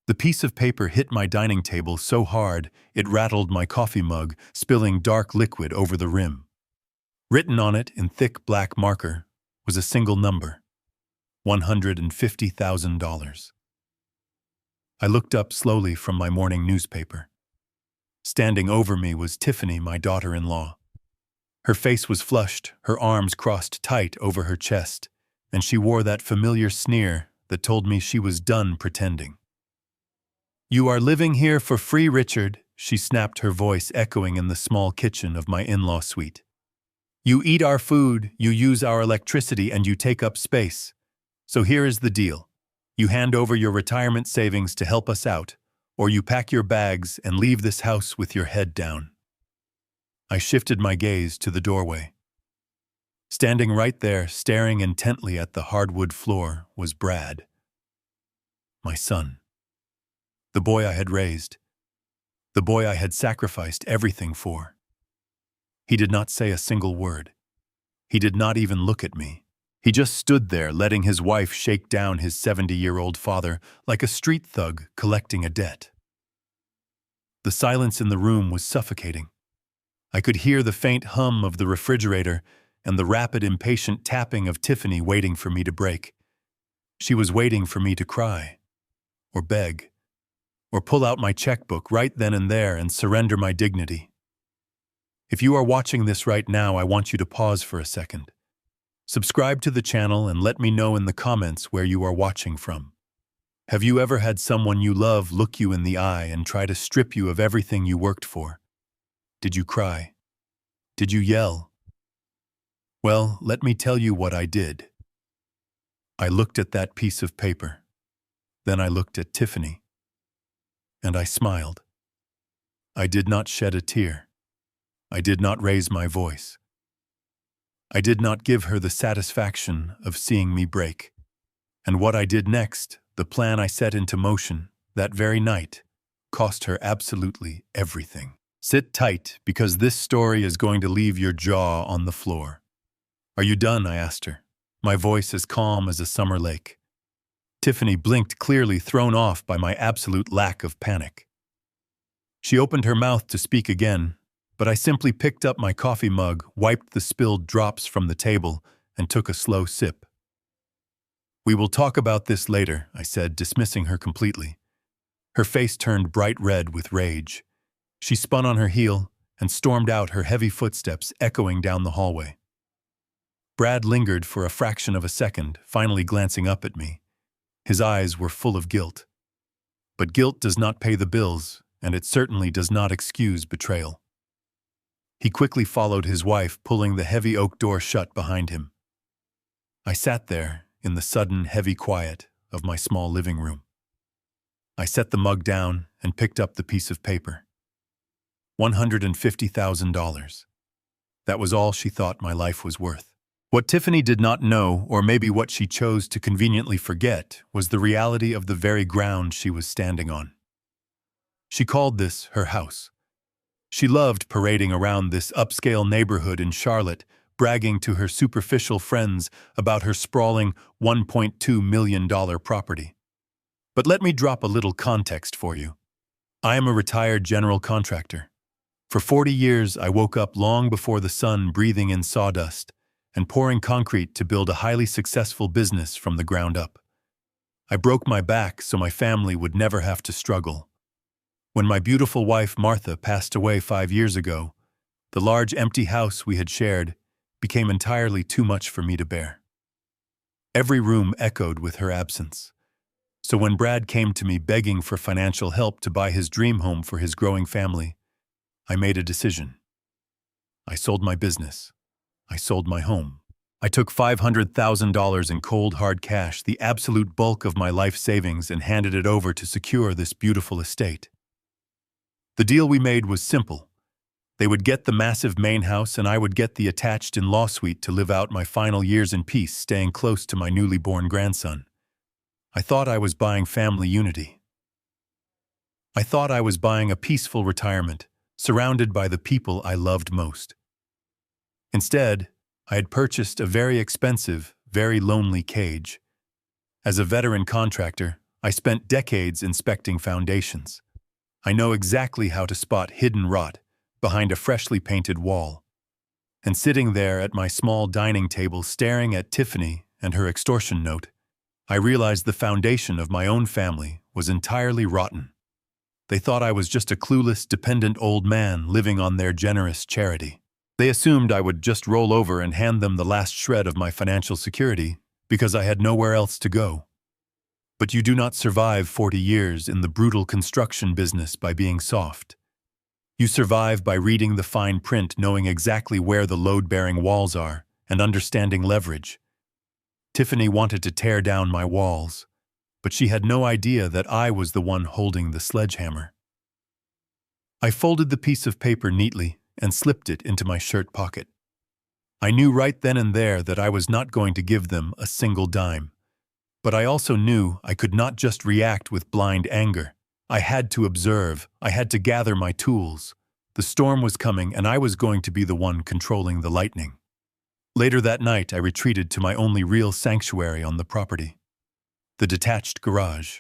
The piece of paper hit my dining table so hard it rattled my coffee mug, spilling dark liquid over the rim. Written on it in thick black marker was a single number: $150,000. I looked up slowly from my morning newspaper. Standing over me was Tiffany, my daughter-in-law. Her face was flushed, her arms crossed tight over her chest, and she wore that familiar sneer that told me she was done pretending. "You are living here for free, Richard," she snapped, her voice echoing in the small kitchen of my in-law suite. "You eat our food, you use our electricity, and you take up space. So here is the deal. You hand over your retirement savings to help us out, or you pack your bags and leave this house with your head down." I shifted my gaze to the doorway. Standing right there, staring intently at the hardwood floor, was Brad. My son. The boy I had raised. The boy I had sacrificed everything for. He did not say a single word. He did not even look at me. He just stood there, letting his wife shake down his 70-year-old father like a street thug collecting a debt. The silence in the room was suffocating. I could hear the faint hum of the refrigerator and the rapid, impatient tapping of Tiffany waiting for me to break. She was waiting for me to cry, or beg, or pull out my checkbook right then and there and surrender my dignity. If you are watching this right now, I want you to pause for a second. Subscribe to the channel and let me know in the comments where you are watching from. Have you ever had someone you love look you in the eye and try to strip you of everything you worked for? Did you cry? Did you yell? Well, let me tell you what I did. I looked at that piece of paper. Then I looked at Tiffany. And I smiled. I did not shed a tear. I did not raise my voice. I did not give her the satisfaction of seeing me break. And what I did next, the plan I set into motion that very night, cost her absolutely everything. Sit tight, because this story is going to leave your jaw on the floor. "Are you done?" I asked her, my voice as calm as a summer lake. Tiffany blinked, clearly thrown off by my absolute lack of panic. She opened her mouth to speak again, but I simply picked up my coffee mug, wiped the spilled drops from the table, and took a slow sip. "We will talk about this later," I said, dismissing her completely. Her face turned bright red with rage. She spun on her heel and stormed out, her heavy footsteps echoing down the hallway. Brad lingered for a fraction of a second, finally glancing up at me. His eyes were full of guilt. But guilt does not pay the bills, and it certainly does not excuse betrayal. He quickly followed his wife, pulling the heavy oak door shut behind him. I sat there in the sudden, heavy quiet of my small living room. I set the mug down and picked up the piece of paper. $150,000. That was all she thought my life was worth. What Tiffany did not know, or maybe what she chose to conveniently forget, was the reality of the very ground she was standing on. She called this her house. She loved parading around this upscale neighborhood in Charlotte, bragging to her superficial friends about her sprawling $1.2 million property. But let me drop a little context for you. I am a retired general contractor. For 40 years, I woke up long before the sun, breathing in sawdust and pouring concrete to build a highly successful business from the ground up. I broke my back so my family would never have to struggle. When my beautiful wife, Martha, passed away 5 years ago, the large empty house we had shared became entirely too much for me to bear. Every room echoed with her absence. So when Brad came to me begging for financial help to buy his dream home for his growing family, I made a decision. I sold my business. I sold my home. I took $500,000 in cold, hard cash, the absolute bulk of my life savings, and handed it over to secure this beautiful estate. The deal we made was simple. They would get the massive main house, and I would get the attached in-law suite to live out my final years in peace, staying close to my newly born grandson. I thought I was buying family unity. I thought I was buying a peaceful retirement, surrounded by the people I loved most. Instead, I had purchased a very expensive, very lonely cage. As a veteran contractor, I spent decades inspecting foundations. I know exactly how to spot hidden rot behind a freshly painted wall. And sitting there at my small dining table staring at Tiffany and her extortion note, I realized the foundation of my own family was entirely rotten. They thought I was just a clueless, dependent old man living on their generous charity. They assumed I would just roll over and hand them the last shred of my financial security because I had nowhere else to go. But you do not survive 40 years in the brutal construction business by being soft. You survive by reading the fine print, knowing exactly where the load-bearing walls are, and understanding leverage. Tiffany wanted to tear down my walls, but she had no idea that I was the one holding the sledgehammer. I folded the piece of paper neatly and slipped it into my shirt pocket. I knew right then and there that I was not going to give them a single dime. But I also knew I could not just react with blind anger. I had to observe. I had to gather my tools. The storm was coming, and I was going to be the one controlling the lightning. Later that night, I retreated to my only real sanctuary on the property, the detached garage.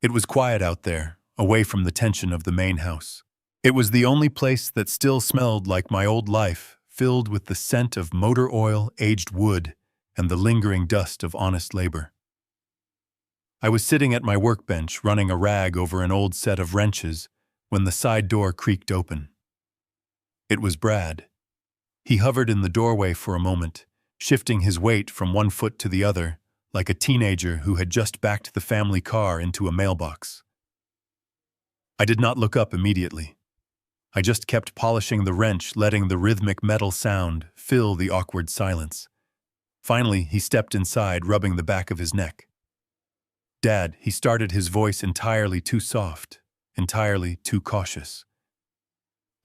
It was quiet out there, away from the tension of the main house. It was the only place that still smelled like my old life, filled with the scent of motor oil, aged wood, and the lingering dust of honest labor. I was sitting at my workbench, running a rag over an old set of wrenches, when the side door creaked open. It was Brad. He hovered in the doorway for a moment, shifting his weight from one foot to the other, like a teenager who had just backed the family car into a mailbox. I did not look up immediately. I just kept polishing the wrench, letting the rhythmic metal sound fill the awkward silence. Finally, he stepped inside, rubbing the back of his neck. "Dad," he started, his voice entirely too soft, entirely too cautious.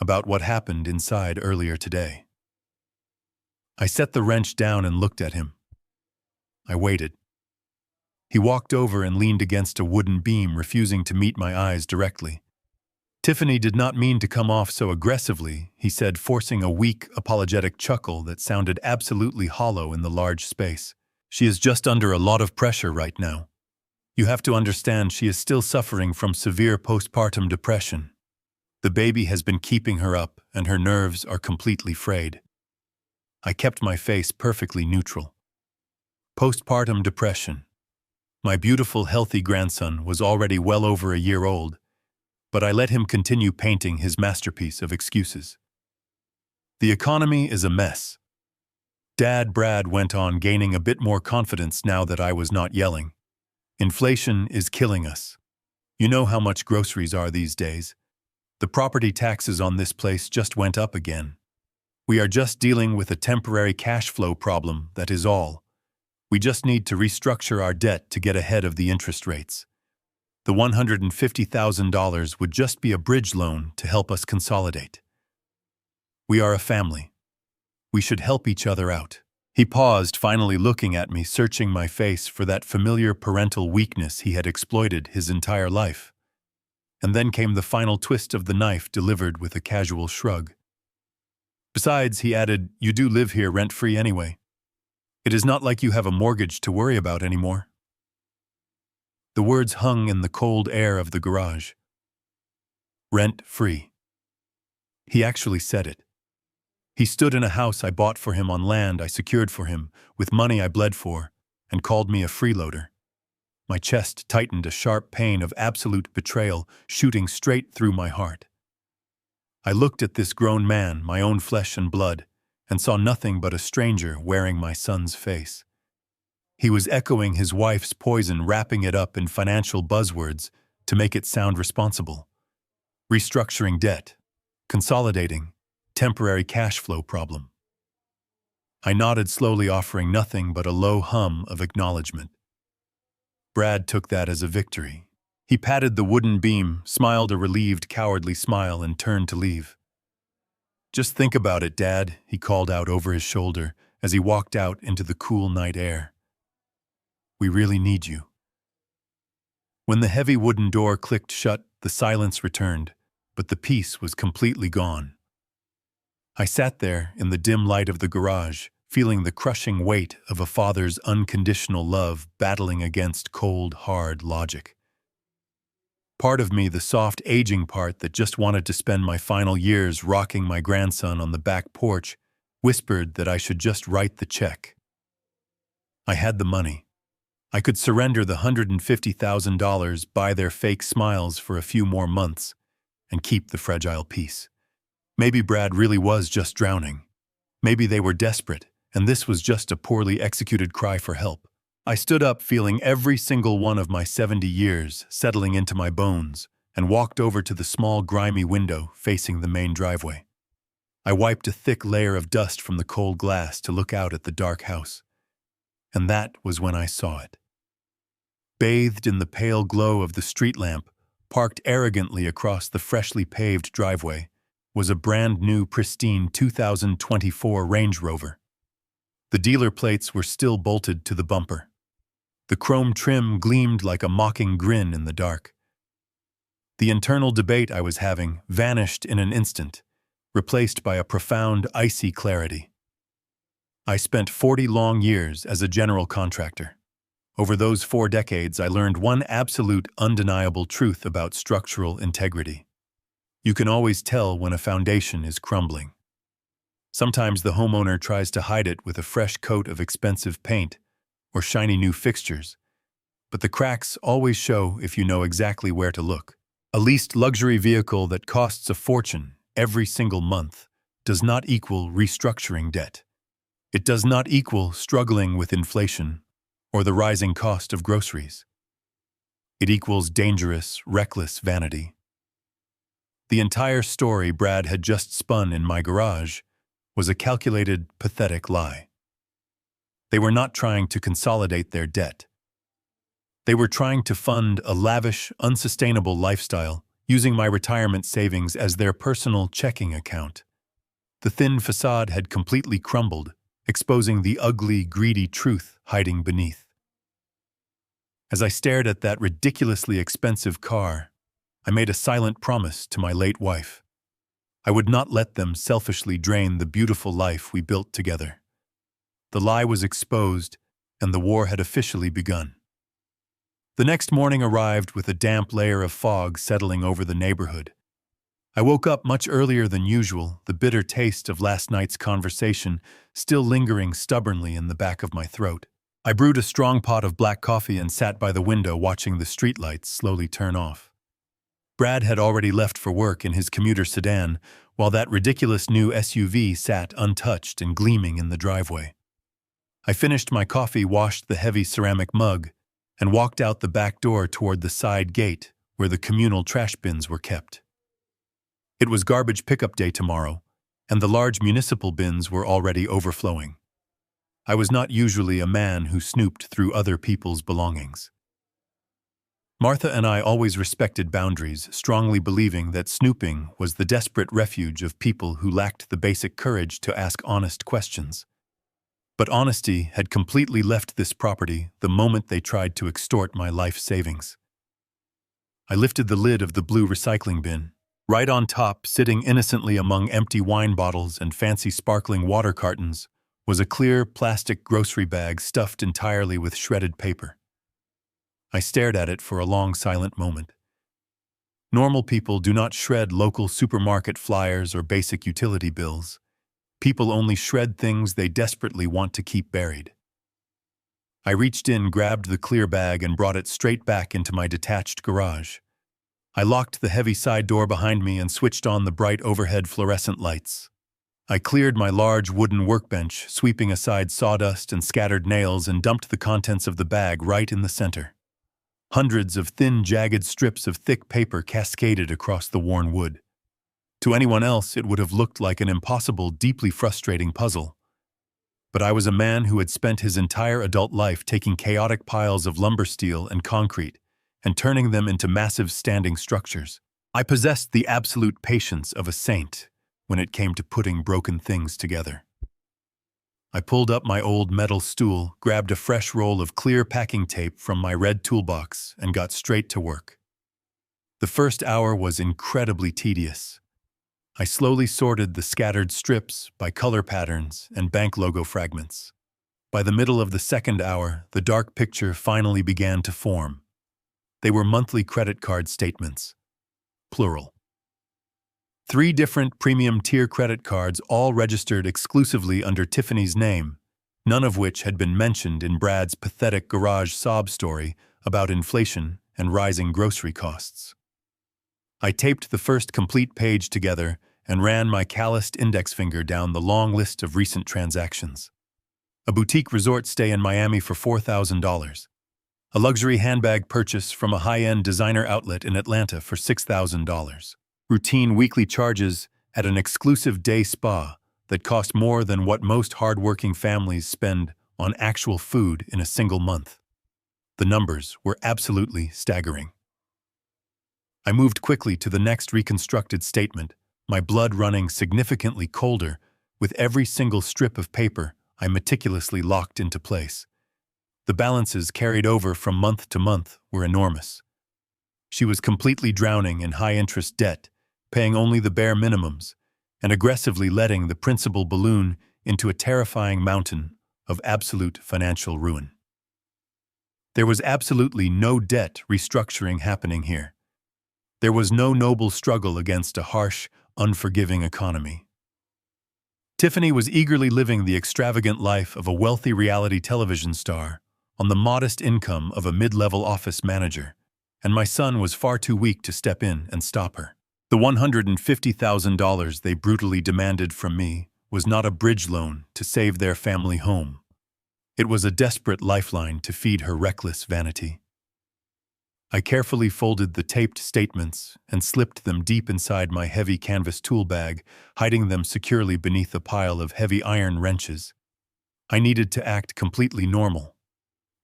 "About what happened inside earlier today." I set the wrench down and looked at him. I waited. He walked over and leaned against a wooden beam, refusing to meet my eyes directly. "Tiffany did not mean to come off so aggressively," he said, forcing a weak, apologetic chuckle that sounded absolutely hollow in the large space. "She is just under a lot of pressure right now. You have to understand she is still suffering from severe postpartum depression. The baby has been keeping her up, and her nerves are completely frayed." I kept my face perfectly neutral. Postpartum depression. My beautiful, healthy grandson was already well over a year old, but I let him continue painting his masterpiece of excuses. "The economy is a mess." Dad, Brad went on, gaining a bit more confidence now that I was not yelling. "Inflation is killing us. You know how much groceries are these days. The property taxes on this place just went up again. We are just dealing with a temporary cash flow problem, that is all. We just need to restructure our debt to get ahead of the interest rates. The $150,000 would just be a bridge loan to help us consolidate. We are a family. We should help each other out." He paused, finally looking at me, searching my face for that familiar parental weakness he had exploited his entire life. And then came the final twist of the knife, delivered with a casual shrug. "Besides," he added, "you do live here rent-free anyway. It is not like you have a mortgage to worry about anymore." The words hung in the cold air of the garage. Rent-free. He actually said it. He stood in a house I bought for him on land I secured for him, with money I bled for, and called me a freeloader. My chest tightened, a sharp pain of absolute betrayal shooting straight through my heart. I looked at this grown man, my own flesh and blood, and saw nothing but a stranger wearing my son's face. He was echoing his wife's poison, wrapping it up in financial buzzwords to make it sound responsible. Restructuring debt, consolidating, temporary cash flow problem. I nodded slowly, offering nothing but a low hum of acknowledgement. Brad took that as a victory. He patted the wooden beam, smiled a relieved, cowardly smile, and turned to leave. "Just think about it, Dad," he called out over his shoulder as he walked out into the cool night air. "We really need you." When the heavy wooden door clicked shut, the silence returned, but the peace was completely gone. I sat there in the dim light of the garage, feeling the crushing weight of a father's unconditional love battling against cold, hard logic. Part of me, the soft, aging part that just wanted to spend my final years rocking my grandson on the back porch, whispered that I should just write the check. I had the money. I could surrender the $150,000, buy their fake smiles for a few more months, and keep the fragile peace. Maybe Brad really was just drowning. Maybe they were desperate, and this was just a poorly executed cry for help. I stood up, feeling every single one of my 70 years settling into my bones, and walked over to the small, grimy window facing the main driveway. I wiped a thick layer of dust from the cold glass to look out at the dark house. And that was when I saw it. Bathed in the pale glow of the street lamp, parked arrogantly across the freshly paved driveway, was a brand new, pristine 2024 Range Rover. The dealer plates were still bolted to the bumper. The chrome trim gleamed like a mocking grin in the dark. The internal debate I was having vanished in an instant, replaced by a profound, icy clarity. I spent 40 long years as a general contractor. Over those 4 decades, I learned one absolute, undeniable truth about structural integrity. You can always tell when a foundation is crumbling. Sometimes the homeowner tries to hide it with a fresh coat of expensive paint or shiny new fixtures, but the cracks always show if you know exactly where to look. A leased luxury vehicle that costs a fortune every single month does not equal restructuring debt. It does not equal struggling with inflation or the rising cost of groceries. It equals dangerous, reckless vanity. The entire story Brad had just spun in my garage was a calculated, pathetic lie. They were not trying to consolidate their debt. They were trying to fund a lavish, unsustainable lifestyle, using my retirement savings as their personal checking account. The thin facade had completely crumbled, exposing the ugly, greedy truth hiding beneath. As I stared at that ridiculously expensive car, I made a silent promise to my late wife. I would not let them selfishly drain the beautiful life we built together. The lie was exposed, and the war had officially begun. The next morning arrived with a damp layer of fog settling over the neighborhood. I woke up much earlier than usual, the bitter taste of last night's conversation still lingering stubbornly in the back of my throat. I brewed a strong pot of black coffee and sat by the window watching the streetlights slowly turn off. Brad had already left for work in his commuter sedan, while that ridiculous new SUV sat untouched and gleaming in the driveway. I finished my coffee, washed the heavy ceramic mug, and walked out the back door toward the side gate where the communal trash bins were kept. It was garbage pickup day tomorrow, and the large municipal bins were already overflowing. I was not usually a man who snooped through other people's belongings. Martha and I always respected boundaries, strongly believing that snooping was the desperate refuge of people who lacked the basic courage to ask honest questions. But honesty had completely left this property the moment they tried to extort my life savings. I lifted the lid of the blue recycling bin. Right on top, sitting innocently among empty wine bottles and fancy sparkling water cartons, was a clear plastic grocery bag stuffed entirely with shredded paper. I stared at it for a long, silent moment. Normal people do not shred local supermarket flyers or basic utility bills. People only shred things they desperately want to keep buried. I reached in, grabbed the clear bag, and brought it straight back into my detached garage. I locked the heavy side door behind me and switched on the bright overhead fluorescent lights. I cleared my large wooden workbench, sweeping aside sawdust and scattered nails, and dumped the contents of the bag right in the center. Hundreds of thin, jagged strips of thick paper cascaded across the worn wood. To anyone else, it would have looked like an impossible, deeply frustrating puzzle. But I was a man who had spent his entire adult life taking chaotic piles of lumber, steel, and concrete and turning them into massive standing structures. I possessed the absolute patience of a saint when it came to putting broken things together. I pulled up my old metal stool, grabbed a fresh roll of clear packing tape from my red toolbox, and got straight to work. The first hour was incredibly tedious. I slowly sorted the scattered strips by color patterns and bank logo fragments. By the middle of the second hour, the dark picture finally began to form. They were monthly credit card statements, plural. 3 different premium tier credit cards, all registered exclusively under Tiffany's name, none of which had been mentioned in Brad's pathetic garage sob story about inflation and rising grocery costs. I taped the first complete page together and ran my calloused index finger down the long list of recent transactions. A boutique resort stay in Miami for $4,000. A luxury handbag purchase from a high-end designer outlet in Atlanta for $6,000. Routine weekly charges at an exclusive day spa that cost more than what most hard-working families spend on actual food in a single month. The numbers were absolutely staggering. I moved quickly to the next reconstructed statement, my blood running significantly colder with every single strip of paper I meticulously locked into place. The balances carried over from month to month were enormous. She was completely drowning in high-interest debt, paying only the bare minimums, and aggressively letting the principal balloon into a terrifying mountain of absolute financial ruin. There was absolutely no debt restructuring happening here. There was no noble struggle against a harsh, unforgiving economy. Tiffany was eagerly living the extravagant life of a wealthy reality television star on the modest income of a mid-level office manager, and my son was far too weak to step in and stop her. The $150,000 they brutally demanded from me was not a bridge loan to save their family home. It was a desperate lifeline to feed her reckless vanity. I carefully folded the taped statements and slipped them deep inside my heavy canvas tool bag, hiding them securely beneath a pile of heavy iron wrenches. I needed to act completely normal.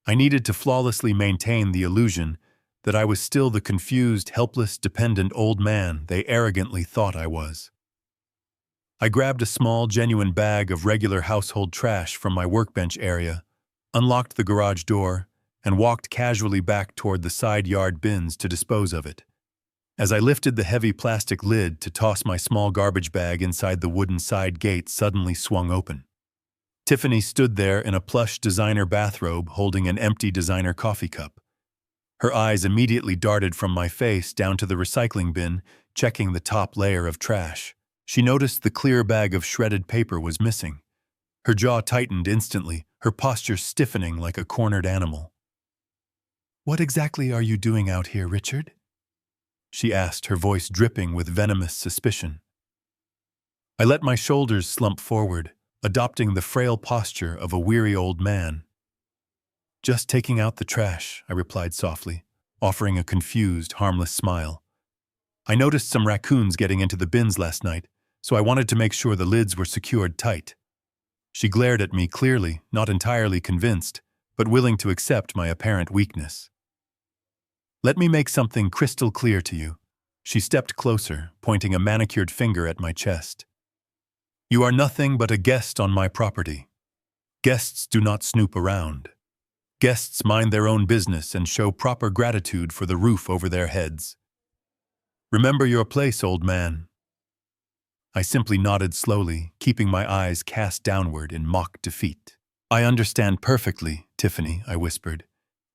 I needed to flawlessly maintain the illusion that I was still the confused, helpless, dependent old man they arrogantly thought I was. I grabbed a small, genuine bag of regular household trash from my workbench area, unlocked the garage door, and walked casually back toward the side yard bins to dispose of it. As I lifted the heavy plastic lid to toss my small garbage bag inside, the wooden side gate suddenly swung open. Tiffany stood there in a plush designer bathrobe holding an empty designer coffee cup. Her eyes immediately darted from my face down to the recycling bin, checking the top layer of trash. She noticed the clear bag of shredded paper was missing. Her jaw tightened instantly, her posture stiffening like a cornered animal. "What exactly are you doing out here, Richard?" she asked, her voice dripping with venomous suspicion. I let my shoulders slump forward, adopting the frail posture of a weary old man. "Just taking out the trash," I replied softly, offering a confused, harmless smile. "I noticed some raccoons getting into the bins last night, so I wanted to make sure the lids were secured tight." She glared at me clearly, not entirely convinced, but willing to accept my apparent weakness. "Let me make something crystal clear to you." She stepped closer, pointing a manicured finger at my chest. "You are nothing but a guest on my property. Guests do not snoop around. Guests mind their own business and show proper gratitude for the roof over their heads. Remember your place, old man." I simply nodded slowly, keeping my eyes cast downward in mock defeat. "I understand perfectly, Tiffany," I whispered.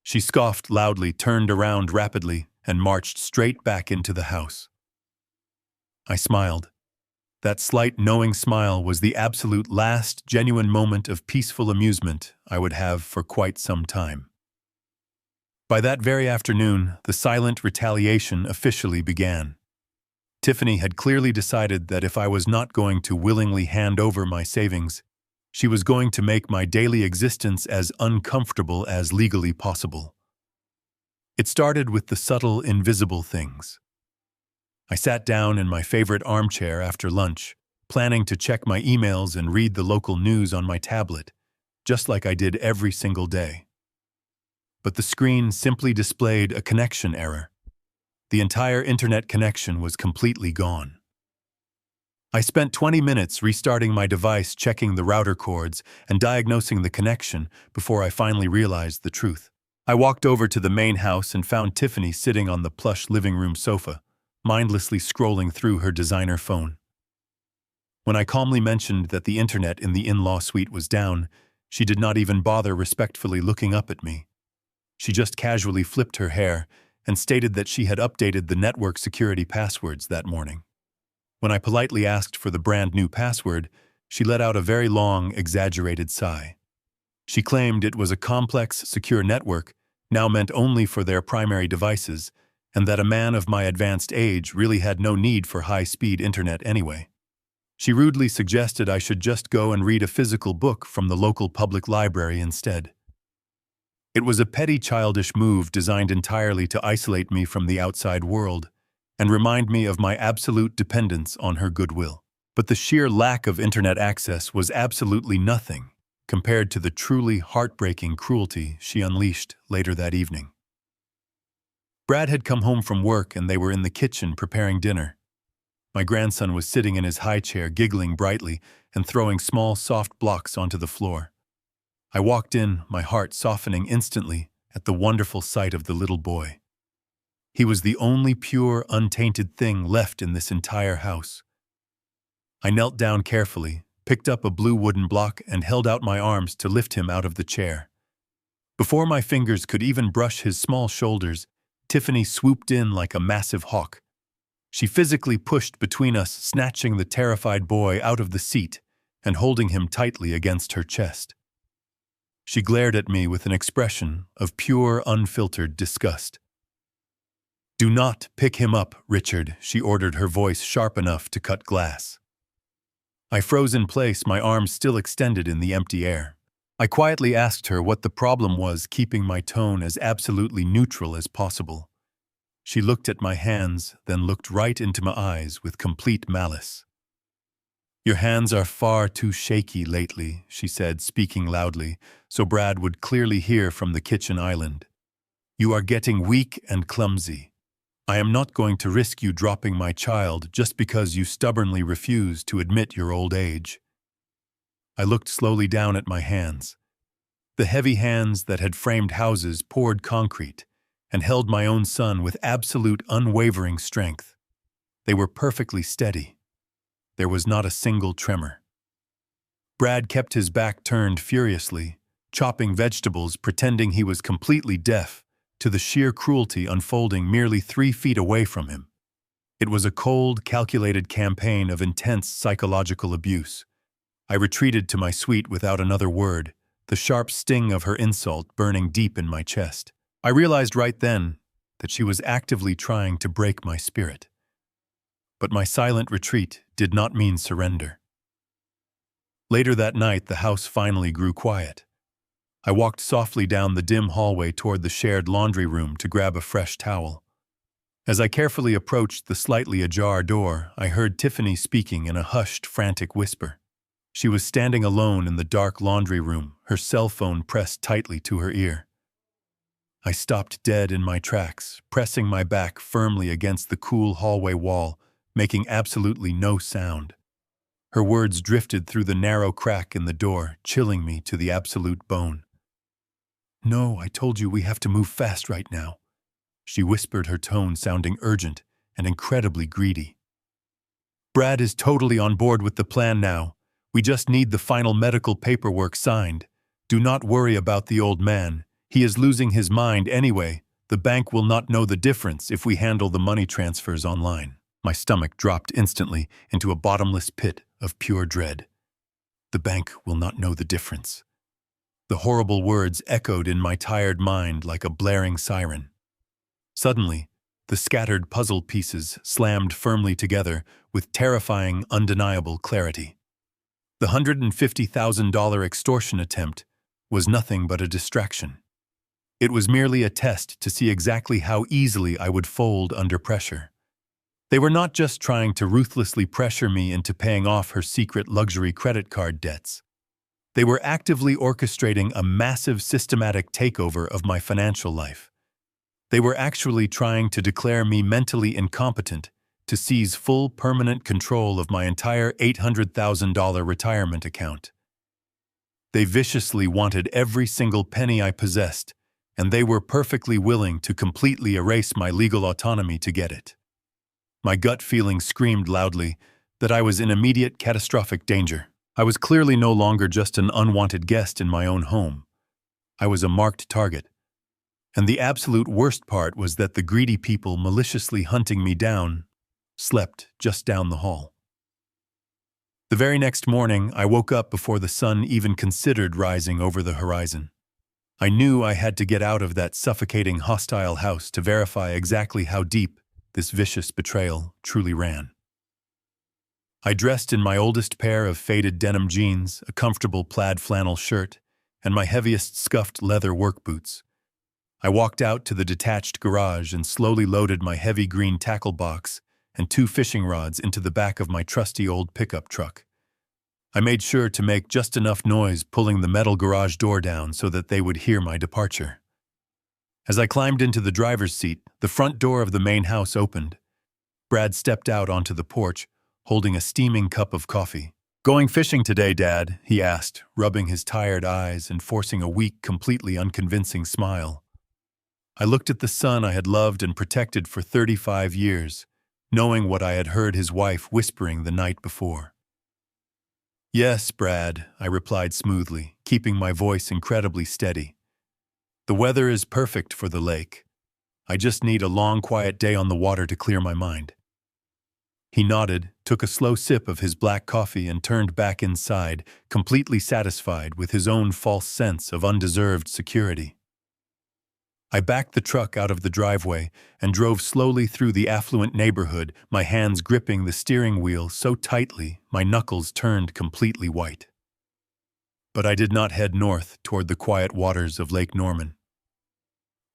She scoffed loudly, turned around rapidly, and marched straight back into the house. I smiled. That slight, knowing smile was the absolute last genuine moment of peaceful amusement I would have for quite some time. By that very afternoon, the silent retaliation officially began. Tiffany had clearly decided that if I was not going to willingly hand over my savings, she was going to make my daily existence as uncomfortable as legally possible. It started with the subtle, invisible things. I sat down in my favorite armchair after lunch, planning to check my emails and read the local news on my tablet, just like I did every single day. But the screen simply displayed a connection error. The entire internet connection was completely gone. I spent 20 minutes restarting my device, checking the router cords, and diagnosing the connection before I finally realized the truth. I walked over to the main house and found Tiffany sitting on the plush living room sofa, mindlessly scrolling through her designer phone. When I calmly mentioned that the internet in the in-law suite was down, she did not even bother respectfully looking up at me. She just casually flipped her hair and stated that she had updated the network security passwords that morning. When I politely asked for the brand new password, she let out a very long, exaggerated sigh. She claimed it was a complex, secure network, now meant only for their primary devices, and that a man of my advanced age really had no need for high-speed internet anyway. She rudely suggested I should just go and read a physical book from the local public library instead. It was a petty, childish move designed entirely to isolate me from the outside world and remind me of my absolute dependence on her goodwill. But the sheer lack of internet access was absolutely nothing compared to the truly heartbreaking cruelty she unleashed later that evening. Brad had come home from work and they were in the kitchen preparing dinner. My grandson was sitting in his high chair, giggling brightly and throwing small, soft blocks onto the floor. I walked in, my heart softening instantly at the wonderful sight of the little boy. He was the only pure, untainted thing left in this entire house. I knelt down carefully, picked up a blue wooden block, and held out my arms to lift him out of the chair. Before my fingers could even brush his small shoulders, Tiffany swooped in like a massive hawk. She physically pushed between us, snatching the terrified boy out of the seat and holding him tightly against her chest. She glared at me with an expression of pure, unfiltered disgust. "Do not pick him up, Richard," she ordered, her voice sharp enough to cut glass. I froze in place, my arms still extended in the empty air. I quietly asked her what the problem was, keeping my tone as absolutely neutral as possible. She looked at my hands, then looked right into my eyes with complete malice. "Your hands are far too shaky lately," she said, speaking loudly, so Brad would clearly hear from the kitchen island. "You are getting weak and clumsy. I am not going to risk you dropping my child just because you stubbornly refuse to admit your old age." I looked slowly down at my hands. The heavy hands that had framed houses, poured concrete, and held my own son with absolute unwavering strength. They were perfectly steady. There was not a single tremor. Brad kept his back turned furiously, chopping vegetables, pretending he was completely deaf to the sheer cruelty unfolding merely 3 feet away from him. It was a cold, calculated campaign of intense psychological abuse. I retreated to my suite without another word, the sharp sting of her insult burning deep in my chest. I realized right then that she was actively trying to break my spirit. But my silent retreat did not mean surrender. Later that night, the house finally grew quiet. I walked softly down the dim hallway toward the shared laundry room to grab a fresh towel. As I carefully approached the slightly ajar door, I heard Tiffany speaking in a hushed, frantic whisper. She was standing alone in the dark laundry room, her cell phone pressed tightly to her ear. I stopped dead in my tracks, pressing my back firmly against the cool hallway wall, making absolutely no sound. Her words drifted through the narrow crack in the door, chilling me to the absolute bone. "No, I told you we have to move fast right now," she whispered, her tone sounding urgent and incredibly greedy. "Brad is totally on board with the plan now. We just need the final medical paperwork signed. Do not worry about the old man. He is losing his mind anyway. The bank will not know the difference if we handle the money transfers online." My stomach dropped instantly into a bottomless pit of pure dread. The bank will not know the difference. The horrible words echoed in my tired mind like a blaring siren. Suddenly, the scattered puzzle pieces slammed firmly together with terrifying, undeniable clarity. The $150,000 extortion attempt was nothing but a distraction. It was merely a test to see exactly how easily I would fold under pressure. They were not just trying to ruthlessly pressure me into paying off her secret luxury credit card debts. They were actively orchestrating a massive systematic takeover of my financial life. They were actually trying to declare me mentally incompetent to seize full permanent control of my entire $800,000 retirement account. They viciously wanted every single penny I possessed, and they were perfectly willing to completely erase my legal autonomy to get it. My gut feeling screamed loudly, that I was in immediate catastrophic danger. I was clearly no longer just an unwanted guest in my own home. I was a marked target. And the absolute worst part was that the greedy people maliciously hunting me down slept just down the hall. The very next morning, I woke up before the sun even considered rising over the horizon. I knew I had to get out of that suffocating, hostile house to verify exactly how deep this vicious betrayal truly ran. I dressed in my oldest pair of faded denim jeans, a comfortable plaid flannel shirt, and my heaviest scuffed leather work boots. I walked out to the detached garage and slowly loaded my heavy green tackle box and 2 fishing rods into the back of my trusty old pickup truck. I made sure to make just enough noise pulling the metal garage door down so that they would hear my departure. As I climbed into the driver's seat, the front door of the main house opened. Brad stepped out onto the porch, holding a steaming cup of coffee. "Going fishing today, Dad?" he asked, rubbing his tired eyes and forcing a weak, completely unconvincing smile. I looked at the son I had loved and protected for 35 years, knowing what I had heard his wife whispering the night before. "Yes, Brad," I replied smoothly, keeping my voice incredibly steady. "The weather is perfect for the lake. I just need a long, quiet day on the water to clear my mind." He nodded, took a slow sip of his black coffee and turned back inside, completely satisfied with his own false sense of undeserved security. I backed the truck out of the driveway and drove slowly through the affluent neighborhood, my hands gripping the steering wheel so tightly my knuckles turned completely white. But I did not head north toward the quiet waters of Lake Norman.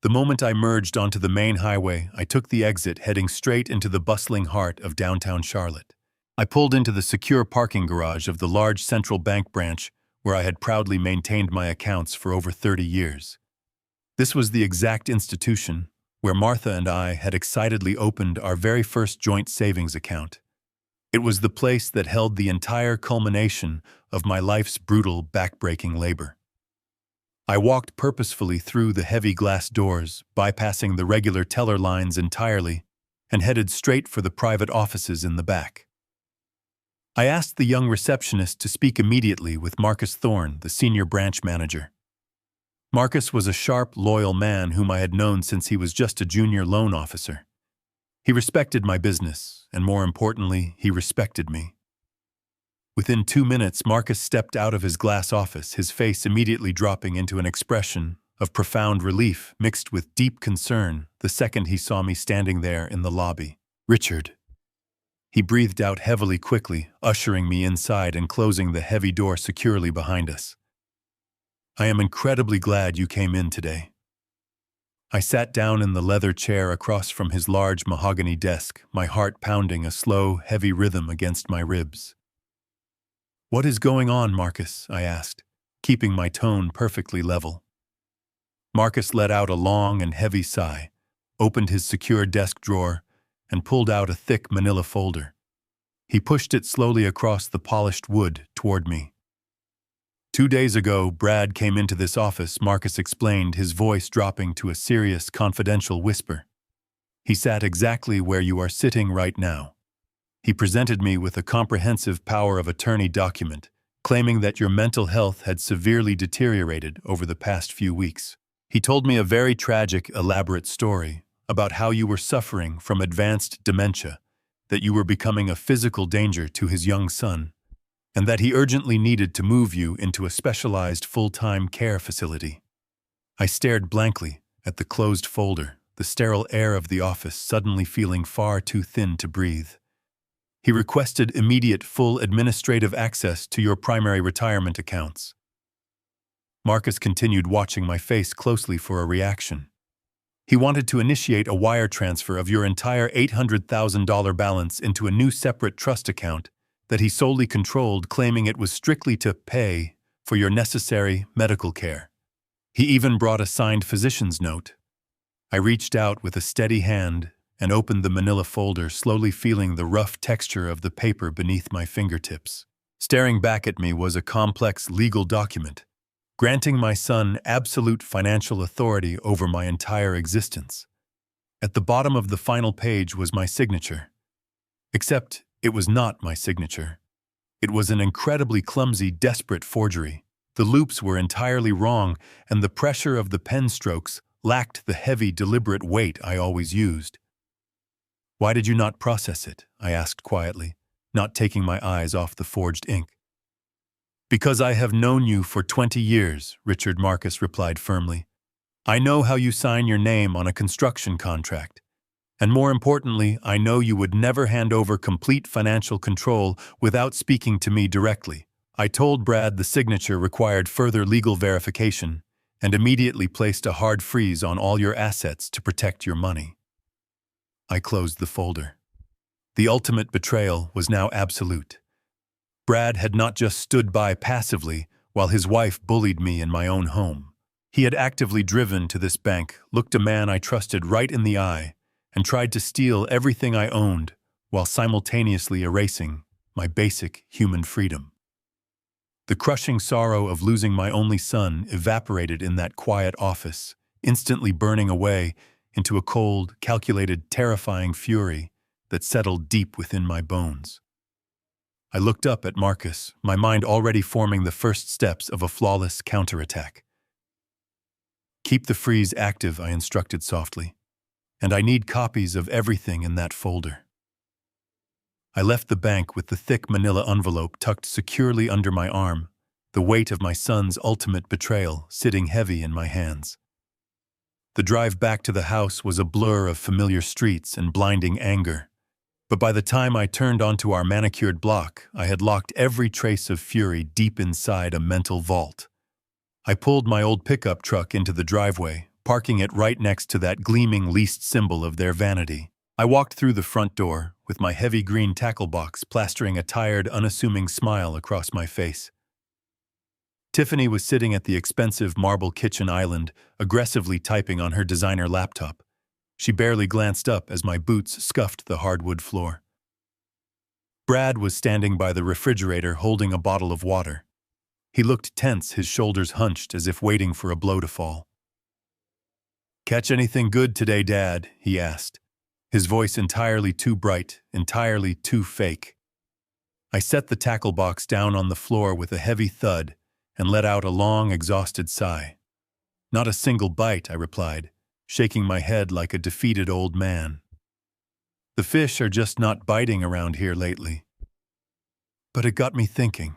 The moment I merged onto the main highway, I took the exit heading straight into the bustling heart of downtown Charlotte. I pulled into the secure parking garage of the large central bank branch where I had proudly maintained my accounts for over 30 years. This was the exact institution where Martha and I had excitedly opened our very first joint savings account. It was the place that held the entire culmination of my life's brutal, back-breaking labor. I walked purposefully through the heavy glass doors, bypassing the regular teller lines entirely, and headed straight for the private offices in the back. I asked the young receptionist to speak immediately with Marcus Thorne, the senior branch manager. Marcus was a sharp, loyal man whom I had known since he was just a junior loan officer. He respected my business, and more importantly, he respected me. Within 2 minutes, Marcus stepped out of his glass office, his face immediately dropping into an expression of profound relief mixed with deep concern the second he saw me standing there in the lobby. "Richard." He breathed out heavily quickly, ushering me inside and closing the heavy door securely behind us. "I am incredibly glad you came in today." I sat down in the leather chair across from his large mahogany desk, my heart pounding a slow, heavy rhythm against my ribs. "What is going on, Marcus?" I asked, keeping my tone perfectly level. Marcus let out a long and heavy sigh, opened his secure desk drawer, and pulled out a thick manila folder. He pushed it slowly across the polished wood toward me. "2 days ago, Brad came into this office," Marcus explained, his voice dropping to a serious, confidential whisper. "He sat exactly where you are sitting right now. He presented me with a comprehensive power of attorney document, claiming that your mental health had severely deteriorated over the past few weeks. He told me a very tragic, elaborate story about how you were suffering from advanced dementia, that you were becoming a physical danger to his young son, and that he urgently needed to move you into a specialized full-time care facility." I stared blankly at the closed folder, the sterile air of the office suddenly feeling far too thin to breathe. "He requested immediate full administrative access to your primary retirement accounts." Marcus continued watching my face closely for a reaction. "He wanted to initiate a wire transfer of your entire $800,000 balance into a new separate trust account that he solely controlled, claiming it was strictly to pay for your necessary medical care. He even brought a signed physician's note." I reached out with a steady hand and opened the manila folder, slowly feeling the rough texture of the paper beneath my fingertips. Staring back at me was a complex legal document, granting my son absolute financial authority over my entire existence. At the bottom of the final page was my signature. Except It was not my signature. It was an incredibly clumsy, desperate forgery. The loops were entirely wrong, and the pressure of the pen strokes lacked the heavy, deliberate weight I always used. "Why did you not process it?" I asked quietly, not taking my eyes off the forged ink. "Because I have known you for 20 years, Richard Marcus replied firmly. "I know how you sign your name on a construction contract. And more importantly, I know you would never hand over complete financial control without speaking to me directly." I told Brad the signature required further legal verification and immediately placed a hard freeze on all your assets to protect your money. I closed the folder. The ultimate betrayal was now absolute. Brad had not just stood by passively while his wife bullied me in my own home. He had actively driven to this bank, looked a man I trusted right in the eye, and tried to steal everything I owned while simultaneously erasing my basic human freedom. The crushing sorrow of losing my only son evaporated in that quiet office, instantly burning away into a cold, calculated, terrifying fury that settled deep within my bones. I looked up at Marcus, my mind already forming the first steps of a flawless counterattack. "Keep the freeze active," I instructed softly, "and I need copies of everything in that folder." I left the bank with the thick manila envelope tucked securely under my arm, the weight of my son's ultimate betrayal sitting heavy in my hands. The drive back to the house was a blur of familiar streets and blinding anger, but by the time I turned onto our manicured block, I had locked every trace of fury deep inside a mental vault. I pulled my old pickup truck into the driveway, parking it right next to that gleaming least symbol of their vanity. I walked through the front door, with my heavy green tackle box plastering a tired, unassuming smile across my face. Tiffany was sitting at the expensive marble kitchen island, aggressively typing on her designer laptop. She barely glanced up as my boots scuffed the hardwood floor. Brad was standing by the refrigerator holding a bottle of water. He looked tense, his shoulders hunched as if waiting for a blow to fall. "Catch anything good today, Dad?" he asked, his voice entirely too bright, entirely too fake. I set the tackle box down on the floor with a heavy thud and let out a long, exhausted sigh. "Not a single bite," I replied, shaking my head like a defeated old man. "The fish are just not biting around here lately." But it got me thinking.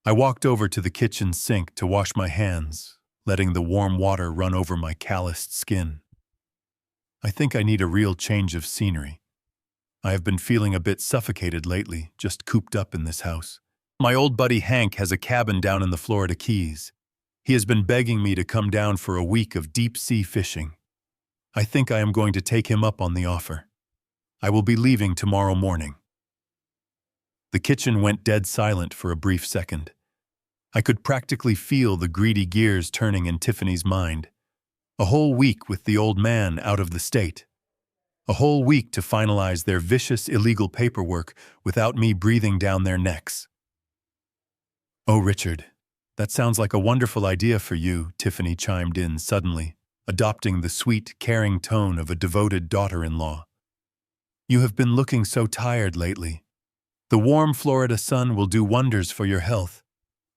I walked over to the kitchen sink to wash my hands, letting the warm water run over my calloused skin. I think I need a real change of scenery. I have been feeling a bit suffocated lately, just cooped up in this house. My old buddy Hank has a cabin down in the Florida Keys. He has been begging me to come down for a week of deep-sea fishing. I think I am going to take him up on the offer. I will be leaving tomorrow morning. The kitchen went dead silent for a brief second. I could practically feel the greedy gears turning in Tiffany's mind. A whole week with the old man out of the state. A whole week to finalize their vicious, illegal paperwork without me breathing down their necks. "Oh, Richard, that sounds like a wonderful idea for you," Tiffany chimed in suddenly, adopting the sweet, caring tone of a devoted daughter-in-law. "You have been looking so tired lately. The warm Florida sun will do wonders for your health.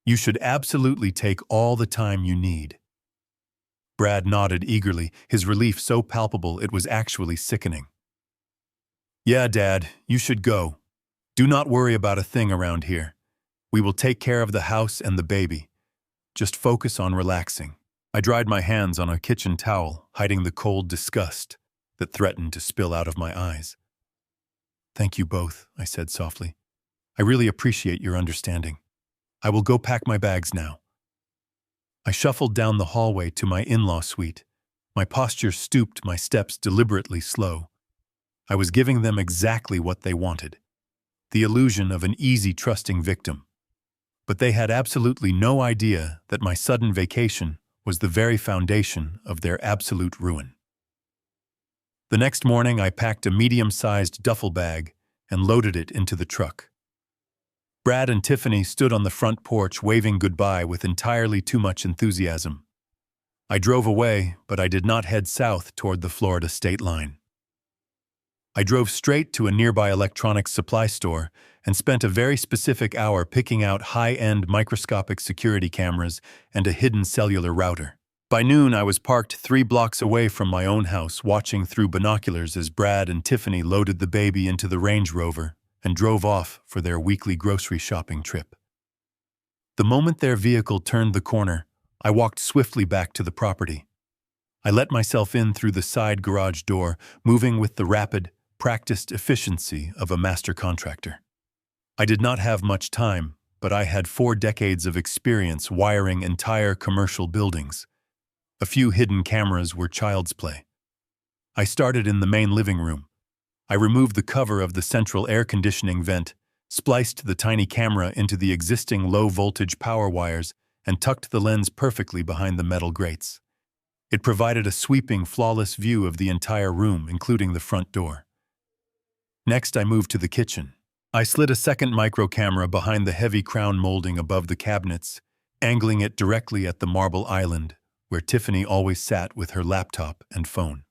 You should absolutely take all the time you need." Brad nodded eagerly, his relief so palpable it was actually sickening. "Yeah, Dad, you should go. Do not worry about a thing around here. We will take care of the house and the baby. Just focus on relaxing." I dried my hands on a kitchen towel, hiding the cold disgust that threatened to spill out of my eyes. "Thank you both," I said softly. "I really appreciate your understanding. I will go pack my bags now." I shuffled down the hallway to my in-law suite, my posture stooped, my steps deliberately slow. I was giving them exactly what they wanted, the illusion of an easy, trusting victim. But they had absolutely no idea that my sudden vacation was the very foundation of their absolute ruin. The next morning, I packed a medium-sized duffel bag and loaded it into the truck. Brad and Tiffany stood on the front porch waving goodbye with entirely too much enthusiasm. I drove away, but I did not head south toward the Florida state line. I drove straight to a nearby electronics supply store and spent a very specific hour picking out high-end microscopic security cameras and a hidden cellular router. By noon, I was parked 3 blocks away from my own house, watching through binoculars as Brad and Tiffany loaded the baby into the Range Rover and drove off for their weekly grocery shopping trip. The moment their vehicle turned the corner, I walked swiftly back to the property. I let myself in through the side garage door, moving with the rapid, practiced efficiency of a master contractor. I did not have much time, but I had 4 decades of experience wiring entire commercial buildings. A few hidden cameras were child's play. I started in the main living room. I removed the cover of the central air conditioning vent, spliced the tiny camera into the existing low-voltage power wires, and tucked the lens perfectly behind the metal grates. It provided a sweeping, flawless view of the entire room, including the front door. Next, I moved to the kitchen. I slid a second micro camera behind the heavy crown molding above the cabinets, angling it directly at the marble island, where Tiffany always sat with her laptop and phone.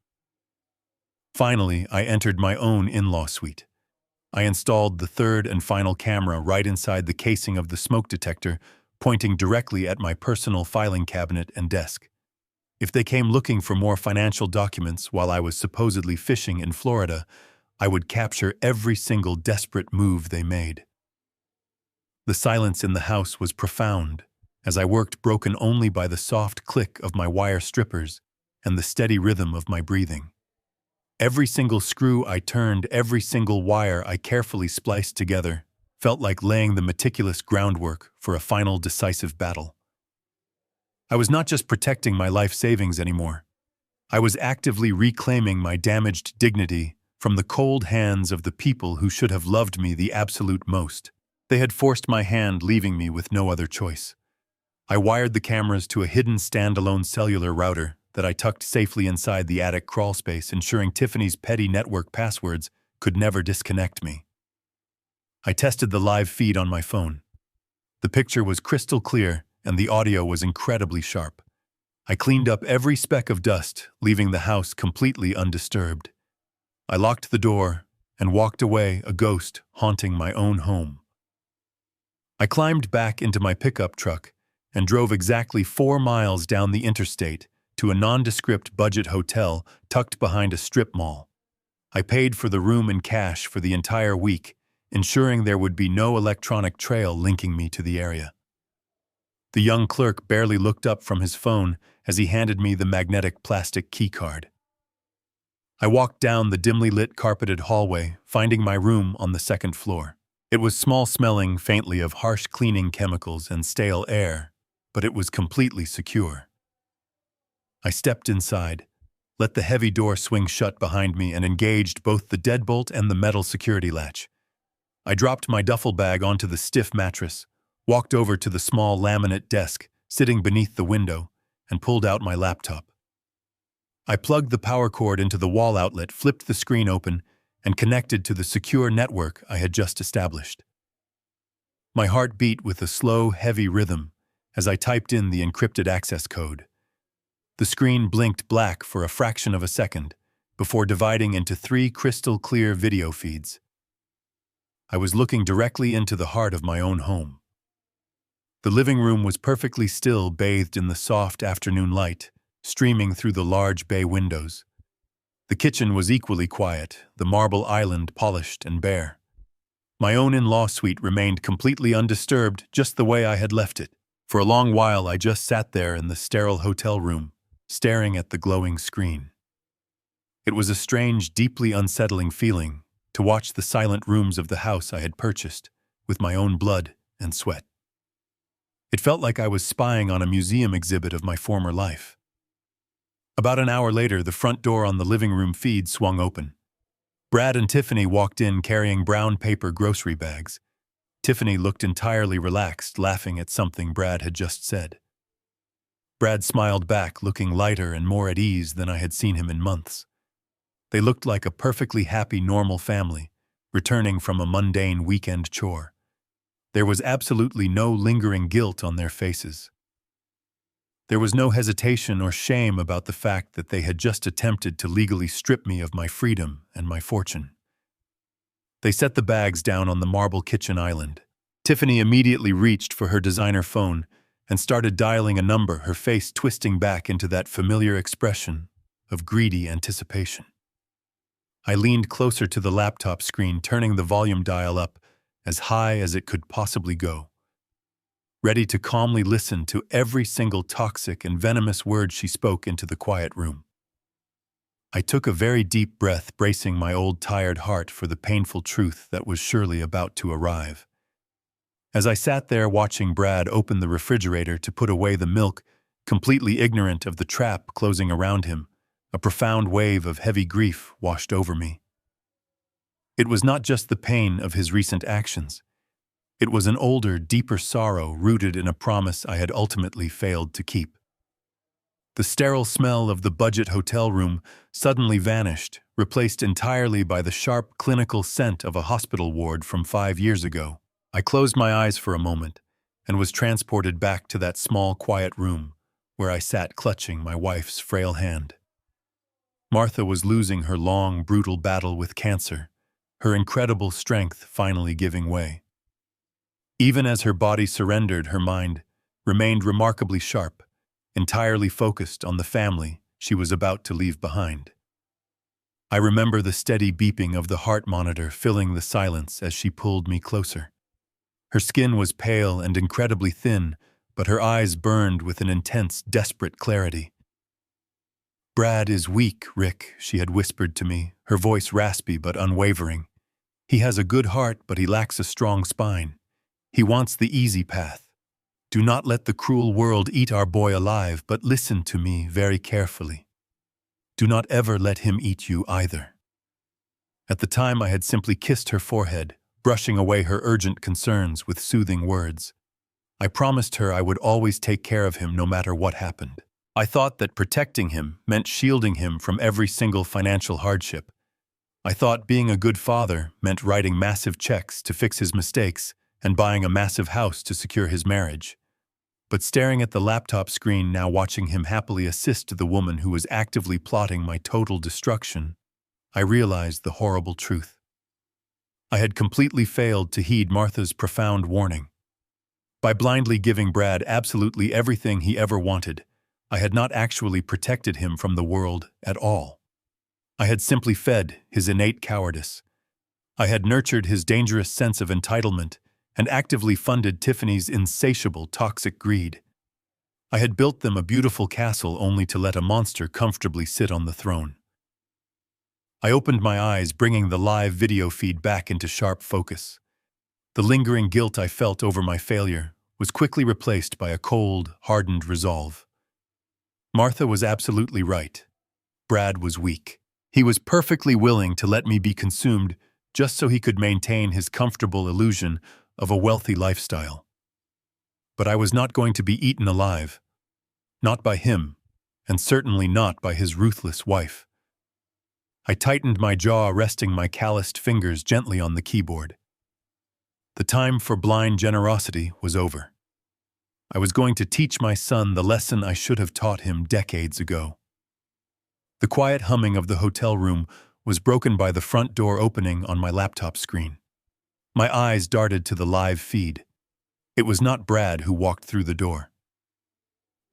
Finally, I entered my own in-law suite. I installed the third and final camera right inside the casing of the smoke detector, pointing directly at my personal filing cabinet and desk. If they came looking for more financial documents while I was supposedly fishing in Florida, I would capture every single desperate move they made. The silence in the house was profound, as I worked, broken only by the soft click of my wire strippers and the steady rhythm of my breathing. Every single screw I turned, every single wire I carefully spliced together, felt like laying the meticulous groundwork for a final decisive battle. I was not just protecting my life savings anymore. I was actively reclaiming my damaged dignity from the cold hands of the people who should have loved me the absolute most. They had forced my hand, leaving me with no other choice. I wired the cameras to a hidden standalone cellular router that I tucked safely inside the attic crawlspace, ensuring Tiffany's petty network passwords could never disconnect me. I tested the live feed on my phone. The picture was crystal clear, and the audio was incredibly sharp. I cleaned up every speck of dust, leaving the house completely undisturbed. I locked the door and walked away, a ghost haunting my own home. I climbed back into my pickup truck and drove exactly 4 miles down the interstate to a nondescript budget hotel tucked behind a strip mall. I paid for the room in cash for the entire week, ensuring there would be no electronic trail linking me to the area. The young clerk barely looked up from his phone as he handed me the magnetic plastic keycard. I walked down the dimly lit carpeted hallway, finding my room on the 2nd floor. It was small, smelling faintly of harsh cleaning chemicals and stale air, but it was completely secure. I stepped inside, let the heavy door swing shut behind me, and engaged both the deadbolt and the metal security latch. I dropped my duffel bag onto the stiff mattress, walked over to the small laminate desk sitting beneath the window, and pulled out my laptop. I plugged the power cord into the wall outlet, flipped the screen open, and connected to the secure network I had just established. My heart beat with a slow, heavy rhythm as I typed in the encrypted access code. The screen blinked black for a fraction of a second before dividing into 3 crystal-clear video feeds. I was looking directly into the heart of my own home. The living room was perfectly still, bathed in the soft afternoon light, streaming through the large bay windows. The kitchen was equally quiet, the marble island polished and bare. My own in-law suite remained completely undisturbed, just the way I had left it. For a long while, I just sat there in the sterile hotel room, staring at the glowing screen. It was a strange, deeply unsettling feeling to watch the silent rooms of the house I had purchased with my own blood and sweat. It felt like I was spying on a museum exhibit of my former life. About an hour later, the front door on the living room feed swung open. Brad and Tiffany walked in carrying brown paper grocery bags. Tiffany looked entirely relaxed, laughing at something Brad had just said. Brad smiled back, looking lighter and more at ease than I had seen him in months. They looked like a perfectly happy, normal family, returning from a mundane weekend chore. There was absolutely no lingering guilt on their faces. There was no hesitation or shame about the fact that they had just attempted to legally strip me of my freedom and my fortune. They set the bags down on the marble kitchen island. Tiffany immediately reached for her designer phone and started dialing a number, her face twisting back into that familiar expression of greedy anticipation. I leaned closer to the laptop screen, turning the volume dial up as high as it could possibly go, ready to calmly listen to every single toxic and venomous word she spoke into the quiet room. I took a very deep breath, bracing my old tired heart for the painful truth that was surely about to arrive. As I sat there watching Brad open the refrigerator to put away the milk, completely ignorant of the trap closing around him, a profound wave of heavy grief washed over me. It was not just the pain of his recent actions. It was an older, deeper sorrow rooted in a promise I had ultimately failed to keep. The sterile smell of the budget hotel room suddenly vanished, replaced entirely by the sharp, clinical scent of a hospital ward from 5 years ago. I closed my eyes for a moment and was transported back to that small, quiet room where I sat clutching my wife's frail hand. Martha was losing her long, brutal battle with cancer, her incredible strength finally giving way. Even as her body surrendered, her mind remained remarkably sharp, entirely focused on the family she was about to leave behind. I remember the steady beeping of the heart monitor filling the silence as she pulled me closer. Her skin was pale and incredibly thin, but her eyes burned with an intense, desperate clarity. "Brad is weak, Rick," she had whispered to me, her voice raspy but unwavering. "He has a good heart, but he lacks a strong spine. He wants the easy path. Do not let the cruel world eat our boy alive, but listen to me very carefully. Do not ever let him eat you either." At the time, I had simply kissed her forehead, brushing away her urgent concerns with soothing words. I promised her I would always take care of him no matter what happened. I thought that protecting him meant shielding him from every single financial hardship. I thought being a good father meant writing massive checks to fix his mistakes and buying a massive house to secure his marriage. But staring at the laptop screen now, watching him happily assist the woman who was actively plotting my total destruction, I realized the horrible truth. I had completely failed to heed Martha's profound warning. By blindly giving Brad absolutely everything he ever wanted, I had not actually protected him from the world at all. I had simply fed his innate cowardice. I had nurtured his dangerous sense of entitlement and actively funded Tiffany's insatiable, toxic greed. I had built them a beautiful castle only to let a monster comfortably sit on the throne. I opened my eyes, bringing the live video feed back into sharp focus. The lingering guilt I felt over my failure was quickly replaced by a cold, hardened resolve. Martha was absolutely right. Brad was weak. He was perfectly willing to let me be consumed just so he could maintain his comfortable illusion of a wealthy lifestyle. But I was not going to be eaten alive. Not by him, and certainly not by his ruthless wife. I tightened my jaw, resting my calloused fingers gently on the keyboard. The time for blind generosity was over. I was going to teach my son the lesson I should have taught him decades ago. The quiet humming of the hotel room was broken by the front door opening on my laptop screen. My eyes darted to the live feed. It was not Brad who walked through the door.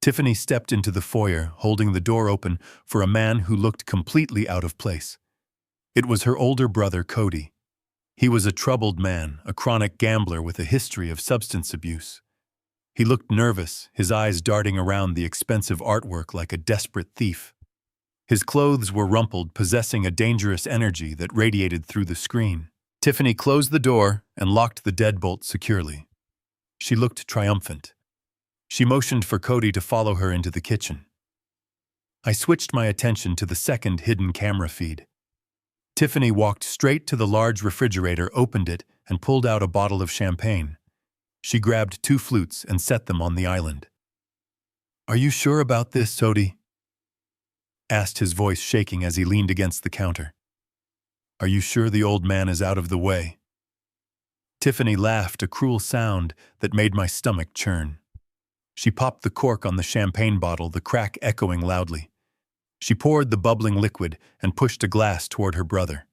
Tiffany stepped into the foyer, holding the door open for a man who looked completely out of place. It was her older brother, Cody. He was a troubled man, a chronic gambler with a history of substance abuse. He looked nervous, his eyes darting around the expensive artwork like a desperate thief. His clothes were rumpled, possessing a dangerous energy that radiated through the screen. Tiffany closed the door and locked the deadbolt securely. She looked triumphant. She motioned for Cody to follow her into the kitchen. I switched my attention to the second hidden camera feed. Tiffany walked straight to the large refrigerator, opened it, and pulled out a bottle of champagne. She grabbed 2 flutes and set them on the island. "Are you sure about this, Cody?" asked his voice shaking as he leaned against the counter. "Are you sure the old man is out of the way?" Tiffany laughed, a cruel sound that made my stomach churn. She popped the cork on the champagne bottle, the crack echoing loudly. She poured the bubbling liquid and pushed a glass toward her brother.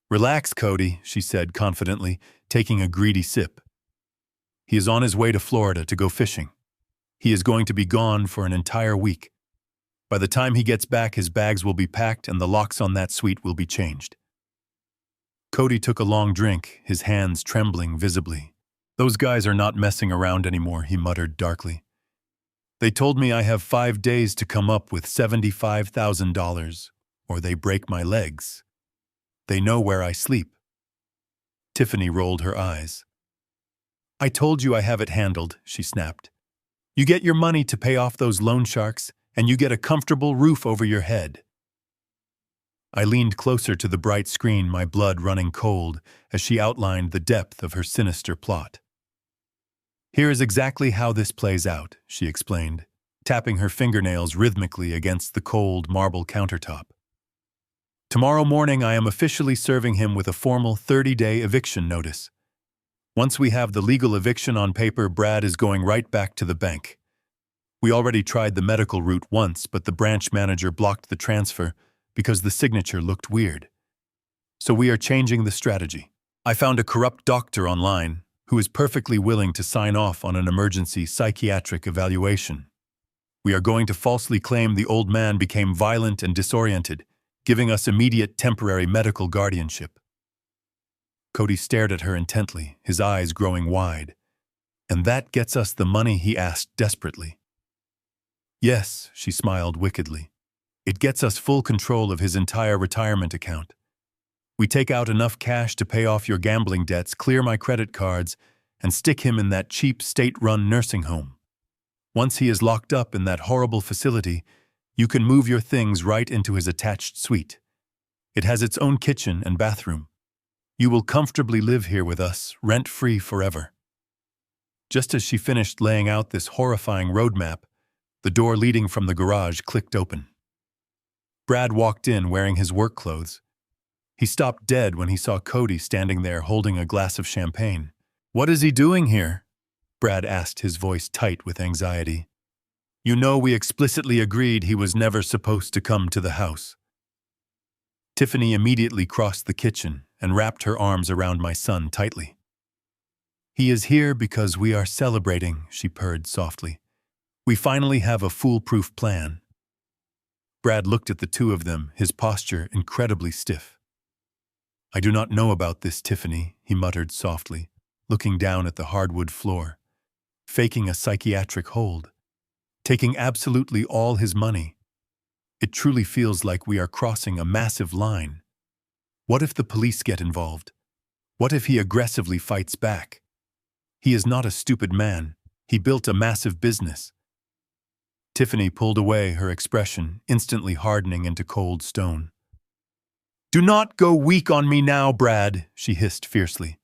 Relax, Cody, she said confidently, taking a greedy sip. He is on his way to Florida to go fishing. He is going to be gone for an entire week. By the time he gets back, his bags will be packed and the locks on that suite will be changed. Cody took a long drink, his hands trembling visibly. Those guys are not messing around anymore, he muttered darkly. They told me I have 5 days to come up with $75,000, or they break my legs. They know where I sleep. Tiffany rolled her eyes. I told you I have it handled, she snapped. You get your money to pay off those loan sharks, and you get a comfortable roof over your head. I leaned closer to the bright screen, my blood running cold, as she outlined the depth of her sinister plot. Here is exactly how this plays out, she explained, tapping her fingernails rhythmically against the cold marble countertop. Tomorrow morning I am officially serving him with a formal 30-day eviction notice. Once we have the legal eviction on paper, Brad is going right back to the bank. We already tried the medical route once, but the branch manager blocked the transfer because the signature looked weird. So we are changing the strategy. I found a corrupt doctor online who is perfectly willing to sign off on an emergency psychiatric evaluation. We are going to falsely claim the old man became violent and disoriented, giving us immediate temporary medical guardianship. Cody stared at her intently, his eyes growing wide. And that gets us the money, he asked desperately. Yes, she smiled wickedly. It gets us full control of his entire retirement account. We take out enough cash to pay off your gambling debts, clear my credit cards, and stick him in that cheap state-run nursing home. Once he is locked up in that horrible facility, you can move your things right into his attached suite. It has its own kitchen and bathroom. You will comfortably live here with us, rent-free forever. Just as she finished laying out this horrifying roadmap, the door leading from the garage clicked open. Brad walked in wearing his work clothes. He stopped dead when he saw Cody standing there holding a glass of champagne. What is he doing here? Brad asked, his voice tight with anxiety. You know we explicitly agreed he was never supposed to come to the house. Tiffany immediately crossed the kitchen and wrapped her arms around my son tightly. He is here because we are celebrating, she purred softly. We finally have a foolproof plan. Brad looked at the two of them, his posture incredibly stiff. I do not know about this, Tiffany, he muttered softly, looking down at the hardwood floor. Faking a psychiatric hold. Taking absolutely all his money. It truly feels like we are crossing a massive line. What if the police get involved? What if he aggressively fights back? He is not a stupid man. He built a massive business. Tiffany pulled away, her expression instantly hardening into cold stone. Do not go weak on me now, Brad, she hissed fiercely.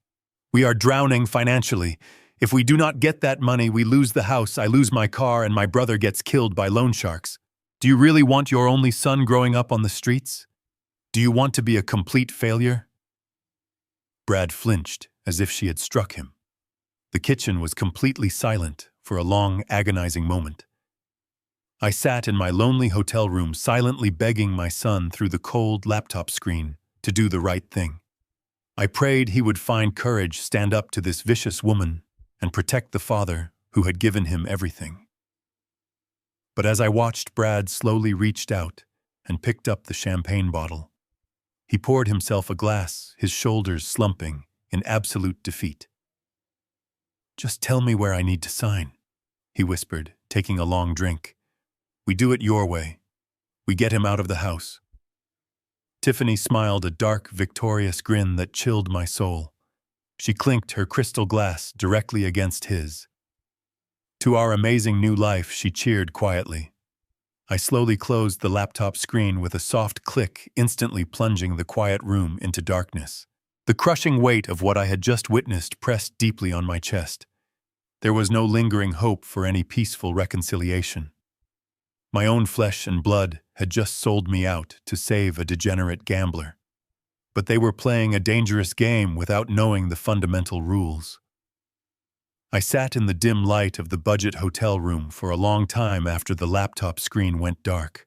We are drowning financially. If we do not get that money, we lose the house, I lose my car, and my brother gets killed by loan sharks. Do you really want your only son growing up on the streets? Do you want to be a complete failure? Brad flinched, as if she had struck him. The kitchen was completely silent for a long, agonizing moment. I sat in my lonely hotel room silently begging my son through the cold laptop screen to do the right thing. I prayed he would find courage, stand up to this vicious woman, and protect the father who had given him everything. But as I watched, Brad slowly reached out and picked up the champagne bottle. He poured himself a glass, his shoulders slumping in absolute defeat. Just tell me where I need to sign, he whispered, taking a long drink. We do it your way. We get him out of the house. Tiffany smiled a dark, victorious grin that chilled my soul. She clinked her crystal glass directly against his. To our amazing new life, she cheered quietly. I slowly closed the laptop screen with a soft click, instantly plunging the quiet room into darkness. The crushing weight of what I had just witnessed pressed deeply on my chest. There was no lingering hope for any peaceful reconciliation. My own flesh and blood had just sold me out to save a degenerate gambler. But they were playing a dangerous game without knowing the fundamental rules. I sat in the dim light of the budget hotel room for a long time after the laptop screen went dark.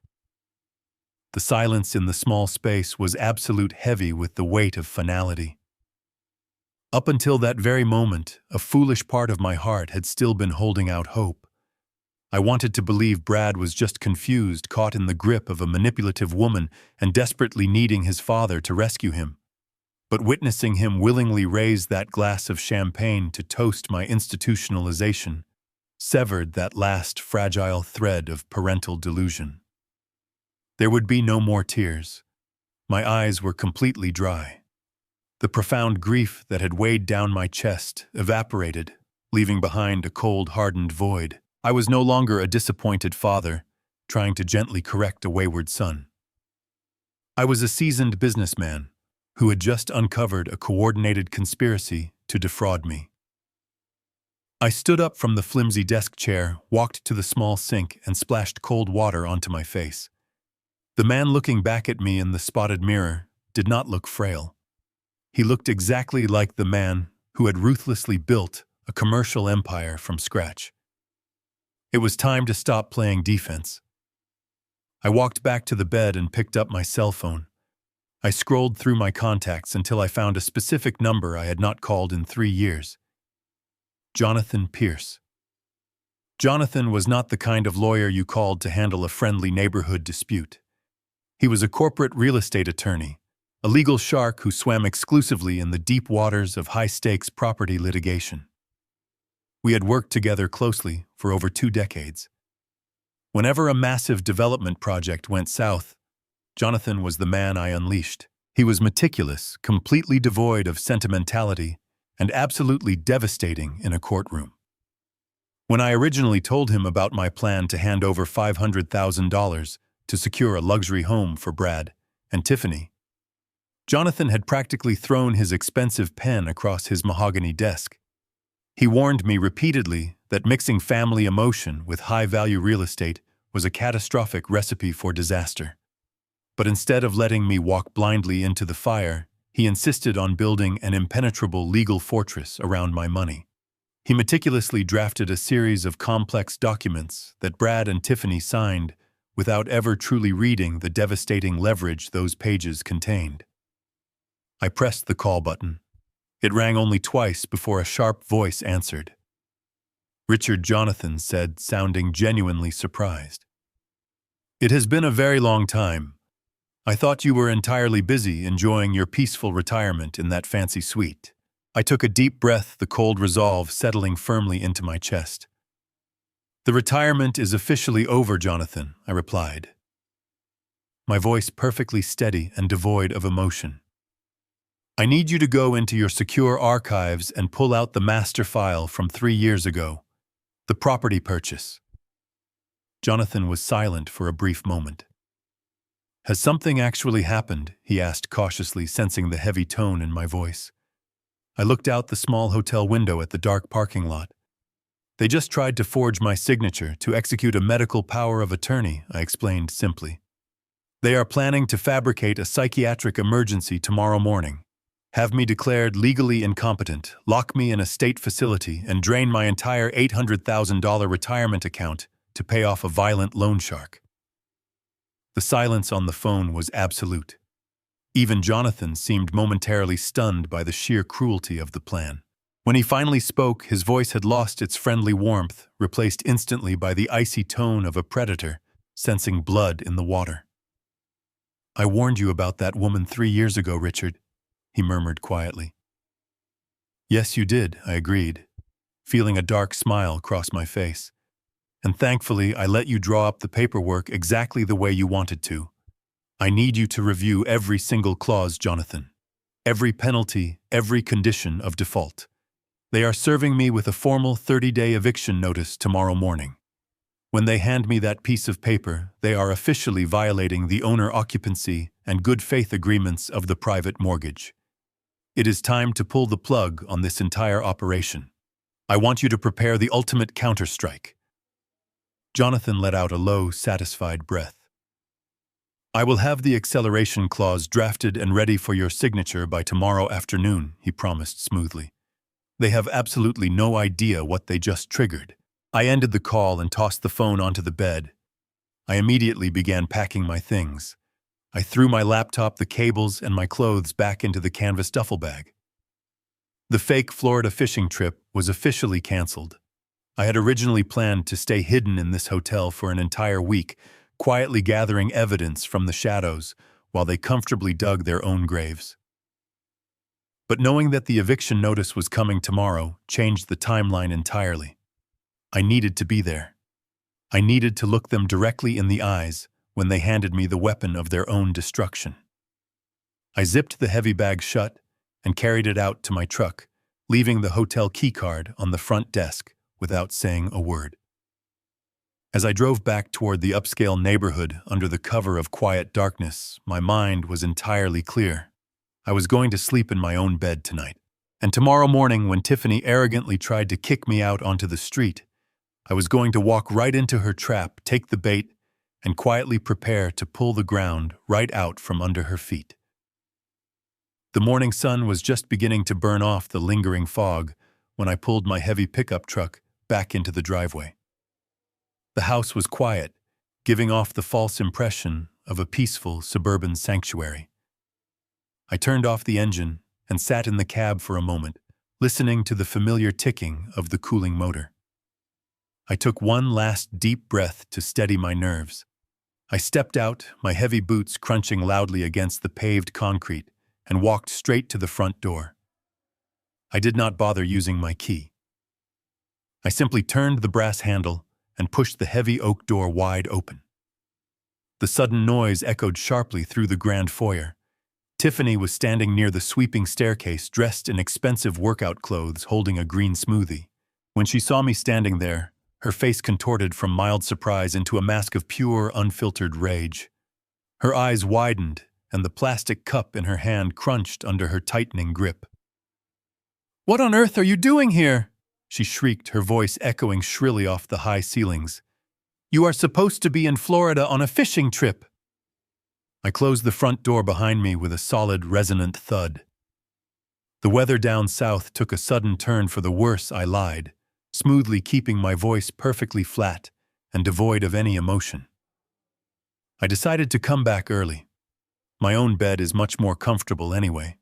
The silence in the small space was absolute heavy with the weight of finality. Up until that very moment, a foolish part of my heart had still been holding out hope. I wanted to believe Brad was just confused, caught in the grip of a manipulative woman and desperately needing his father to rescue him. But witnessing him willingly raise that glass of champagne to toast my institutionalization severed that last fragile thread of parental delusion. There would be no more tears. My eyes were completely dry. The profound grief that had weighed down my chest evaporated, leaving behind a cold, hardened void. I was no longer a disappointed father, trying to gently correct a wayward son. I was a seasoned businessman who had just uncovered a coordinated conspiracy to defraud me. I stood up from the flimsy desk chair, walked to the small sink, and splashed cold water onto my face. The man looking back at me in the spotted mirror did not look frail. He looked exactly like the man who had ruthlessly built a commercial empire from scratch. It was time to stop playing defense. I walked back to the bed and picked up my cell phone. I scrolled through my contacts until I found a specific number I had not called in 3 years. Jonathan Pierce. Jonathan was not the kind of lawyer you called to handle a friendly neighborhood dispute. He was a corporate real estate attorney, a legal shark who swam exclusively in the deep waters of high-stakes property litigation. We had worked together closely for over 2 decades. Whenever a massive development project went south, Jonathan was the man I unleashed. He was meticulous, completely devoid of sentimentality, and absolutely devastating in a courtroom. When I originally told him about my plan to hand over $500,000 to secure a luxury home for Brad and Tiffany, Jonathan had practically thrown his expensive pen across his mahogany desk. He warned me repeatedly that mixing family emotion with high-value real estate was a catastrophic recipe for disaster. But instead of letting me walk blindly into the fire, he insisted on building an impenetrable legal fortress around my money. He meticulously drafted a series of complex documents that Brad and Tiffany signed without ever truly reading the devastating leverage those pages contained. I pressed the call button. It rang only twice before a sharp voice answered. Richard, Jonathan said, sounding genuinely surprised. "It has been a very long time. I thought you were entirely busy enjoying your peaceful retirement in that fancy suite." I took a deep breath, the cold resolve settling firmly into my chest. "The retirement is officially over, Jonathan," I replied, my voice perfectly steady and devoid of emotion. "I need you to go into your secure archives and pull out the master file from 3 years ago, the property purchase." Jonathan was silent for a brief moment. "Has something actually happened?" he asked cautiously, sensing the heavy tone in my voice. I looked out the small hotel window at the dark parking lot. "They just tried to forge my signature to execute a medical power of attorney," I explained simply. "They are planning to fabricate a psychiatric emergency tomorrow morning, have me declared legally incompetent, lock me in a state facility, and drain my entire $800,000 retirement account to pay off a violent loan shark." The silence on the phone was absolute. Even Jonathan seemed momentarily stunned by the sheer cruelty of the plan. When he finally spoke, his voice had lost its friendly warmth, replaced instantly by the icy tone of a predator sensing blood in the water. "I warned you about that woman 3 years ago, Richard," he murmured quietly. "Yes, you did," I agreed, feeling a dark smile cross my face. "And thankfully, I let you draw up the paperwork exactly the way you wanted to. I need you to review every single clause, Jonathan. Every penalty, every condition of default. They are serving me with a formal 30-day eviction notice tomorrow morning. When they hand me that piece of paper, they are officially violating the owner occupancy and good faith agreements of the private mortgage. It is time to pull the plug on this entire operation. I want you to prepare the ultimate counterstrike." Jonathan let out a low, satisfied breath. "I will have the acceleration clause drafted and ready for your signature by tomorrow afternoon," he promised smoothly. "They have absolutely no idea what they just triggered." I ended the call and tossed the phone onto the bed. I immediately began packing my things. I threw my laptop, the cables, and my clothes back into the canvas duffel bag. The fake Florida fishing trip was officially canceled. I had originally planned to stay hidden in this hotel for an entire week, quietly gathering evidence from the shadows while they comfortably dug their own graves. But knowing that the eviction notice was coming tomorrow changed the timeline entirely. I needed to be there. I needed to look them directly in the eyes when they handed me the weapon of their own destruction. I zipped the heavy bag shut and carried it out to my truck, leaving the hotel keycard on the front desk without saying a word. As I drove back toward the upscale neighborhood under the cover of quiet darkness, my mind was entirely clear. I was going to sleep in my own bed tonight. And tomorrow morning, when Tiffany arrogantly tried to kick me out onto the street, I was going to walk right into her trap, take the bait, and quietly prepare to pull the ground right out from under her feet. The morning sun was just beginning to burn off the lingering fog when I pulled my heavy pickup truck back into the driveway. The house was quiet, giving off the false impression of a peaceful suburban sanctuary. I turned off the engine and sat in the cab for a moment, listening to the familiar ticking of the cooling motor. I took one last deep breath to steady my nerves. I stepped out, my heavy boots crunching loudly against the paved concrete, and walked straight to the front door. I did not bother using my key. I simply turned the brass handle and pushed the heavy oak door wide open. The sudden noise echoed sharply through the grand foyer. Tiffany was standing near the sweeping staircase, dressed in expensive workout clothes, holding a green smoothie. When she saw me standing there, her face contorted from mild surprise into a mask of pure, unfiltered rage. Her eyes widened, and the plastic cup in her hand crunched under her tightening grip. "What on earth are you doing here?" she shrieked, her voice echoing shrilly off the high ceilings. "You are supposed to be in Florida on a fishing trip." I closed the front door behind me with a solid, resonant thud. The weather down south took a sudden turn for the worse. I lied, smoothly keeping my voice perfectly flat and devoid of any emotion. I decided to come back early. My own bed is much more comfortable anyway.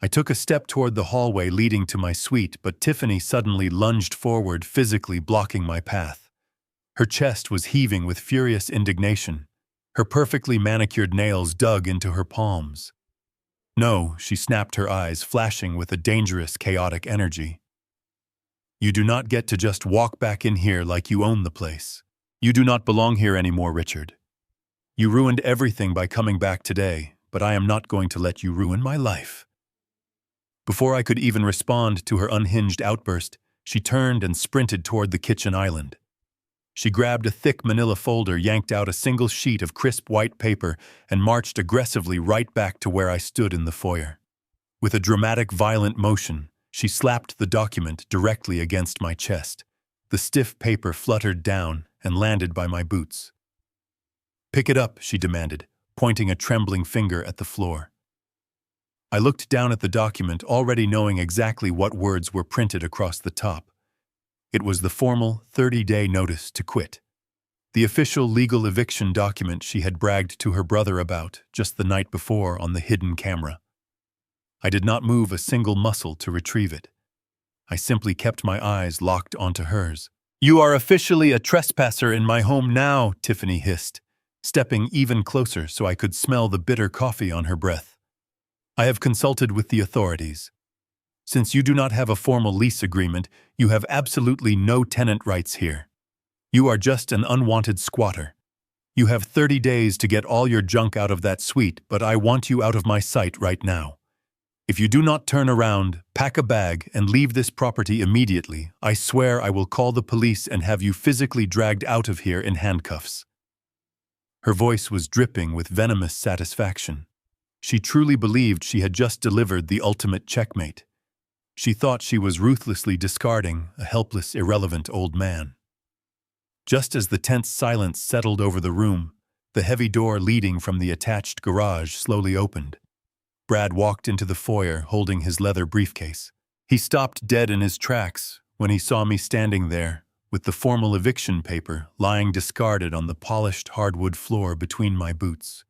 I took a step toward the hallway leading to my suite, but Tiffany suddenly lunged forward, physically blocking my path. Her chest was heaving with furious indignation. Her perfectly manicured nails dug into her palms. "No," she snapped, her eyes flashing with a dangerous, chaotic energy. "You do not get to just walk back in here like you own the place. You do not belong here anymore, Richard. You ruined everything by coming back today, but I am not going to let you ruin my life." Before I could even respond to her unhinged outburst, she turned and sprinted toward the kitchen island. She grabbed a thick manila folder, yanked out a single sheet of crisp white paper, and marched aggressively right back to where I stood in the foyer. With a dramatic, violent motion, she slapped the document directly against my chest. The stiff paper fluttered down and landed by my boots. "Pick it up," she demanded, pointing a trembling finger at the floor. I looked down at the document, already knowing exactly what words were printed across the top. It was the formal 30-day notice to quit. The official legal eviction document she had bragged to her brother about just the night before on the hidden camera. I did not move a single muscle to retrieve it. I simply kept my eyes locked onto hers. "You are officially a trespasser in my home now," Tiffany hissed, stepping even closer so I could smell the bitter coffee on her breath. "I have consulted with the authorities. Since you do not have a formal lease agreement, you have absolutely no tenant rights here. You are just an unwanted squatter. You have 30 days to get all your junk out of that suite, but I want you out of my sight right now. If you do not turn around, pack a bag, and leave this property immediately, I swear I will call the police and have you physically dragged out of here in handcuffs." Her voice was dripping with venomous satisfaction. She truly believed she had just delivered the ultimate checkmate. She thought she was ruthlessly discarding a helpless, irrelevant old man. Just as the tense silence settled over the room, the heavy door leading from the attached garage slowly opened. Brad walked into the foyer holding his leather briefcase. He stopped dead in his tracks when he saw me standing there, with the formal eviction paper lying discarded on the polished hardwood floor between my boots.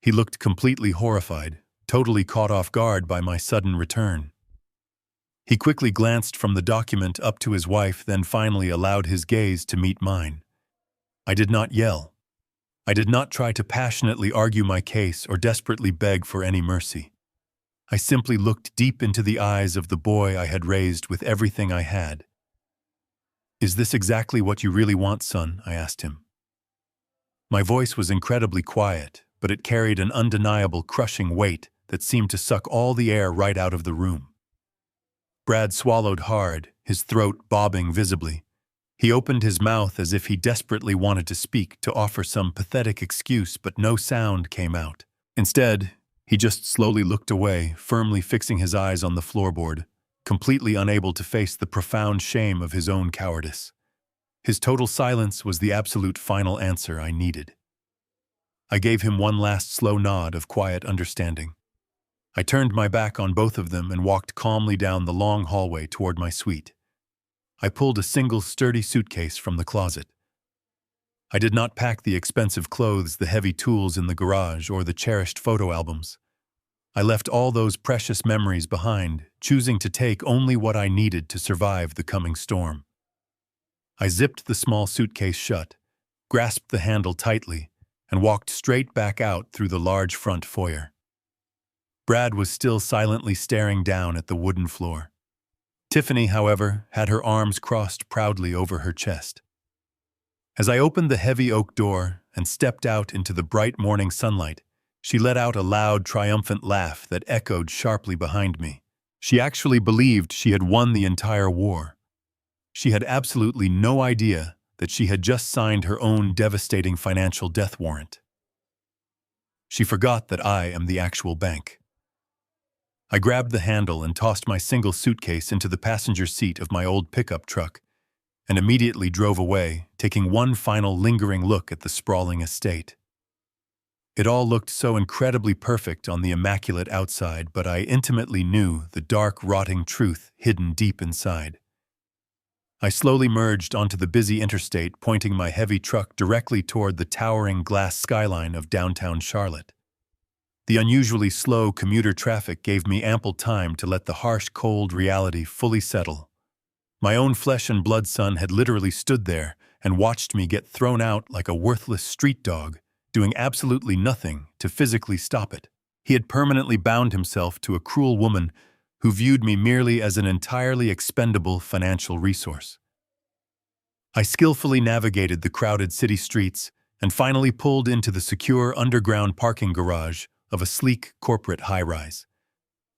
He looked completely horrified, totally caught off guard by my sudden return. He quickly glanced from the document up to his wife, then finally allowed his gaze to meet mine. I did not yell. I did not try to passionately argue my case or desperately beg for any mercy. I simply looked deep into the eyes of the boy I had raised with everything I had. "Is this exactly what you really want, son?" I asked him. My voice was incredibly quiet, but it carried an undeniable crushing weight that seemed to suck all the air right out of the room. Brad swallowed hard, his throat bobbing visibly. He opened his mouth as if he desperately wanted to speak, to offer some pathetic excuse, but no sound came out. Instead, he just slowly looked away, firmly fixing his eyes on the floorboard, completely unable to face the profound shame of his own cowardice. His total silence was the absolute final answer I needed. I gave him one last slow nod of quiet understanding. I turned my back on both of them and walked calmly down the long hallway toward my suite. I pulled a single sturdy suitcase from the closet. I did not pack the expensive clothes, the heavy tools in the garage, or the cherished photo albums. I left all those precious memories behind, choosing to take only what I needed to survive the coming storm. I zipped the small suitcase shut, grasped the handle tightly, and walked straight back out through the large front foyer. Brad was still silently staring down at the wooden floor. Tiffany, however, had her arms crossed proudly over her chest. As I opened the heavy oak door and stepped out into the bright morning sunlight, she let out a loud, triumphant laugh that echoed sharply behind me. She actually believed she had won the entire war. She had absolutely no idea that she had just signed her own devastating financial death warrant. She forgot that I am the actual bank. I grabbed the handle and tossed my single suitcase into the passenger seat of my old pickup truck, and immediately drove away, taking one final lingering look at the sprawling estate. It all looked so incredibly perfect on the immaculate outside, but I intimately knew the dark, rotting truth hidden deep inside. I slowly merged onto the busy interstate, pointing my heavy truck directly toward the towering glass skyline of downtown Charlotte. The unusually slow commuter traffic gave me ample time to let the harsh, cold reality fully settle. My own flesh and blood son had literally stood there and watched me get thrown out like a worthless street dog, doing absolutely nothing to physically stop it. He had permanently bound himself to a cruel woman who viewed me merely as an entirely expendable financial resource. I skillfully navigated the crowded city streets and finally pulled into the secure underground parking garage of a sleek corporate high-rise.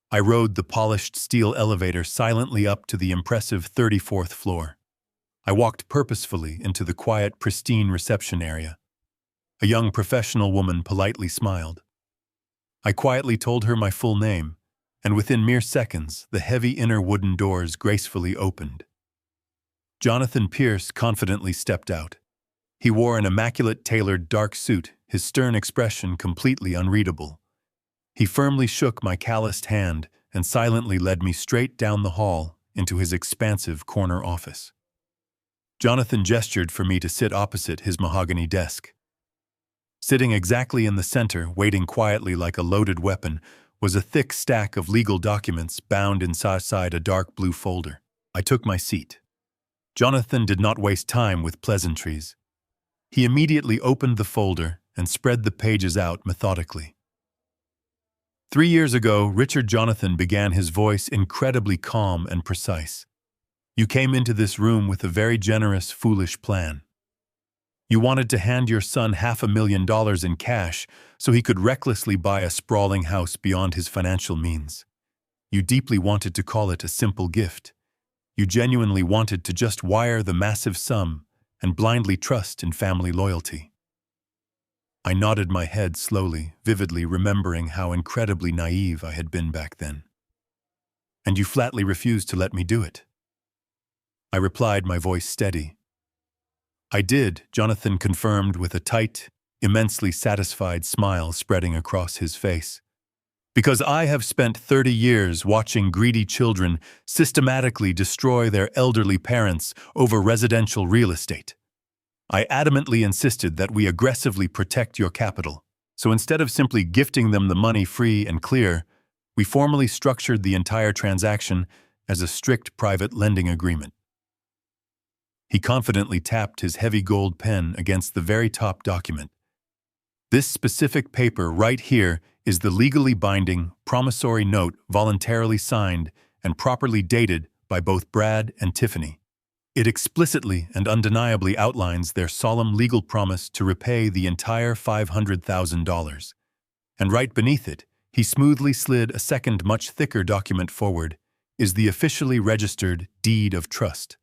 I rode the polished steel elevator silently up to the impressive 34th floor. I walked purposefully into the quiet, pristine reception area. A young professional woman politely smiled. I quietly told her my full name, and within mere seconds, the heavy inner wooden doors gracefully opened. Jonathan Pierce confidently stepped out. He wore an immaculate tailored dark suit, his stern expression completely unreadable. He firmly shook my calloused hand and silently led me straight down the hall into his expansive corner office. Jonathan gestured for me to sit opposite his mahogany desk. Sitting exactly in the center, waiting quietly like a loaded weapon, was a thick stack of legal documents bound inside a dark blue folder. I took my seat. Jonathan did not waste time with pleasantries. He immediately opened the folder and spread the pages out methodically. 3 years ago, Richard Jonathan began, his voice incredibly calm and precise. You came into this room with a very generous, foolish plan. You wanted to hand your son $500,000 in cash so he could recklessly buy a sprawling house beyond his financial means. You deeply wanted to call it a simple gift. You genuinely wanted to just wire the massive sum and blindly trust in family loyalty. I nodded my head slowly, vividly remembering how incredibly naive I had been back then. And you flatly refused to let me do it. I replied, my voice steady. I did, Jonathan confirmed with a tight, immensely satisfied smile spreading across his face. Because I have spent 30 years watching greedy children systematically destroy their elderly parents over residential real estate. I adamantly insisted that we aggressively protect your capital, So instead of simply gifting them the money free and clear, we formally structured the entire transaction as a strict private lending agreement. He confidently tapped his heavy gold pen against the very top document. This specific paper right here is the legally binding, promissory note voluntarily signed and properly dated by both Brad and Tiffany. It explicitly and undeniably outlines their solemn legal promise to repay the entire $500,000. And right beneath it, he smoothly slid a second, much thicker document forward, is the officially registered deed of trust.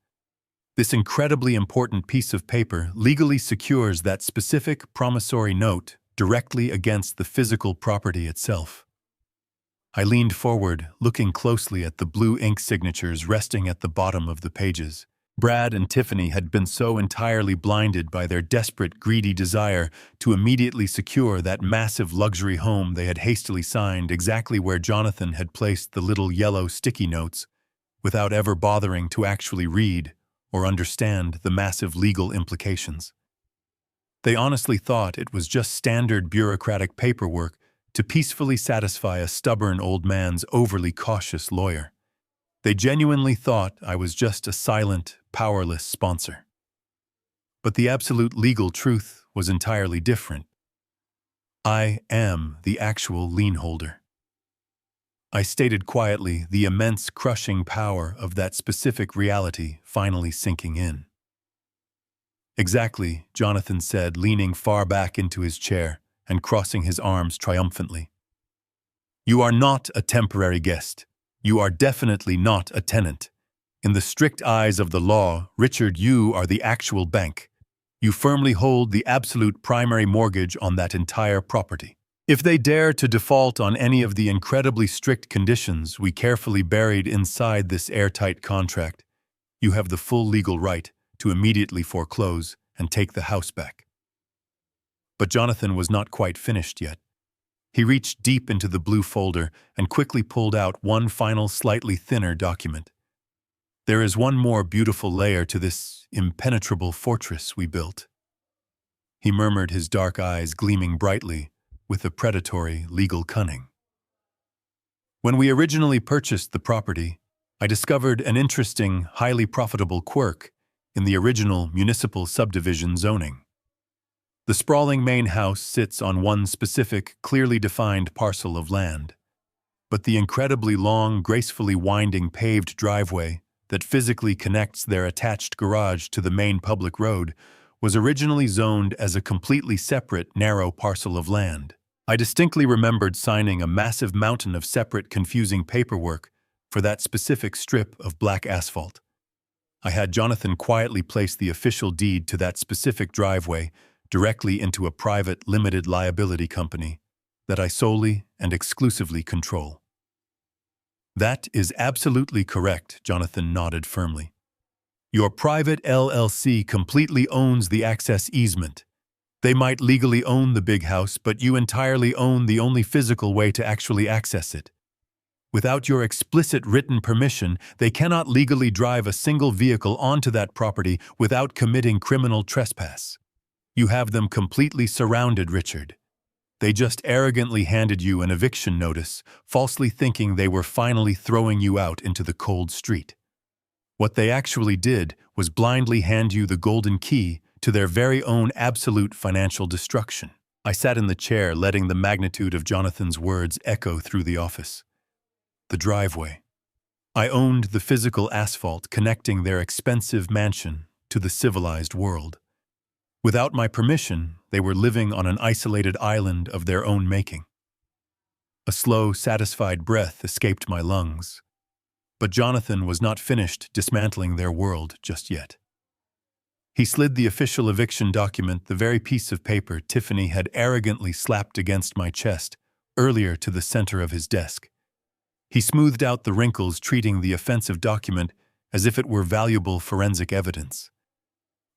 This incredibly important piece of paper legally secures that specific promissory note directly against the physical property itself. I leaned forward, looking closely at the blue ink signatures resting at the bottom of the pages. Brad and Tiffany had been so entirely blinded by their desperate, greedy desire to immediately secure that massive luxury home they had hastily signed exactly where Jonathan had placed the little yellow sticky notes, without ever bothering to actually read or understand the massive legal implications. They honestly thought it was just standard bureaucratic paperwork to peacefully satisfy a stubborn old man's overly cautious lawyer. They genuinely thought I was just a silent, powerless sponsor. But the absolute legal truth was entirely different. I am the actual lien holder. I stated quietly, the immense crushing power of that specific reality finally sinking in. Exactly, Jonathan said, leaning far back into his chair and crossing his arms triumphantly. You are not a temporary guest. You are definitely not a tenant. In the strict eyes of the law, Richard, you are the actual bank. You firmly hold the absolute primary mortgage on that entire property. If they dare to default on any of the incredibly strict conditions we carefully buried inside this airtight contract, you have the full legal right to immediately foreclose and take the house back. But Jonathan was not quite finished yet. He reached deep into the blue folder and quickly pulled out one final, slightly thinner document. There is one more beautiful layer to this impenetrable fortress we built. He murmured, his dark eyes gleaming brightly with a predatory legal cunning. When we originally purchased the property, I discovered an interesting, highly profitable quirk in the original municipal subdivision zoning. The sprawling main house sits on one specific, clearly defined parcel of land, but the incredibly long, gracefully winding paved driveway that physically connects their attached garage to the main public road was originally zoned as a completely separate, narrow parcel of land. I distinctly remembered signing a massive mountain of separate, confusing paperwork for that specific strip of black asphalt. I had Jonathan quietly place the official deed to that specific driveway directly into a private, limited liability company that I solely and exclusively control. That is absolutely correct, Jonathan nodded firmly. Your private LLC completely owns the access easement. They might legally own the big house, but you entirely own the only physical way to actually access it. Without your explicit written permission, they cannot legally drive a single vehicle onto that property without committing criminal trespass. You have them completely surrounded, Richard. They just arrogantly handed you an eviction notice, falsely thinking they were finally throwing you out into the cold street. What they actually did was blindly hand you the golden key to their very own absolute financial destruction. I sat in the chair, letting the magnitude of Jonathan's words echo through the office. The driveway. I owned the physical asphalt connecting their expensive mansion to the civilized world. Without my permission, they were living on an isolated island of their own making. A slow, satisfied breath escaped my lungs. But Jonathan was not finished dismantling their world just yet. He slid the official eviction document, the very piece of paper Tiffany had arrogantly slapped against my chest, earlier, to the center of his desk. He smoothed out the wrinkles, treating the offensive document as if it were valuable forensic evidence.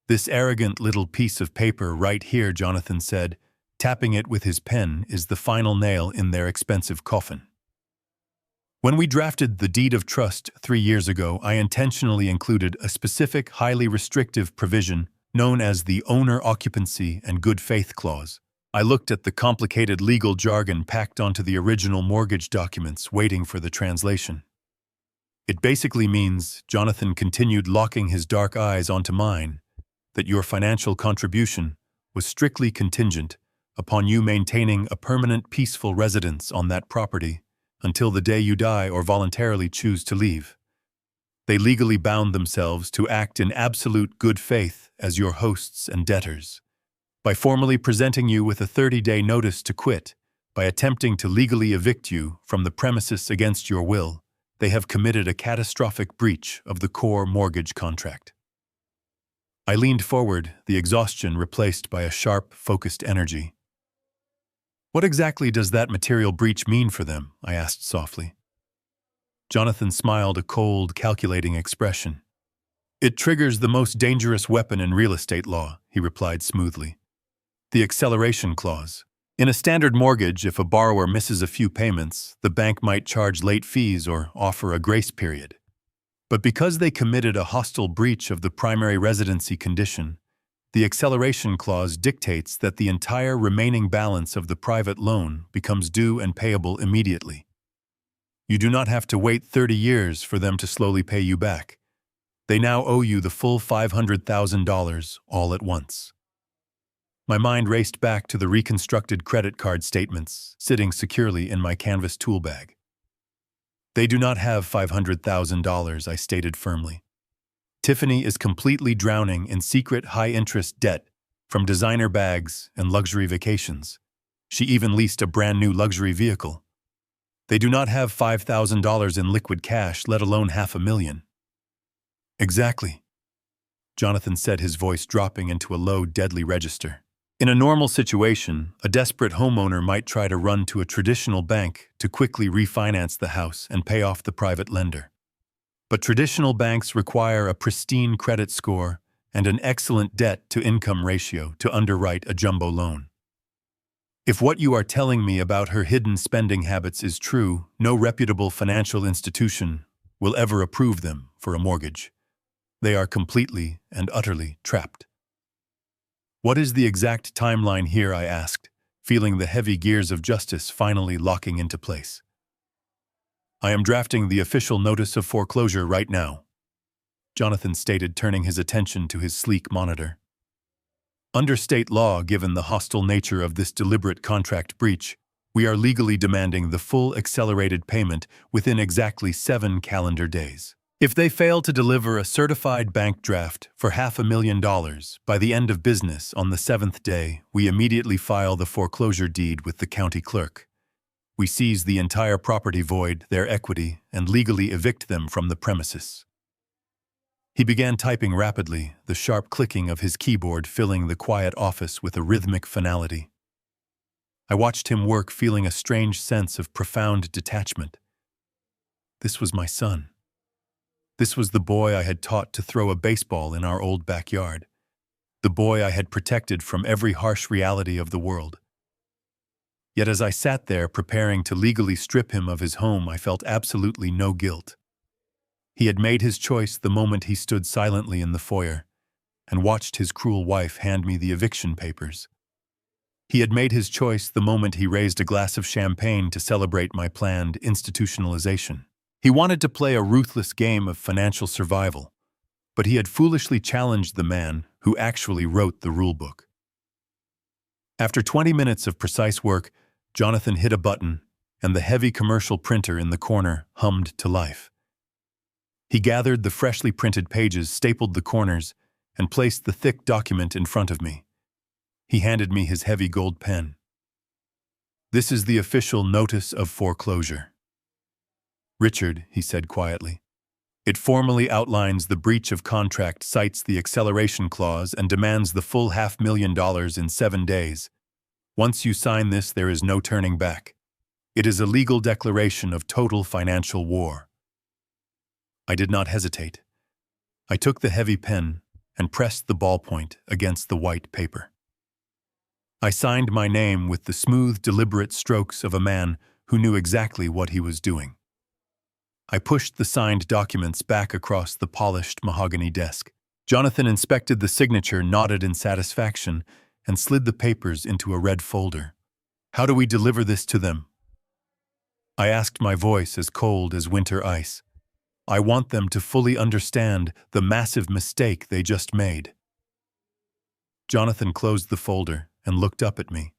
This arrogant little piece of paper right here, Jonathan said, tapping it with his pen, is the final nail in their expensive coffin. When we drafted the deed of trust 3 years ago, I intentionally included a specific, highly restrictive provision known as the owner occupancy and good faith clause. I looked at the complicated legal jargon packed onto the original mortgage documents, waiting for the translation. It basically means, Jonathan continued, locking his dark eyes onto mine, that your financial contribution was strictly contingent upon you maintaining a permanent peaceful residence on that property until the day you die or voluntarily choose to leave. They legally bound themselves to act in absolute good faith as your hosts and debtors, by formally presenting you with a 30-day notice to quit, by attempting to legally evict you from the premises against your will. They have committed a catastrophic breach of the core mortgage contract. I leaned forward, the exhaustion replaced by a sharp, focused energy. What exactly does that material breach mean for them? I asked softly. Jonathan smiled, a cold, calculating expression. It triggers the most dangerous weapon in real estate law, he replied smoothly. The acceleration clause. In a standard mortgage, if a borrower misses a few payments, the bank might charge late fees or offer a grace period. But because they committed a hostile breach of the primary residency condition, the acceleration clause dictates that the entire remaining balance of the private loan becomes due and payable immediately. You do not have to wait 30 years for them to slowly pay you back. They now owe you the full $500,000 all at once. My mind raced back to the reconstructed credit card statements sitting securely in my canvas tool bag. They do not have $500,000, I stated firmly. Tiffany is completely drowning in secret high-interest debt from designer bags and luxury vacations. She even leased a brand-new luxury vehicle. They do not have $5,000 in liquid cash, let alone $500,000. Exactly, Jonathan said, his voice dropping into a low, deadly register. In a normal situation, a desperate homeowner might try to run to a traditional bank to quickly refinance the house and pay off the private lender. But traditional banks require a pristine credit score and an excellent debt-to-income ratio to underwrite a jumbo loan. If what you are telling me about her hidden spending habits is true, no reputable financial institution will ever approve them for a mortgage. They are completely and utterly trapped. What is the exact timeline here? I asked, feeling the heavy gears of justice finally locking into place. I am drafting the official notice of foreclosure right now, Jonathan stated, turning his attention to his sleek monitor. Under state law, given the hostile nature of this deliberate contract breach, we are legally demanding the full accelerated payment within exactly 7 calendar days. If they fail to deliver a certified bank draft for $500,000 by the end of business on the 7th day, we immediately file the foreclosure deed with the county clerk. We seize the entire property, void their equity, and legally evict them from the premises. He began typing rapidly, the sharp clicking of his keyboard filling the quiet office with a rhythmic finality. I watched him work, feeling a strange sense of profound detachment. This was my son. This was the boy I had taught to throw a baseball in our old backyard. The boy I had protected from every harsh reality of the world. Yet as I sat there preparing to legally strip him of his home, I felt absolutely no guilt. He had made his choice the moment he stood silently in the foyer and watched his cruel wife hand me the eviction papers. He had made his choice the moment he raised a glass of champagne to celebrate my planned institutionalization. He wanted to play a ruthless game of financial survival, but he had foolishly challenged the man who actually wrote the rulebook. After 20 minutes of precise work, Jonathan hit a button, and the heavy commercial printer in the corner hummed to life. He gathered the freshly printed pages, stapled the corners, and placed the thick document in front of me. He handed me his heavy gold pen. This is the official notice of foreclosure. Richard, he said quietly. It formally outlines the breach of contract, cites the acceleration clause, and demands the full $500,000 in 7 days. Once you sign this, there is no turning back. It is a legal declaration of total financial war. I did not hesitate. I took the heavy pen and pressed the ballpoint against the white paper. I signed my name with the smooth, deliberate strokes of a man who knew exactly what he was doing. I pushed the signed documents back across the polished mahogany desk. Jonathan inspected the signature, nodded in satisfaction, and slid the papers into a red folder. "How do we deliver this to them?" I asked, my voice as cold as winter ice. "I want them to fully understand the massive mistake they just made." Jonathan closed the folder and looked up at me.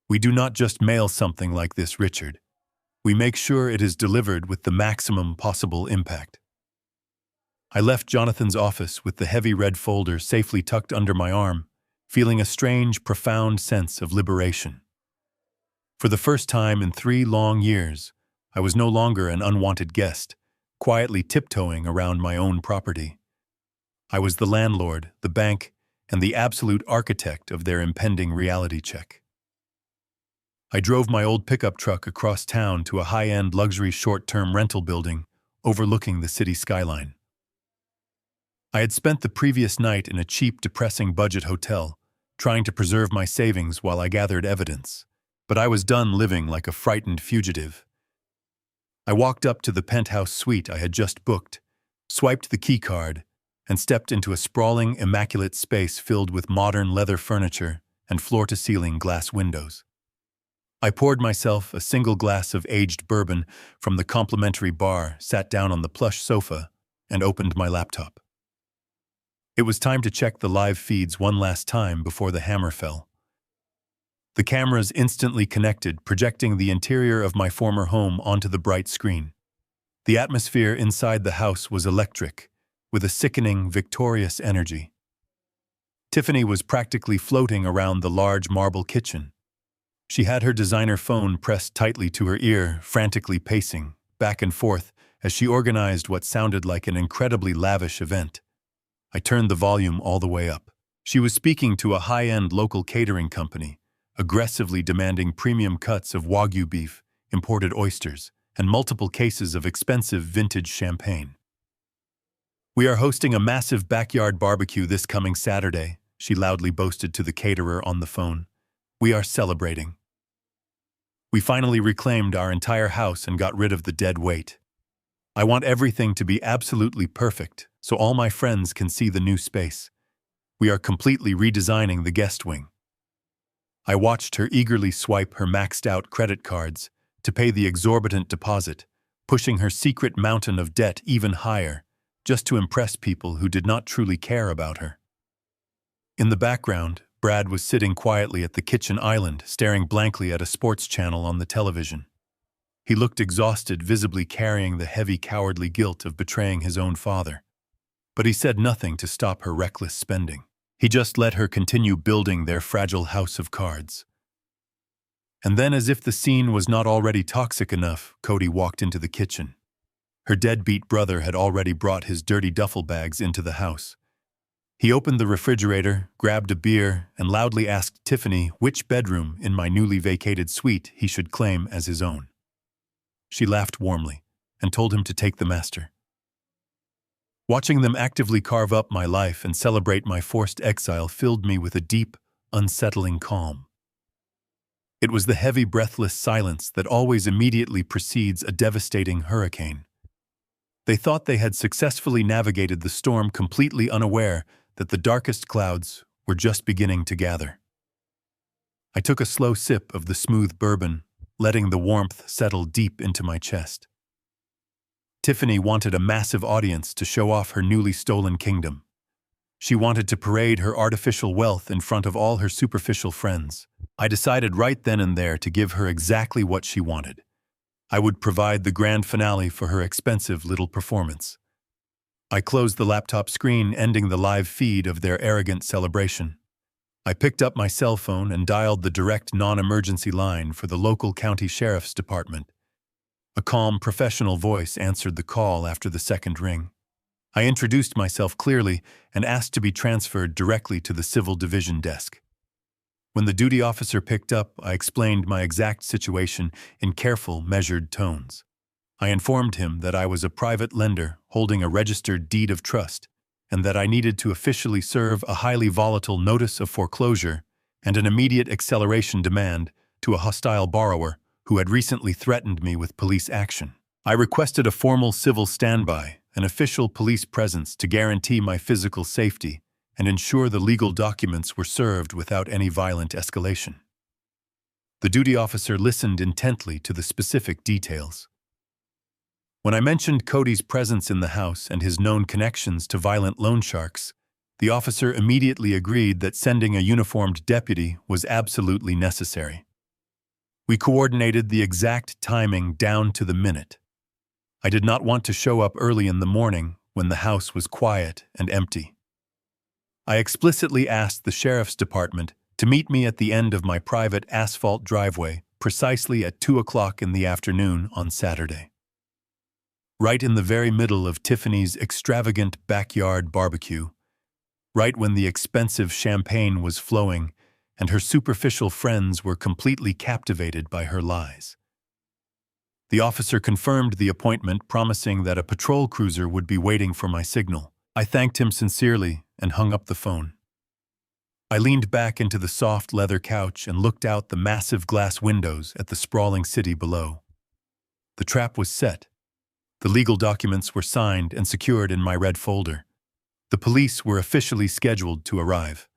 "We do not just mail something like this, Richard. We make sure it is delivered with the maximum possible impact." I left Jonathan's office with the heavy red folder safely tucked under my arm, feeling a strange, profound sense of liberation. For the first time in 3 long years, I was no longer an unwanted guest, quietly tiptoeing around my own property. I was the landlord, the bank, and the absolute architect of their impending reality check. I drove my old pickup truck across town to a high-end luxury short-term rental building overlooking the city skyline. I had spent the previous night in a cheap, depressing budget hotel, trying to preserve my savings while I gathered evidence, but I was done living like a frightened fugitive. I walked up to the penthouse suite I had just booked, swiped the key card, and stepped into a sprawling, immaculate space filled with modern leather furniture and floor-to-ceiling glass windows. I poured myself a single glass of aged bourbon from the complimentary bar, sat down on the plush sofa, and opened my laptop. It was time to check the live feeds one last time before the hammer fell. The cameras instantly connected, projecting the interior of my former home onto the bright screen. The atmosphere inside the house was electric, with a sickening, victorious energy. Tiffany was practically floating around the large marble kitchen. She had her designer phone pressed tightly to her ear, frantically pacing back and forth as she organized what sounded like an incredibly lavish event. I turned the volume all the way up. She was speaking to a high-end local catering company, aggressively demanding premium cuts of Wagyu beef, imported oysters, and multiple cases of expensive vintage champagne. "We are hosting a massive backyard barbecue this coming Saturday," she loudly boasted to the caterer on the phone. "We are celebrating. We finally reclaimed our entire house and got rid of the dead weight. I want everything to be absolutely perfect, so all my friends can see the new space. We are completely redesigning the guest wing." I watched her eagerly swipe her maxed-out credit cards to pay the exorbitant deposit, pushing her secret mountain of debt even higher, just to impress people who did not truly care about her. In the background, Brad was sitting quietly at the kitchen island, staring blankly at a sports channel on the television. He looked exhausted, visibly carrying the heavy, cowardly guilt of betraying his own father. But he said nothing to stop her reckless spending. He just let her continue building their fragile house of cards. And then, as if the scene was not already toxic enough, Cody walked into the kitchen. Her deadbeat brother had already brought his dirty duffel bags into the house. He opened the refrigerator, grabbed a beer, and loudly asked Tiffany which bedroom in my newly vacated suite he should claim as his own. She laughed warmly and told him to take the master. Watching them actively carve up my life and celebrate my forced exile filled me with a deep, unsettling calm. It was the heavy, breathless silence that always immediately precedes a devastating hurricane. They thought they had successfully navigated the storm, completely unaware that the darkest clouds were just beginning to gather. I took a slow sip of the smooth bourbon, letting the warmth settle deep into my chest. Tiffany wanted a massive audience to show off her newly stolen kingdom. She wanted to parade her artificial wealth in front of all her superficial friends. I decided right then and there to give her exactly what she wanted. I would provide the grand finale for her expensive little performance. I closed the laptop screen, ending the live feed of their arrogant celebration. I picked up my cell phone and dialed the direct non-emergency line for the local county sheriff's department. A calm, professional voice answered the call after the second ring. I introduced myself clearly and asked to be transferred directly to the civil division desk. When the duty officer picked up, I explained my exact situation in careful, measured tones. I informed him that I was a private lender holding a registered deed of trust, and that I needed to officially serve a highly volatile notice of foreclosure and an immediate acceleration demand to a hostile borrower who had recently threatened me with police action. I requested a formal civil standby, an official police presence to guarantee my physical safety, and ensure the legal documents were served without any violent escalation. The duty officer listened intently to the specific details. When I mentioned Cody's presence in the house and his known connections to violent loan sharks, the officer immediately agreed that sending a uniformed deputy was absolutely necessary. We coordinated the exact timing down to the minute. I did not want to show up early in the morning when the house was quiet and empty. I explicitly asked the sheriff's department to meet me at the end of my private asphalt driveway precisely at 2 o'clock in the afternoon on Saturday. Right in the very middle of Tiffany's extravagant backyard barbecue, right when the expensive champagne was flowing and her superficial friends were completely captivated by her lies. The officer confirmed the appointment, promising that a patrol cruiser would be waiting for my signal. I thanked him sincerely and hung up the phone. I leaned back into the soft leather couch and looked out the massive glass windows at the sprawling city below. The trap was set. The legal documents were signed and secured in my red folder. The police were officially scheduled to arrive.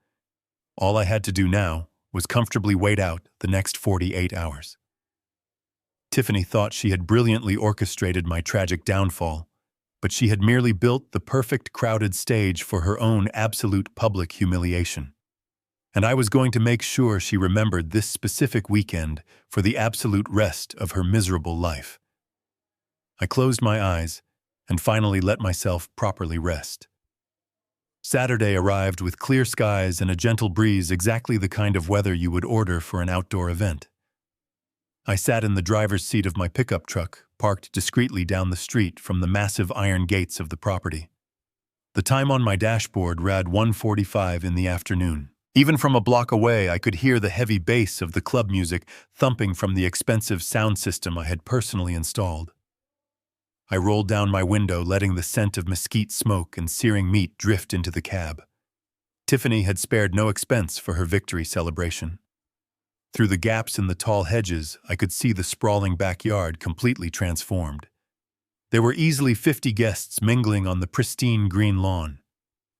All I had to do now was comfortably wait out the next 48 hours. Tiffany thought she had brilliantly orchestrated my tragic downfall, but she had merely built the perfect crowded stage for her own absolute public humiliation. And I was going to make sure she remembered this specific weekend for the absolute rest of her miserable life. I closed my eyes and finally let myself properly rest. Saturday arrived with clear skies and a gentle breeze, exactly the kind of weather you would order for an outdoor event. I sat in the driver's seat of my pickup truck, parked discreetly down the street from the massive iron gates of the property. The time on my dashboard read 1:45 in the afternoon. Even from a block away, I could hear the heavy bass of the club music thumping from the expensive sound system I had personally installed. I rolled down my window, letting the scent of mesquite smoke and searing meat drift into the cab. Tiffany had spared no expense for her victory celebration. Through the gaps in the tall hedges, I could see the sprawling backyard completely transformed. There were easily 50 guests mingling on the pristine green lawn.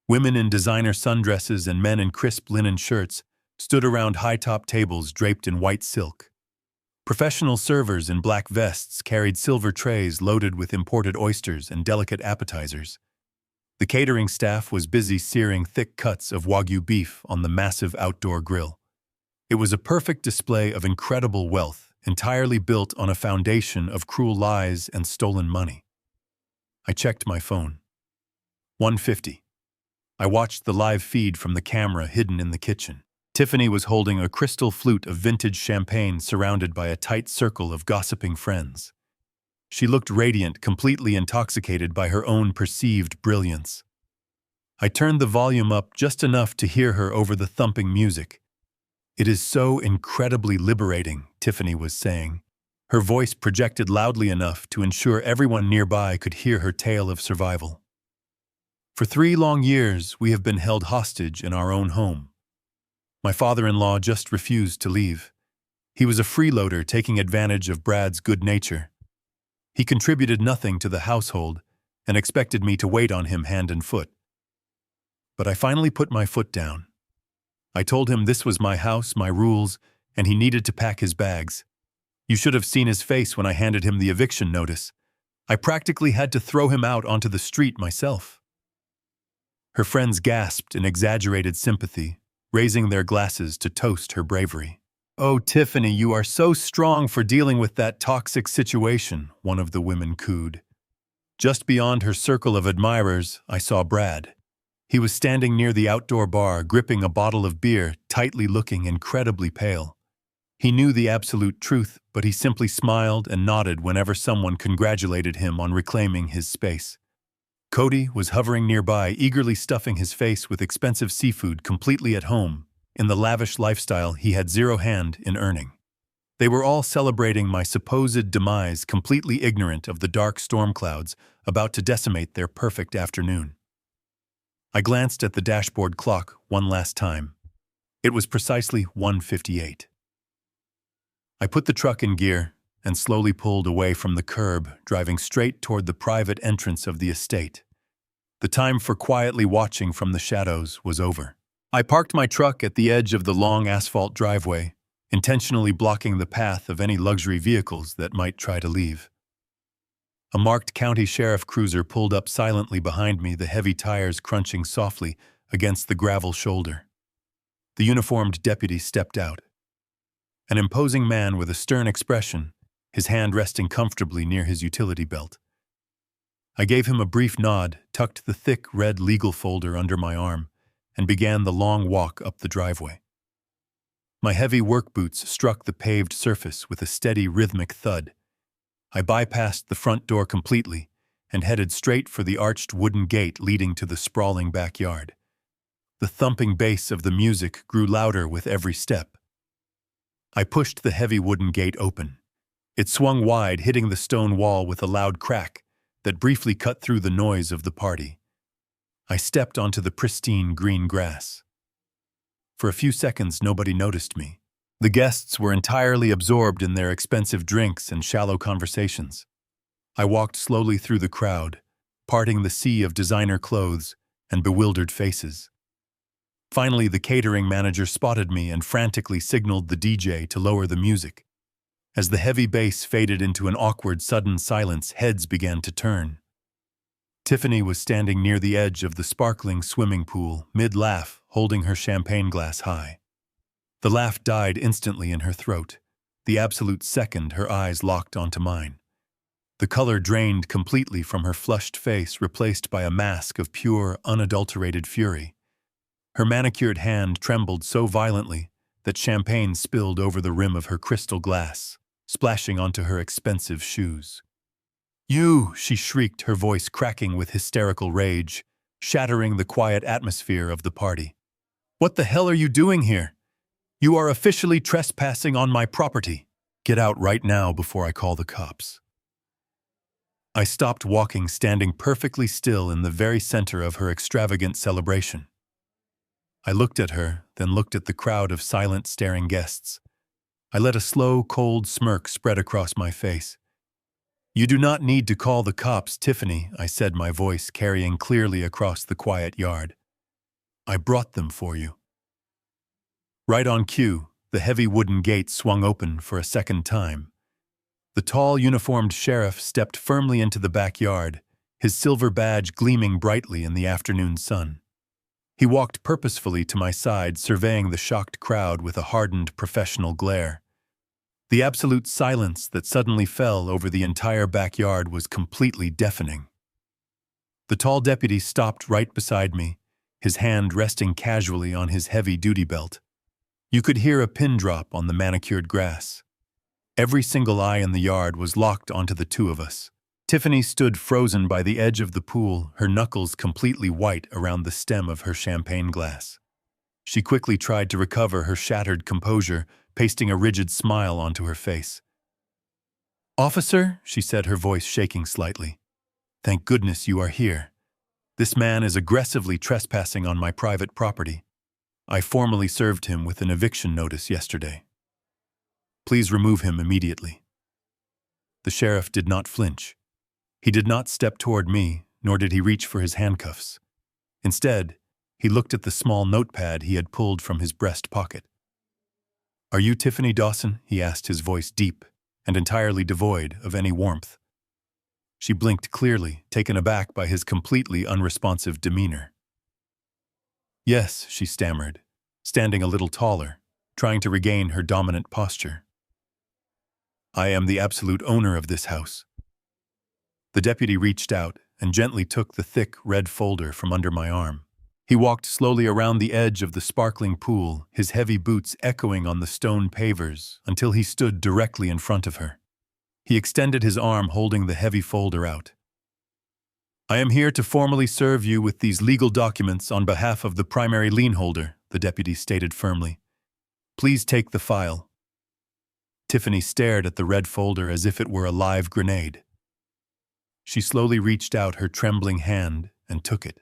Women in designer sundresses and men in crisp linen shirts stood around high-top tables draped in white silk. Professional servers in black vests carried silver trays loaded with imported oysters and delicate appetizers. The catering staff was busy searing thick cuts of Wagyu beef on the massive outdoor grill. It was a perfect display of incredible wealth, entirely built on a foundation of cruel lies and stolen money. I checked my phone. 1:50. I watched the live feed from the camera hidden in the kitchen. Tiffany was holding a crystal flute of vintage champagne surrounded by a tight circle of gossiping friends. She looked radiant, completely intoxicated by her own perceived brilliance. I turned the volume up just enough to hear her over the thumping music. "It is so incredibly liberating," Tiffany was saying. Her voice projected loudly enough to ensure everyone nearby could hear her tale of survival. "For 3 long years, we have been held hostage in our own home. My father-in-law just refused to leave. He was a freeloader taking advantage of Brad's good nature. He contributed nothing to the household and expected me to wait on him hand and foot. But I finally put my foot down. I told him this was my house, my rules, and he needed to pack his bags. You should have seen his face when I handed him the eviction notice. I practically had to throw him out onto the street myself." Her friends gasped in exaggerated sympathy, raising their glasses to toast her bravery. "Oh, Tiffany, you are so strong for dealing with that toxic situation," one of the women cooed. Just beyond her circle of admirers, I saw Brad. He was standing near the outdoor bar, gripping a bottle of beer, tightly looking incredibly pale. He knew the absolute truth, but he simply smiled and nodded whenever someone congratulated him on reclaiming his space. Cody was hovering nearby, eagerly stuffing his face with expensive seafood, completely at home, in the lavish lifestyle he had zero hand in earning. They were all celebrating my supposed demise, completely ignorant of the dark storm clouds about to decimate their perfect afternoon. I glanced at the dashboard clock one last time. It was precisely 1:58. I put the truck in gear and slowly pulled away from the curb, driving straight toward the private entrance of the estate. The time for quietly watching from the shadows was over. I parked my truck at the edge of the long asphalt driveway, intentionally blocking the path of any luxury vehicles that might try to leave. A marked county sheriff cruiser pulled up silently behind me, the heavy tires crunching softly against the gravel shoulder. The uniformed deputy stepped out. An imposing man with a stern expression, his hand resting comfortably near his utility belt. I gave him a brief nod, tucked the thick red legal folder under my arm, and began the long walk up the driveway. My heavy work boots struck the paved surface with a steady rhythmic thud. I bypassed the front door completely and headed straight for the arched wooden gate leading to the sprawling backyard. The thumping bass of the music grew louder with every step. I pushed the heavy wooden gate open. It swung wide, hitting the stone wall with a loud crack that briefly cut through the noise of the party. I stepped onto the pristine green grass. For a few seconds, nobody noticed me. The guests were entirely absorbed in their expensive drinks and shallow conversations. I walked slowly through the crowd, parting the sea of designer clothes and bewildered faces. Finally, the catering manager spotted me and frantically signaled the DJ to lower the music. As the heavy bass faded into an awkward, sudden silence, heads began to turn. Tiffany was standing near the edge of the sparkling swimming pool, mid-laugh, holding her champagne glass high. The laugh died instantly in her throat, the absolute second her eyes locked onto mine. The color drained completely from her flushed face, replaced by a mask of pure, unadulterated fury. Her manicured hand trembled so violently that champagne spilled over the rim of her crystal glass, splashing onto her expensive shoes. "You!" she shrieked, her voice cracking with hysterical rage, shattering the quiet atmosphere of the party. "What the hell are you doing here? You are officially trespassing on my property. Get out right now before I call the cops." I stopped walking, standing perfectly still in the very center of her extravagant celebration. I looked at her, then looked at the crowd of silent, staring guests. I let a slow, cold smirk spread across my face. "You do not need to call the cops, Tiffany," I said, my voice carrying clearly across the quiet yard. "I brought them for you." Right on cue, the heavy wooden gate swung open for a second time. The tall, uniformed sheriff stepped firmly into the backyard, his silver badge gleaming brightly in the afternoon sun. He walked purposefully to my side, surveying the shocked crowd with a hardened professional glare. The absolute silence that suddenly fell over the entire backyard was completely deafening. The tall deputy stopped right beside me, his hand resting casually on his heavy duty belt. You could hear a pin drop on the manicured grass. Every single eye in the yard was locked onto the two of us. Tiffany stood frozen by the edge of the pool, her knuckles completely white around the stem of her champagne glass. She quickly tried to recover her shattered composure, pasting a rigid smile onto her face. "Officer," she said, her voice shaking slightly, "thank goodness you are here. This man is aggressively trespassing on my private property. I formally served him with an eviction notice yesterday. Please remove him immediately." The sheriff did not flinch. He did not step toward me, nor did he reach for his handcuffs. Instead, he looked at the small notepad he had pulled from his breast pocket. "Are you Tiffany Dawson?" he asked, his voice deep and entirely devoid of any warmth. She blinked clearly, taken aback by his completely unresponsive demeanor. "Yes," she stammered, standing a little taller, trying to regain her dominant posture. "I am the absolute owner of this house." The deputy reached out and gently took the thick red folder from under my arm. He walked slowly around the edge of the sparkling pool, his heavy boots echoing on the stone pavers, until he stood directly in front of her. He extended his arm, holding the heavy folder out. "I am here to formally serve you with these legal documents on behalf of the primary lien holder," the deputy stated firmly. "Please take the file." Tiffany stared at the red folder as if it were a live grenade. She slowly reached out her trembling hand and took it.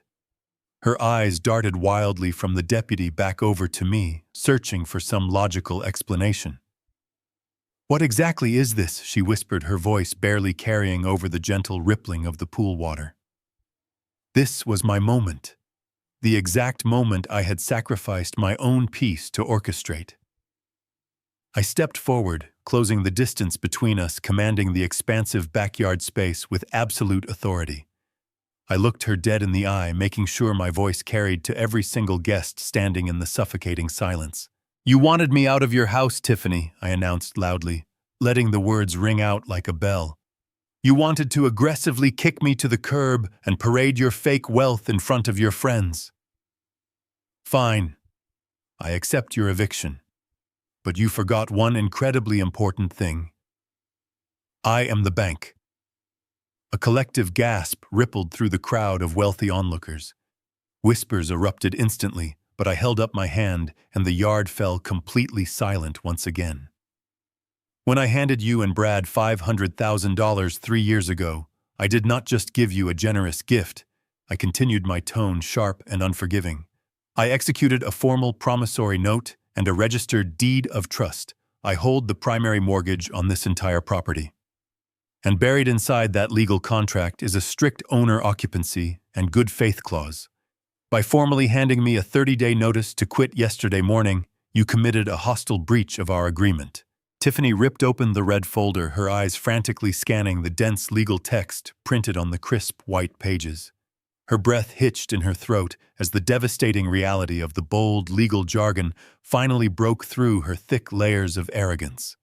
Her eyes darted wildly from the deputy back over to me, searching for some logical explanation. "What exactly is this?" she whispered, her voice barely carrying over the gentle rippling of the pool water. This was my moment. The exact moment I had sacrificed my own peace to orchestrate. I stepped forward, closing the distance between us, commanding the expansive backyard space with absolute authority. I looked her dead in the eye, making sure my voice carried to every single guest standing in the suffocating silence. "You wanted me out of your house, Tiffany," I announced loudly, letting the words ring out like a bell. "You wanted to aggressively kick me to the curb and parade your fake wealth in front of your friends. Fine. I accept your eviction. But you forgot one incredibly important thing. I am the bank." A collective gasp rippled through the crowd of wealthy onlookers. Whispers erupted instantly, but I held up my hand and the yard fell completely silent once again. "When I handed you and Brad $500,000 3 years ago, I did not just give you a generous gift," I continued, my tone sharp and unforgiving. "I executed a formal promissory note and a registered deed of trust. I hold the primary mortgage on this entire property. And buried inside that legal contract is a strict owner occupancy and good faith clause. By formally handing me a 30-day notice to quit yesterday morning, you committed a hostile breach of our agreement." Tiffany ripped open the red folder, her eyes frantically scanning the dense legal text printed on the crisp white pages. Her breath hitched in her throat as the devastating reality of the bold legal jargon finally broke through her thick layers of arrogance.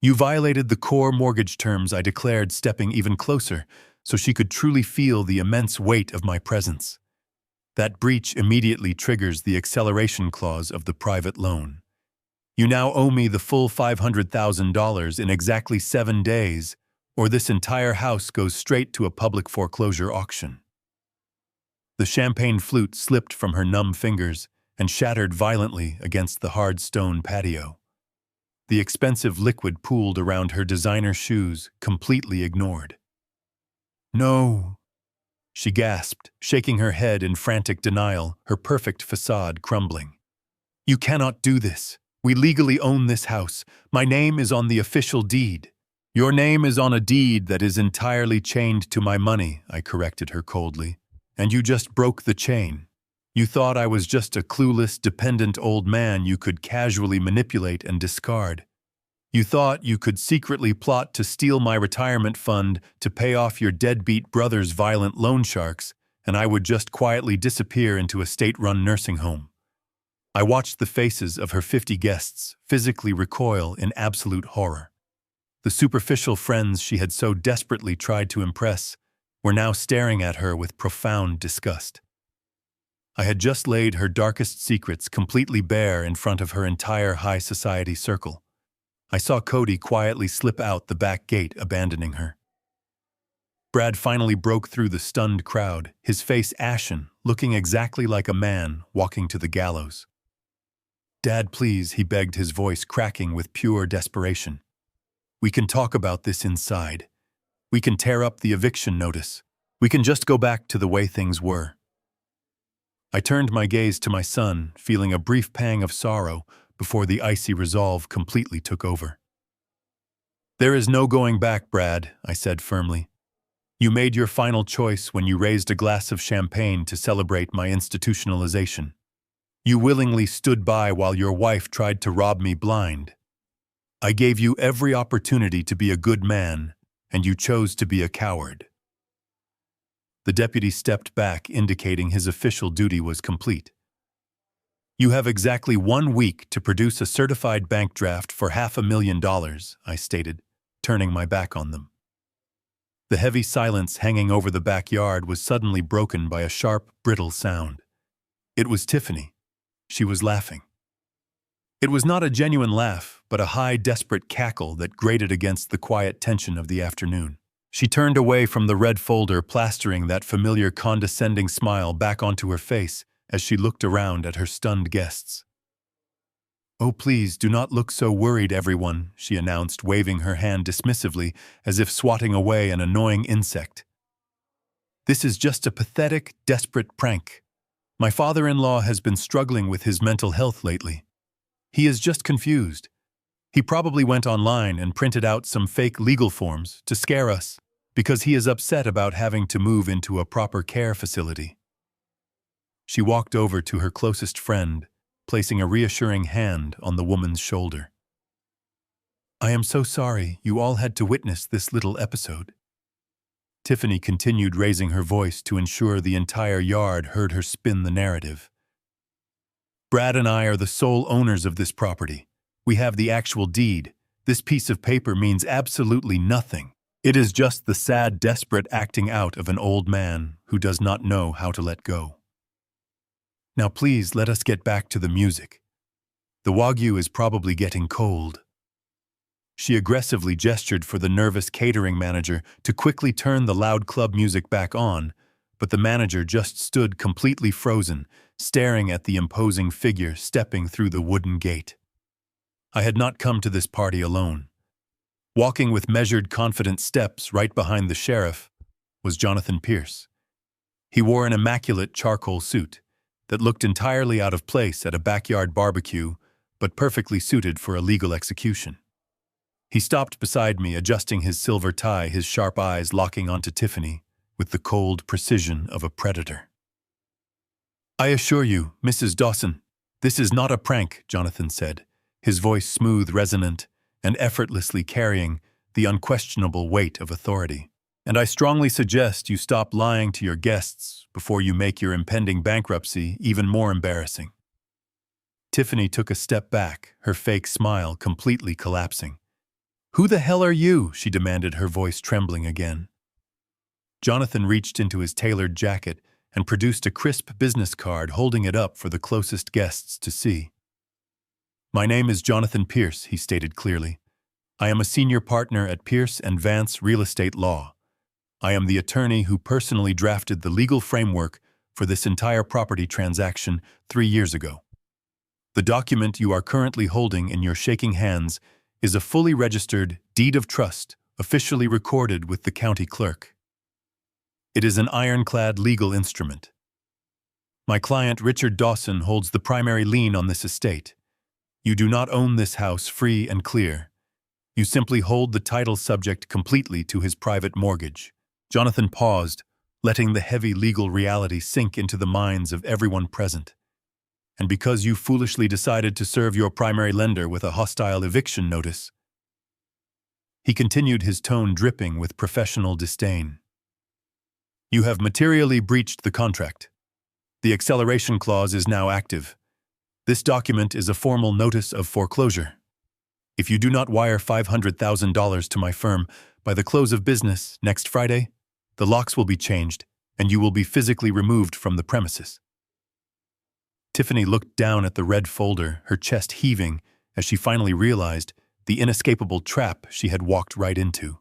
"You violated the core mortgage terms," I declared, stepping even closer so she could truly feel the immense weight of my presence. "That breach immediately triggers the acceleration clause of the private loan. You now owe me the full $500,000 in exactly 7 days, or this entire house goes straight to a public foreclosure auction." The champagne flute slipped from her numb fingers and shattered violently against the hard stone patio. The expensive liquid pooled around her designer shoes, completely ignored. "No," she gasped, shaking her head in frantic denial, her perfect facade crumbling. "You cannot do this. We legally own this house. My name is on the official deed." "Your name is on a deed that is entirely chained to my money," I corrected her coldly. "And you just broke the chain. You thought I was just a clueless, dependent old man you could casually manipulate and discard. You thought you could secretly plot to steal my retirement fund to pay off your deadbeat brother's violent loan sharks, and I would just quietly disappear into a state-run nursing home." I watched the faces of her 50 guests physically recoil in absolute horror. The superficial friends she had so desperately tried to impress were now staring at her with profound disgust. I had just laid her darkest secrets completely bare in front of her entire high society circle. I saw Cody quietly slip out the back gate, abandoning her. Brad finally broke through the stunned crowd, his face ashen, looking exactly like a man walking to the gallows. "Dad, please," he begged, his voice cracking with pure desperation. "We can talk about this inside. We can tear up the eviction notice. We can just go back to the way things were." I turned my gaze to my son, feeling a brief pang of sorrow before the icy resolve completely took over. "There is no going back, Brad," I said firmly. "You made your final choice when you raised a glass of champagne to celebrate my institutionalization. You willingly stood by while your wife tried to rob me blind. I gave you every opportunity to be a good man, and you chose to be a coward." The deputy stepped back, indicating his official duty was complete. "You have exactly 1 week to produce a certified bank draft for $500,000, I stated, turning my back on them. The heavy silence hanging over the backyard was suddenly broken by a sharp, brittle sound. It was Tiffany. She was laughing. It was not a genuine laugh, but a high, desperate cackle that grated against the quiet tension of the afternoon. She turned away from the red folder, plastering that familiar condescending smile back onto her face as she looked around at her stunned guests. "Oh, please, do not look so worried, everyone," she announced, waving her hand dismissively as if swatting away an annoying insect. "This is just a pathetic, desperate prank. My father-in-law has been struggling with his mental health lately. He is just confused. He probably went online and printed out some fake legal forms to scare us. because he is upset about having to move into a proper care facility. She walked over to her closest friend, placing a reassuring hand on the woman's shoulder. I am so sorry you all had to witness this little episode. Tiffany continued raising her voice to ensure the entire yard heard her spin the narrative. Brad and I are the sole owners of this property. We have the actual deed. This piece of paper means absolutely nothing. It is just the sad, desperate acting out of an old man who does not know how to let go. Now please let us get back to the music. The Wagyu is probably getting cold. She aggressively gestured for the nervous catering manager to quickly turn the loud club music back on, but the manager just stood completely frozen, staring at the imposing figure stepping through the wooden gate. I had not come to this party alone. Walking with measured, confident steps right behind the sheriff was Jonathan Pierce. He wore an immaculate charcoal suit that looked entirely out of place at a backyard barbecue, but perfectly suited for a legal execution. He stopped beside me, adjusting his silver tie, his sharp eyes locking onto Tiffany with the cold precision of a predator. I assure you, Mrs. Dawson, this is not a prank, Jonathan said, his voice smooth, resonant, and effortlessly carrying the unquestionable weight of authority. And I strongly suggest you stop lying to your guests before you make your impending bankruptcy even more embarrassing. Tiffany took a step back, her fake smile completely collapsing. Who the hell are you? She demanded, her voice trembling again. Jonathan reached into his tailored jacket and produced a crisp business card, holding it up for the closest guests to see. My name is Jonathan Pierce, he stated clearly. I am a senior partner at Pierce & Vance Real Estate Law. I am the attorney who personally drafted the legal framework for this entire property transaction 3 years ago. The document you are currently holding in your shaking hands is a fully registered deed of trust, officially recorded with the county clerk. It is an ironclad legal instrument. My client, Richard Dawson, holds the primary lien on this estate. You do not own this house free and clear. You simply hold the title subject completely to his private mortgage. Jonathan paused, letting the heavy legal reality sink into the minds of everyone present. And because you foolishly decided to serve your primary lender with a hostile eviction notice. He continued, his tone dripping with professional disdain. You have materially breached the contract. The acceleration clause is now active. This document is a formal notice of foreclosure. If you do not wire $500,000 to my firm by the close of business next Friday, the locks will be changed and you will be physically removed from the premises. Tiffany looked down at the red folder, her chest heaving as she finally realized the inescapable trap she had walked right into.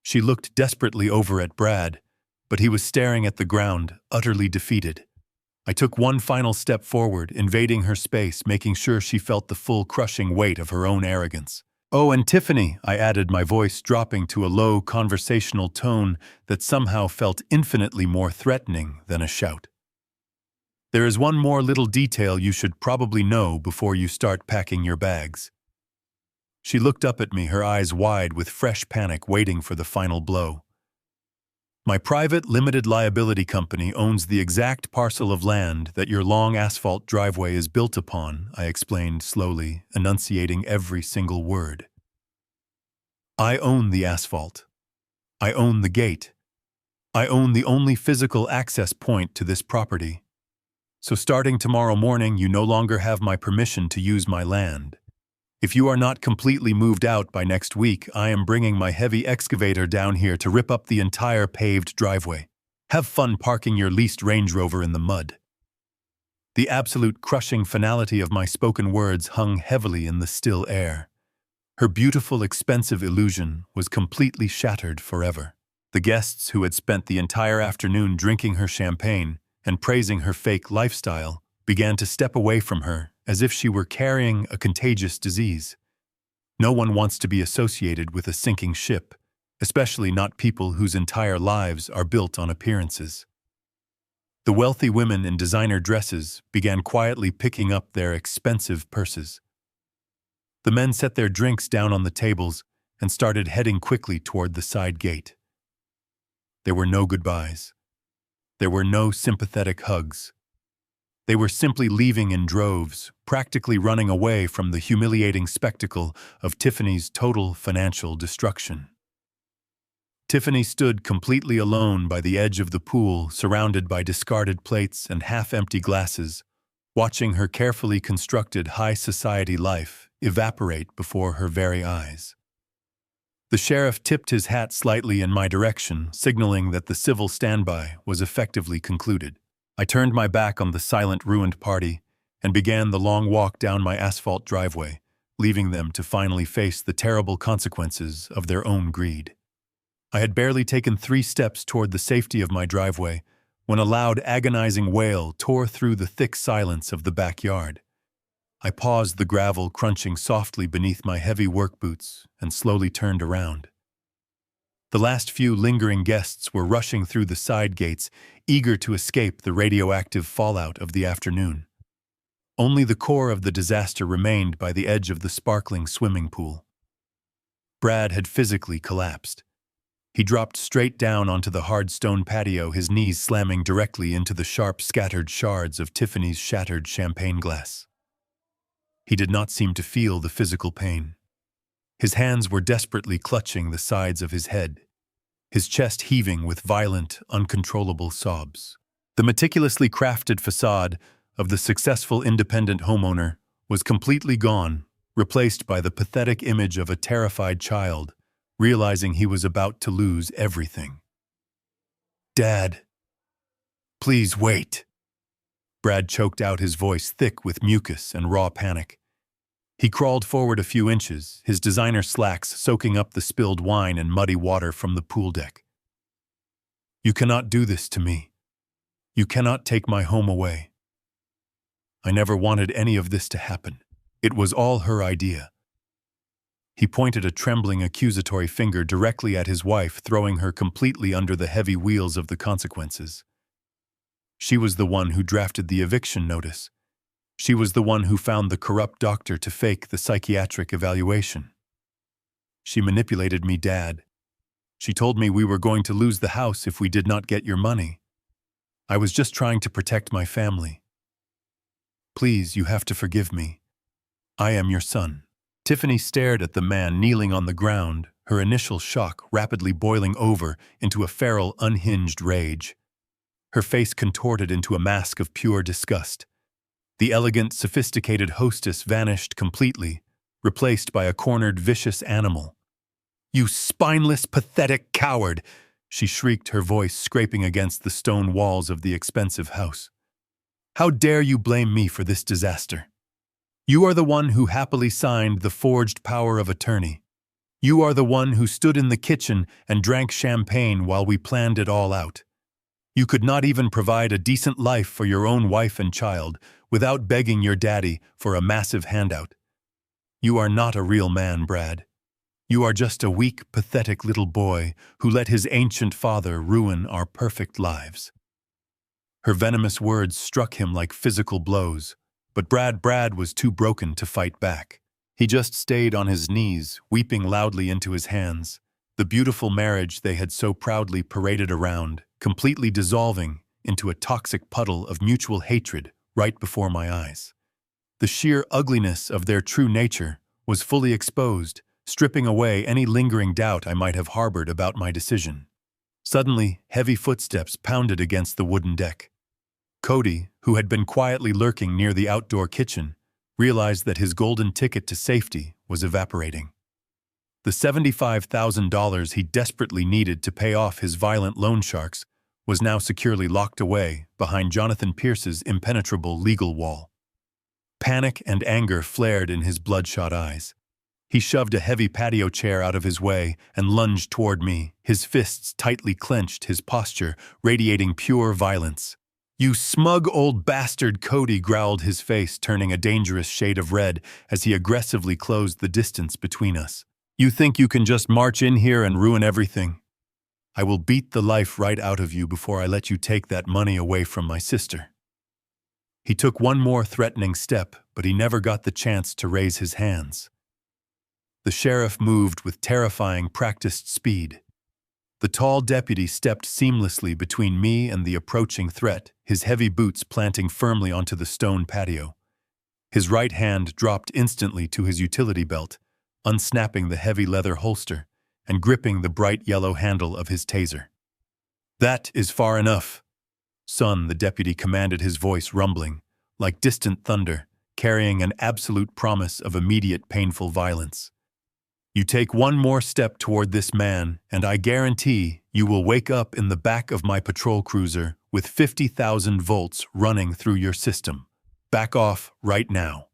She looked desperately over at Brad, but he was staring at the ground, utterly defeated. I took one final step forward, invading her space, making sure she felt the full crushing weight of her own arrogance. Oh, and Tiffany, I added, my voice dropping to a low conversational tone that somehow felt infinitely more threatening than a shout. There is one more little detail you should probably know before you start packing your bags. She looked up at me, her eyes wide with fresh panic, waiting for the final blow. My private limited liability company owns the exact parcel of land that your long asphalt driveway is built upon, I explained slowly, enunciating every single word. I own the asphalt. I own the gate. I own the only physical access point to this property. So starting tomorrow morning, you no longer have my permission to use my land. If you are not completely moved out by next week, I am bringing my heavy excavator down here to rip up the entire paved driveway. Have fun parking your leased Range Rover in the mud. The absolute crushing finality of my spoken words hung heavily in the still air. Her beautiful, expensive illusion was completely shattered forever. The guests who had spent the entire afternoon drinking her champagne and praising her fake lifestyle began to step away from her as if she were carrying a contagious disease. No one wants to be associated with a sinking ship, especially not people whose entire lives are built on appearances. The wealthy women in designer dresses began quietly picking up their expensive purses. The men set their drinks down on the tables and started heading quickly toward the side gate. There were no goodbyes. There were no sympathetic hugs. They were simply leaving in droves, practically running away from the humiliating spectacle of Tiffany's total financial destruction. Tiffany stood completely alone by the edge of the pool, surrounded by discarded plates and half-empty glasses, watching her carefully constructed high society life evaporate before her very eyes. The sheriff tipped his hat slightly in my direction, signaling that the civil standby was effectively concluded. I turned my back on the silent, ruined party and began the long walk down my asphalt driveway, leaving them to finally face the terrible consequences of their own greed. I had barely taken 3 steps toward the safety of my driveway when a loud, agonizing wail tore through the thick silence of the backyard. I paused, the gravel crunching softly beneath my heavy work boots, and slowly turned around. The last few lingering guests were rushing through the side gates, eager to escape the radioactive fallout of the afternoon. Only the core of the disaster remained by the edge of the sparkling swimming pool. Brad had physically collapsed. He dropped straight down onto the hard stone patio, his knees slamming directly into the sharp, scattered shards of Tiffany's shattered champagne glass. He did not seem to feel the physical pain. His hands were desperately clutching the sides of his head, his chest heaving with violent, uncontrollable sobs. The meticulously crafted facade of the successful independent homeowner was completely gone, replaced by the pathetic image of a terrified child, realizing he was about to lose everything. "Dad, please wait." Brad choked out, his voice thick with mucus and raw panic. He crawled forward a few inches, his designer slacks soaking up the spilled wine and muddy water from the pool deck. "You cannot do this to me. You cannot take my home away. I never wanted any of this to happen. It was all her idea." He pointed a trembling, accusatory finger directly at his wife, throwing her completely under the heavy wheels of the consequences. She was the one who drafted the eviction notice. She was the one who found the corrupt doctor to fake the psychiatric evaluation. She manipulated me, Dad. She told me we were going to lose the house if we did not get your money. I was just trying to protect my family. Please, you have to forgive me. I am your son." Tiffany stared at the man kneeling on the ground, her initial shock rapidly boiling over into a feral, unhinged rage. Her face contorted into a mask of pure disgust. The elegant, sophisticated hostess vanished completely, replaced by a cornered, vicious animal. "You spineless, pathetic coward!" she shrieked, her voice scraping against the stone walls of the expensive house. "How dare you blame me for this disaster? You are the one who happily signed the forged power of attorney. You are the one who stood in the kitchen and drank champagne while we planned it all out. You could not even provide a decent life for your own wife and child without begging your daddy for a massive handout. You are not a real man, Brad. You are just a weak, pathetic little boy who let his ancient father ruin our perfect lives." Her venomous words struck him like physical blows, but Brad was too broken to fight back. He just stayed on his knees, weeping loudly into his hands, the beautiful marriage they had so proudly paraded around, completely dissolving into a toxic puddle of mutual hatred right before my eyes. The sheer ugliness of their true nature was fully exposed, stripping away any lingering doubt I might have harbored about my decision. Suddenly, heavy footsteps pounded against the wooden deck. Cody, who had been quietly lurking near the outdoor kitchen, realized that his golden ticket to safety was evaporating. The $75,000 he desperately needed to pay off his violent loan sharks was now securely locked away behind Jonathan Pierce's impenetrable legal wall. Panic and anger flared in his bloodshot eyes. He shoved a heavy patio chair out of his way and lunged toward me, his fists tightly clenched, his posture radiating pure violence. "You smug old bastard," Cody growled, his face turning a dangerous shade of red as he aggressively closed the distance between us. "You think you can just march in here and ruin everything? I will beat the life right out of you before I let you take that money away from my sister." He took one more threatening step, but he never got the chance to raise his hands. The sheriff moved with terrifying, practiced speed. The tall deputy stepped seamlessly between me and the approaching threat, his heavy boots planting firmly onto the stone patio. His right hand dropped instantly to his utility belt, unsnapping the heavy leather holster and gripping the bright yellow handle of his taser. "That is far enough, son," the deputy commanded, his voice rumbling, like distant thunder, carrying an absolute promise of immediate painful violence. "You take one more step toward this man, and I guarantee you will wake up in the back of my patrol cruiser with 50,000 volts running through your system. Back off right now."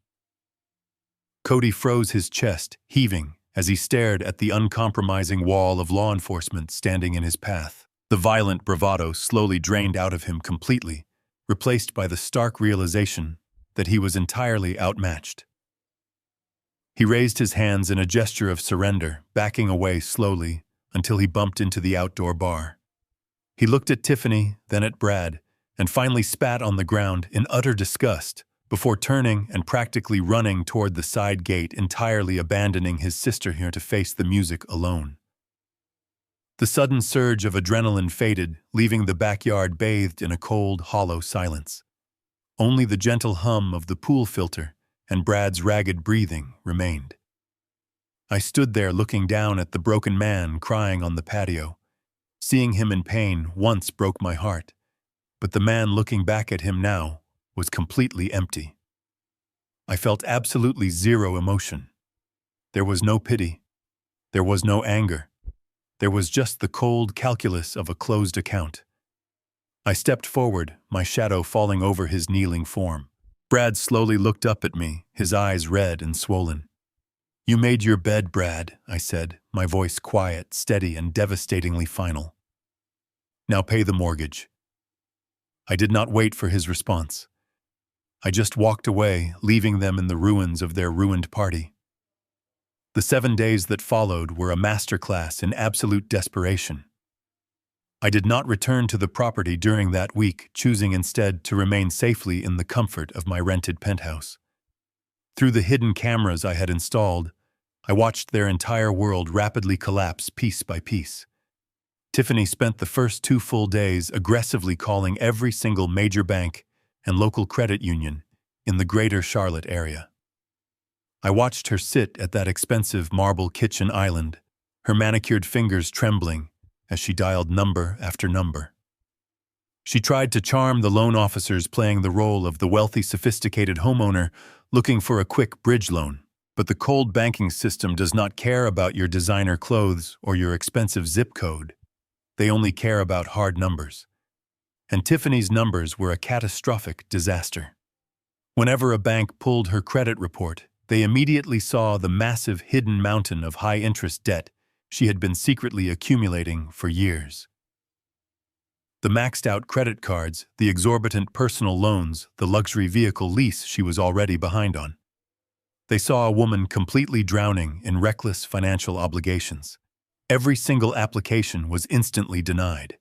Cody froze his chest, heaving, as he stared at the uncompromising wall of law enforcement standing in his path. The violent bravado slowly drained out of him completely, replaced by the stark realization that he was entirely outmatched. He raised his hands in a gesture of surrender, backing away slowly until he bumped into the outdoor bar. He looked at Tiffany, then at Brad, and finally spat on the ground in utter disgust before turning and practically running toward the side gate, entirely abandoning his sister here to face the music alone. The sudden surge of adrenaline faded, leaving the backyard bathed in a cold, hollow silence. Only the gentle hum of the pool filter and Brad's ragged breathing remained. I stood there looking down at the broken man crying on the patio. Seeing him in pain once broke my heart, but the man looking back at him now was completely empty. I felt absolutely zero emotion. There was no pity. There was no anger. There was just the cold calculus of a closed account. I stepped forward, my shadow falling over his kneeling form. Brad slowly looked up at me, his eyes red and swollen. "You made your bed, Brad," I said, my voice quiet, steady, and devastatingly final. "Now pay the mortgage." I did not wait for his response. I just walked away, leaving them in the ruins of their ruined party. The 7 days that followed were a masterclass in absolute desperation. I did not return to the property during that week, choosing instead to remain safely in the comfort of my rented penthouse. Through the hidden cameras I had installed, I watched their entire world rapidly collapse piece by piece. Tiffany spent the first 2 full days aggressively calling every single major bank and local credit union in the greater Charlotte area. I watched her sit at that expensive marble kitchen island, her manicured fingers trembling as she dialed number after number. She tried to charm the loan officers, playing the role of the wealthy, sophisticated homeowner looking for a quick bridge loan. But the cold banking system does not care about your designer clothes or your expensive zip code. They only care about hard numbers. And Tiffany's numbers were a catastrophic disaster. Whenever a bank pulled her credit report, they immediately saw the massive hidden mountain of high-interest debt she had been secretly accumulating for years. The maxed-out credit cards, the exorbitant personal loans, the luxury vehicle lease she was already behind on. They saw a woman completely drowning in reckless financial obligations. Every single application was instantly denied.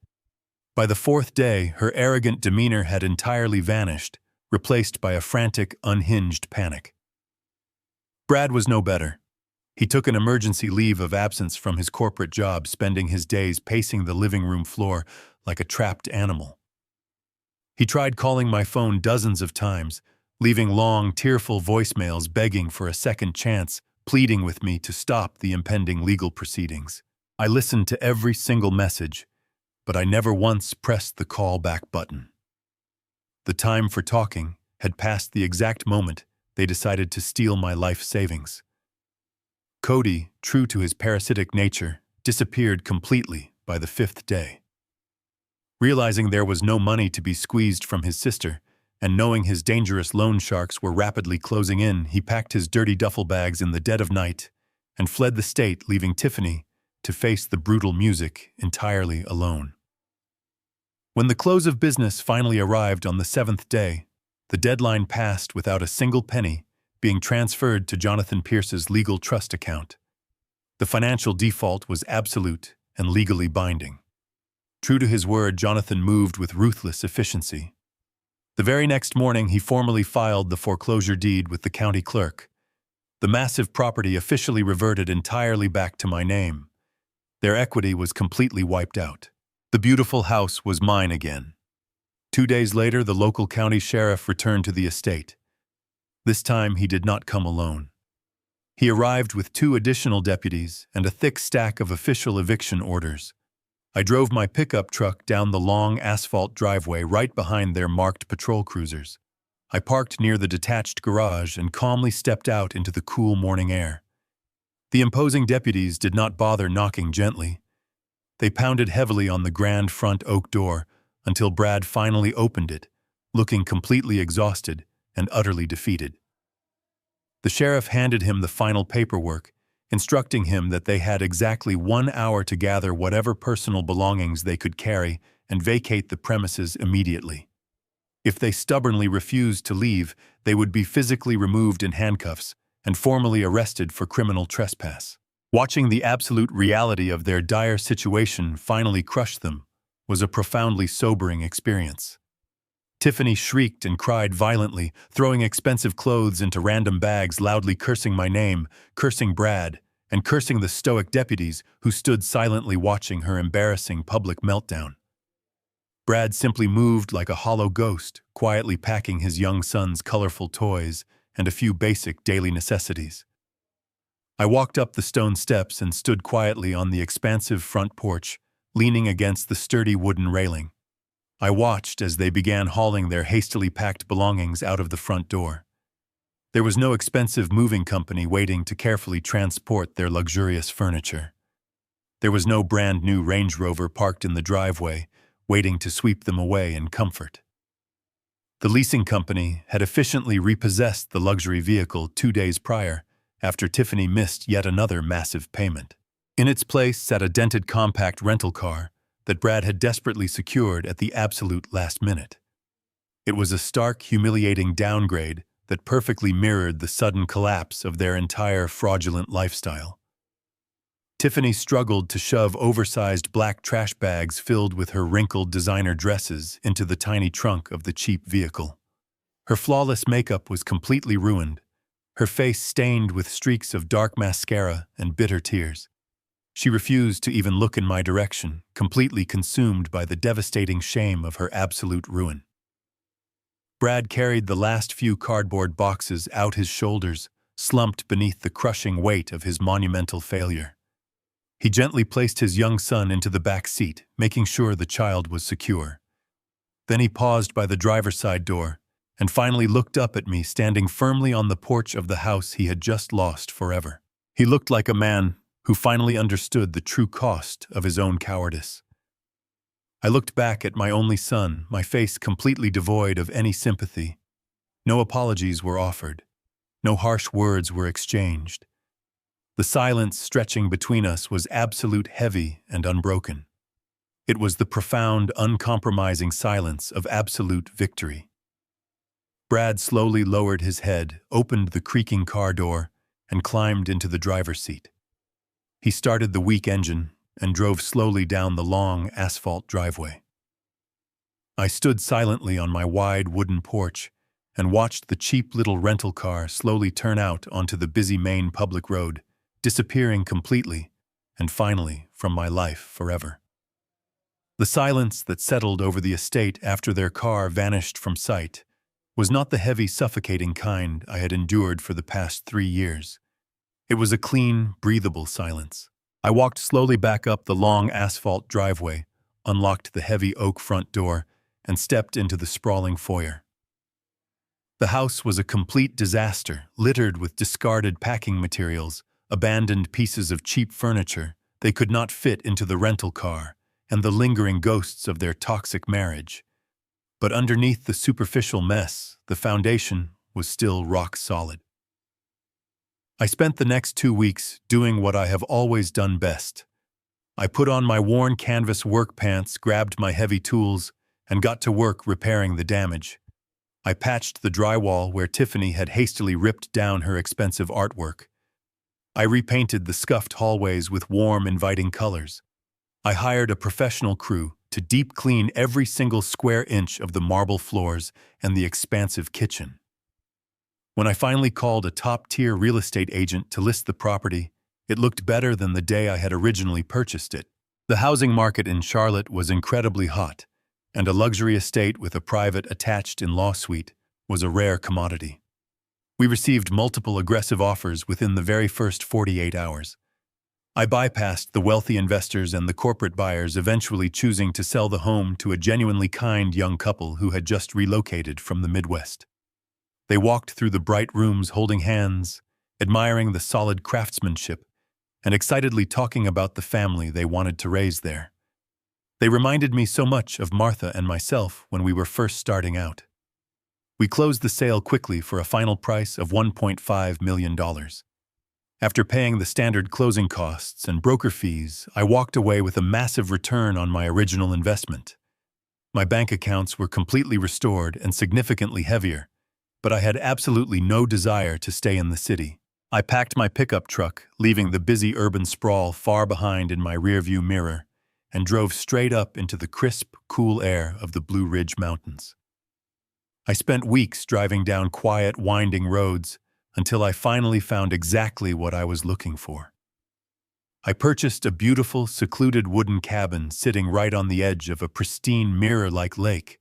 By the 4th day, her arrogant demeanor had entirely vanished, replaced by a frantic, unhinged panic. Brad was no better. He took an emergency leave of absence from his corporate job, spending his days pacing the living room floor like a trapped animal. He tried calling my phone dozens of times, leaving long, tearful voicemails begging for a second chance, pleading with me to stop the impending legal proceedings. I listened to every single message, but I never once pressed the call back button. The time for talking had passed the exact moment they decided to steal my life savings. Cody, true to his parasitic nature, disappeared completely by the 5th day. Realizing there was no money to be squeezed from his sister, and knowing his dangerous loan sharks were rapidly closing in, he packed his dirty duffel bags in the dead of night and fled the state, leaving Tiffany to face the brutal music entirely alone. When the close of business finally arrived on the 7th day, the deadline passed without a single penny being transferred to Jonathan Pierce's legal trust account. The financial default was absolute and legally binding. True to his word, Jonathan moved with ruthless efficiency. The very next morning, he formally filed the foreclosure deed with the county clerk. The massive property officially reverted entirely back to my name. Their equity was completely wiped out. The beautiful house was mine again. 2 days later, the local county sheriff returned to the estate. This time, he did not come alone. He arrived with 2 additional deputies and a thick stack of official eviction orders. I drove my pickup truck down the long asphalt driveway right behind their marked patrol cruisers. I parked near the detached garage and calmly stepped out into the cool morning air. The imposing deputies did not bother knocking gently. They pounded heavily on the grand front oak door until Brad finally opened it, looking completely exhausted and utterly defeated. The sheriff handed him the final paperwork, instructing him that they had exactly 1 hour to gather whatever personal belongings they could carry and vacate the premises immediately. If they stubbornly refused to leave, they would be physically removed in handcuffs and formally arrested for criminal trespass. Watching the absolute reality of their dire situation finally crush them was a profoundly sobering experience. Tiffany shrieked and cried violently, throwing expensive clothes into random bags, loudly cursing my name, cursing Brad, and cursing the stoic deputies who stood silently watching her embarrassing public meltdown. Brad simply moved like a hollow ghost, quietly packing his young son's colorful toys and a few basic daily necessities. I walked up the stone steps and stood quietly on the expansive front porch, leaning against the sturdy wooden railing. I watched as they began hauling their hastily packed belongings out of the front door. There was no expensive moving company waiting to carefully transport their luxurious furniture. There was no brand new Range Rover parked in the driveway, waiting to sweep them away in comfort. The leasing company had efficiently repossessed the luxury vehicle 2 days prior, after Tiffany missed yet another massive payment. In its place sat a dented compact rental car that Brad had desperately secured at the absolute last minute. It was a stark, humiliating downgrade that perfectly mirrored the sudden collapse of their entire fraudulent lifestyle. Tiffany struggled to shove oversized black trash bags filled with her wrinkled designer dresses into the tiny trunk of the cheap vehicle. Her flawless makeup was completely ruined, her face stained with streaks of dark mascara and bitter tears. She refused to even look in my direction, completely consumed by the devastating shame of her absolute ruin. Brad carried the last few cardboard boxes out his shoulders, slumped beneath the crushing weight of his monumental failure. He gently placed his young son into the back seat, making sure the child was secure. Then he paused by the driver's side door and finally looked up at me standing firmly on the porch of the house he had just lost forever. He looked like a man who finally understood the true cost of his own cowardice. I looked back at my only son, my face completely devoid of any sympathy. No apologies were offered. No harsh words were exchanged. The silence stretching between us was absolute, heavy, and unbroken. It was the profound, uncompromising silence of absolute victory. Brad slowly lowered his head, opened the creaking car door, and climbed into the driver's seat. He started the weak engine and drove slowly down the long asphalt driveway. I stood silently on my wide wooden porch and watched the cheap little rental car slowly turn out onto the busy main public road, disappearing completely and finally from my life forever. The silence that settled over the estate after their car vanished from sight was not the heavy, suffocating kind I had endured for the past 3 years. It was a clean, breathable silence. I walked slowly back up the long asphalt driveway, unlocked the heavy oak front door, and stepped into the sprawling foyer. The house was a complete disaster, littered with discarded packing materials, abandoned pieces of cheap furniture they could not fit into the rental car, and the lingering ghosts of their toxic marriage. But underneath the superficial mess, the foundation was still rock solid. I spent the next 2 weeks doing what I have always done best. I put on my worn canvas work pants, grabbed my heavy tools, and got to work repairing the damage. I patched the drywall where Tiffany had hastily ripped down her expensive artwork. I repainted the scuffed hallways with warm, inviting colors. I hired a professional crew to deep clean every single square inch of the marble floors and the expansive kitchen. When I finally called a top-tier real estate agent to list the property, It looked better than the day I had originally purchased it. The housing market in Charlotte was incredibly hot, and a luxury estate with a private attached in-law suite was a rare commodity. We received multiple aggressive offers within the very first 48 hours. I bypassed the wealthy investors and the corporate buyers, eventually choosing to sell the home to a genuinely kind young couple who had just relocated from the Midwest. They walked through the bright rooms holding hands, admiring the solid craftsmanship, and excitedly talking about the family they wanted to raise there. They reminded me so much of Martha and myself when we were first starting out. We closed the sale quickly for a final price of $1.5 million. After paying the standard closing costs and broker fees, I walked away with a massive return on my original investment. My bank accounts were completely restored and significantly heavier, but I had absolutely no desire to stay in the city. I packed my pickup truck, leaving the busy urban sprawl far behind in my rearview mirror, and drove straight up into the crisp, cool air of the Blue Ridge Mountains. I spent weeks driving down quiet, winding roads until I finally found exactly what I was looking for. I purchased a beautiful, secluded wooden cabin sitting right on the edge of a pristine mirror-like lake.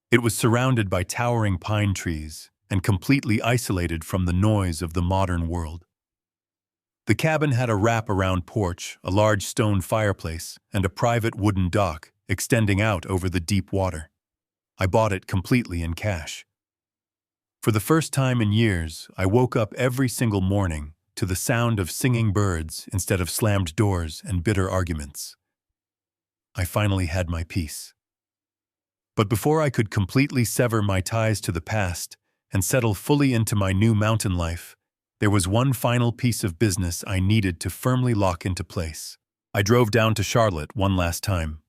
It was surrounded by towering pine trees and completely isolated from the noise of the modern world. The cabin had a wrap-around porch, a large stone fireplace, and a private wooden dock extending out over the deep water. I bought it completely in cash. For the first time in years, I woke up every single morning to the sound of singing birds instead of slammed doors and bitter arguments. I finally had my peace. But before I could completely sever my ties to the past and settle fully into my new mountain life, there was one final piece of business I needed to firmly lock into place. I drove down to Charlotte one last time.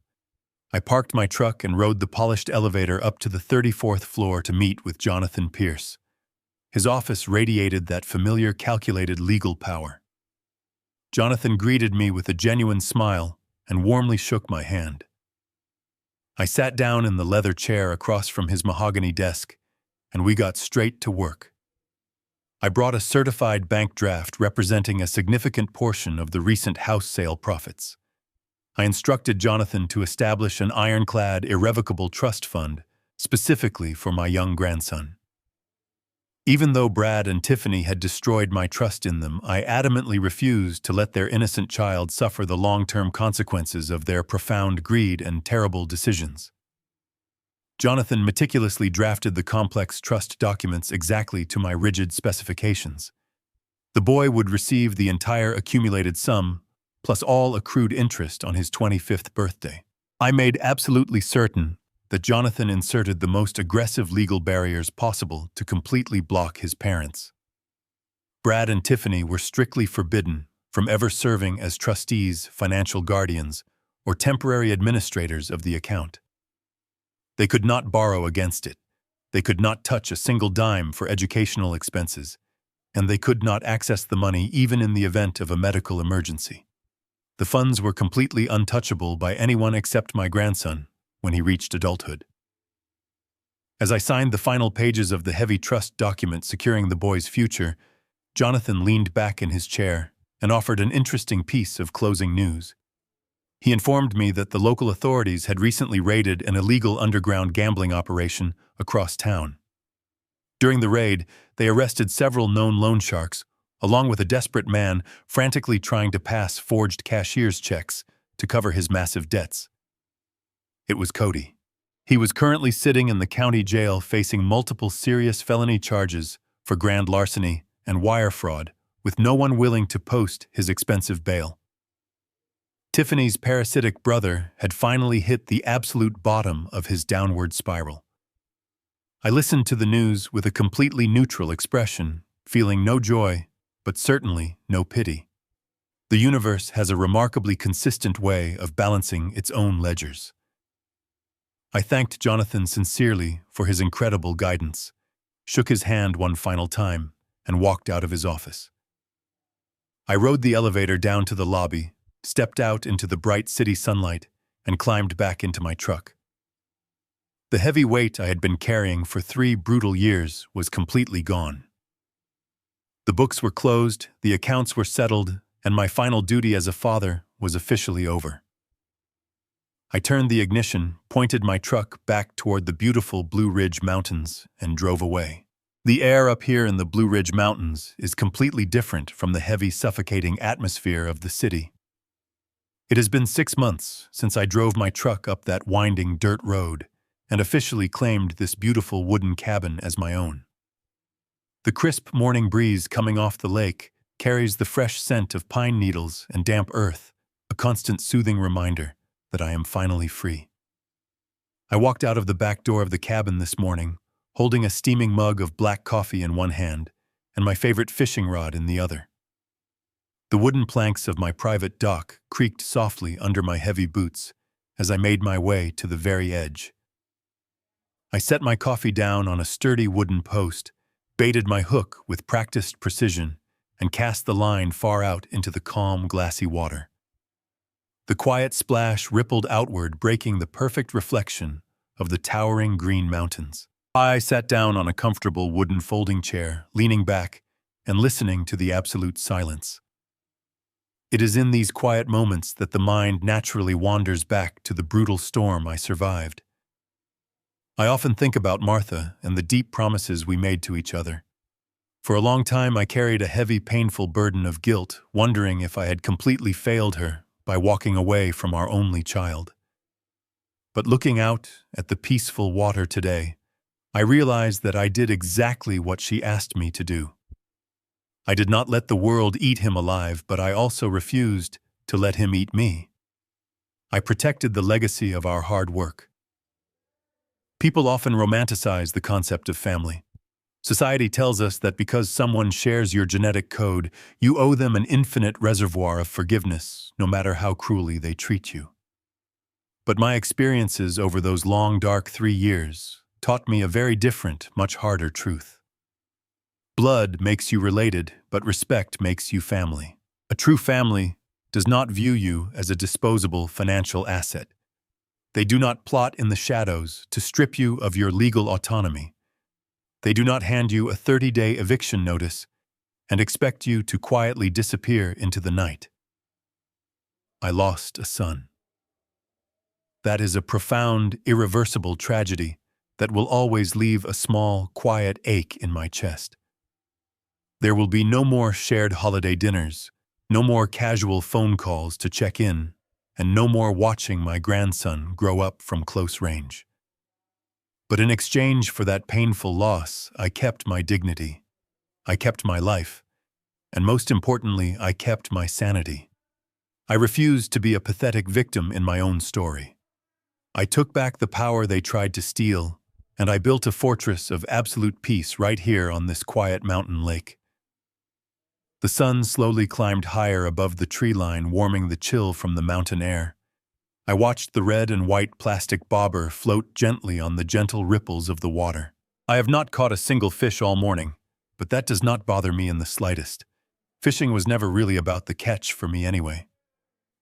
I parked my truck and rode the polished elevator up to the 34th floor to meet with Jonathan Pierce. His office radiated that familiar, calculated legal power. Jonathan greeted me with a genuine smile and warmly shook my hand. I sat down in the leather chair across from his mahogany desk, and we got straight to work. I brought a certified bank draft representing a significant portion of the recent house sale profits. I instructed Jonathan to establish an ironclad, irrevocable trust fund specifically for my young grandson. Even though Brad and Tiffany had destroyed my trust in them, I adamantly refused to let their innocent child suffer the long-term consequences of their profound greed and terrible decisions. Jonathan meticulously drafted the complex trust documents exactly to my rigid specifications. The boy would receive the entire accumulated sum, plus all accrued interest on his 25th birthday. I made absolutely certain that Jonathan inserted the most aggressive legal barriers possible to completely block his parents. Brad and Tiffany were strictly forbidden from ever serving as trustees, financial guardians, or temporary administrators of the account. They could not borrow against it, they could not touch a single dime for educational expenses, and they could not access the money even in the event of a medical emergency. The funds were completely untouchable by anyone except my grandson when he reached adulthood. As I signed the final pages of the heavy trust document securing the boy's future, Jonathan leaned back in his chair and offered an interesting piece of closing news. He informed me that the local authorities had recently raided an illegal underground gambling operation across town. During the raid, they arrested several known loan sharks, along with a desperate man frantically trying to pass forged cashier's checks to cover his massive debts. It was Cody. He was currently sitting in the county jail facing multiple serious felony charges for grand larceny and wire fraud, with no one willing to post his expensive bail. Tiffany's parasitic brother had finally hit the absolute bottom of his downward spiral. I listened to the news with a completely neutral expression, feeling no joy, but certainly no pity. The universe has a remarkably consistent way of balancing its own ledgers. I thanked Jonathan sincerely for his incredible guidance, shook his hand one final time, and walked out of his office. I rode the elevator down to the lobby, stepped out into the bright city sunlight, and climbed back into my truck. The heavy weight I had been carrying for 3 brutal years was completely gone. The books were closed, the accounts were settled, and my final duty as a father was officially over. I turned the ignition, pointed my truck back toward the beautiful Blue Ridge Mountains, and drove away. The air up here in the Blue Ridge Mountains is completely different from the heavy, suffocating atmosphere of the city. It has been 6 months since I drove my truck up that winding dirt road and officially claimed this beautiful wooden cabin as my own. The crisp morning breeze coming off the lake carries the fresh scent of pine needles and damp earth, a constant soothing reminder that I am finally free. I walked out of the back door of the cabin this morning, holding a steaming mug of black coffee in one hand and my favorite fishing rod in the other. The wooden planks of my private dock creaked softly under my heavy boots as I made my way to the very edge. I set my coffee down on a sturdy wooden post, baited my hook with practiced precision, and cast the line far out into the calm, glassy water. The quiet splash rippled outward, breaking the perfect reflection of the towering green mountains. I sat down on a comfortable wooden folding chair, leaning back and listening to the absolute silence. It is in these quiet moments that the mind naturally wanders back to the brutal storm I survived. I often think about Martha and the deep promises we made to each other. For a long time, I carried a heavy, painful burden of guilt, wondering if I had completely failed her by walking away from our only child. But looking out at the peaceful water today, I realized that I did exactly what she asked me to do. I did not let the world eat him alive, but I also refused to let him eat me. I protected the legacy of our hard work. People often romanticize the concept of family. Society tells us that because someone shares your genetic code, you owe them an infinite reservoir of forgiveness, no matter how cruelly they treat you. But my experiences over those long, dark 3 years taught me a very different, much harder truth. Blood makes you related, but respect makes you family. A true family does not view you as a disposable financial asset. They do not plot in the shadows to strip you of your legal autonomy. They do not hand you a 30-day eviction notice and expect you to quietly disappear into the night. I lost a son. That is a profound, irreversible tragedy that will always leave a small, quiet ache in my chest. There will be no more shared holiday dinners, no more casual phone calls to check in, and no more watching my grandson grow up from close range. But in exchange for that painful loss, I kept my dignity. I kept my life. And most importantly, I kept my sanity. I refused to be a pathetic victim in my own story. I took back the power they tried to steal, and I built a fortress of absolute peace right here on this quiet mountain lake. The sun slowly climbed higher above the tree line, warming the chill from the mountain air. I watched the red and white plastic bobber float gently on the gentle ripples of the water. I have not caught a single fish all morning, but that does not bother me in the slightest. Fishing was never really about the catch for me anyway.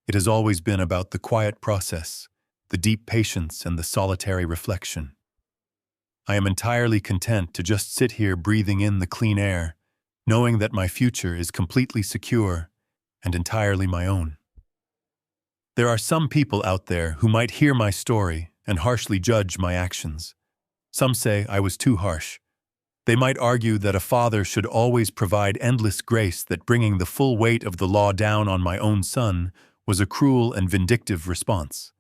It has always been about the quiet process, the deep patience, and the solitary reflection. I am entirely content to just sit here breathing in the clean air, knowing that my future is completely secure and entirely my own. There are some people out there who might hear my story and harshly judge my actions. Some say I was too harsh. They might argue that a father should always provide endless grace, that bringing the full weight of the law down on my own son was a cruel and vindictive response.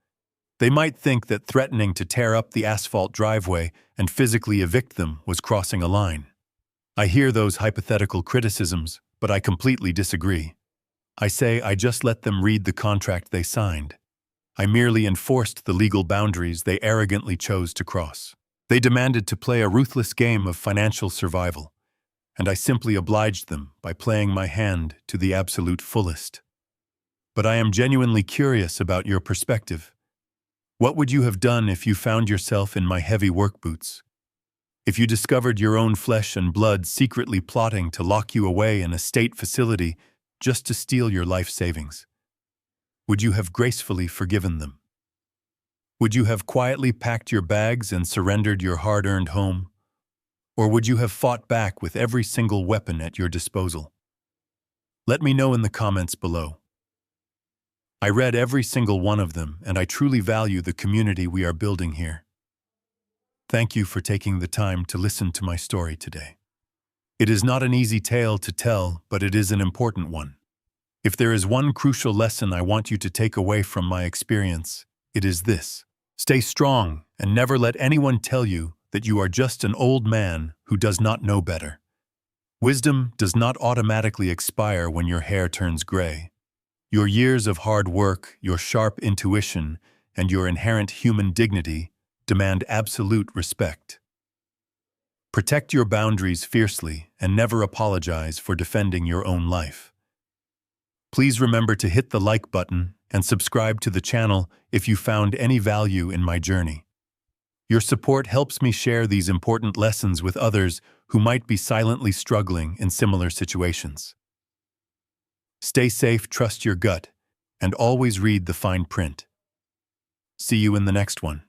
They might think that threatening to tear up the asphalt driveway and physically evict them was crossing a line. I hear those hypothetical criticisms, but I completely disagree. I say I just let them read the contract they signed. I merely enforced the legal boundaries they arrogantly chose to cross. They demanded to play a ruthless game of financial survival, and I simply obliged them by playing my hand to the absolute fullest. But I am genuinely curious about your perspective. What would you have done if you found yourself in my heavy work boots? If you discovered your own flesh and blood secretly plotting to lock you away in a state facility just to steal your life savings? Would you have gracefully forgiven them? Would you have quietly packed your bags and surrendered your hard-earned home? Or would you have fought back with every single weapon at your disposal? Let me know in the comments below. I read every single one of them, and I truly value the community we are building here. Thank you for taking the time to listen to my story today. It is not an easy tale to tell, but it is an important one. If there is one crucial lesson I want you to take away from my experience, it is this. Stay strong and never let anyone tell you that you are just an old man who does not know better. Wisdom does not automatically expire when your hair turns gray. Your years of hard work, your sharp intuition, and your inherent human dignity demand absolute respect. Protect your boundaries fiercely and never apologize for defending your own life. Please remember to hit the like button and subscribe to the channel if you found any value in my journey. Your support helps me share these important lessons with others who might be silently struggling in similar situations. Stay safe, trust your gut, and always read the fine print. See you in the next one.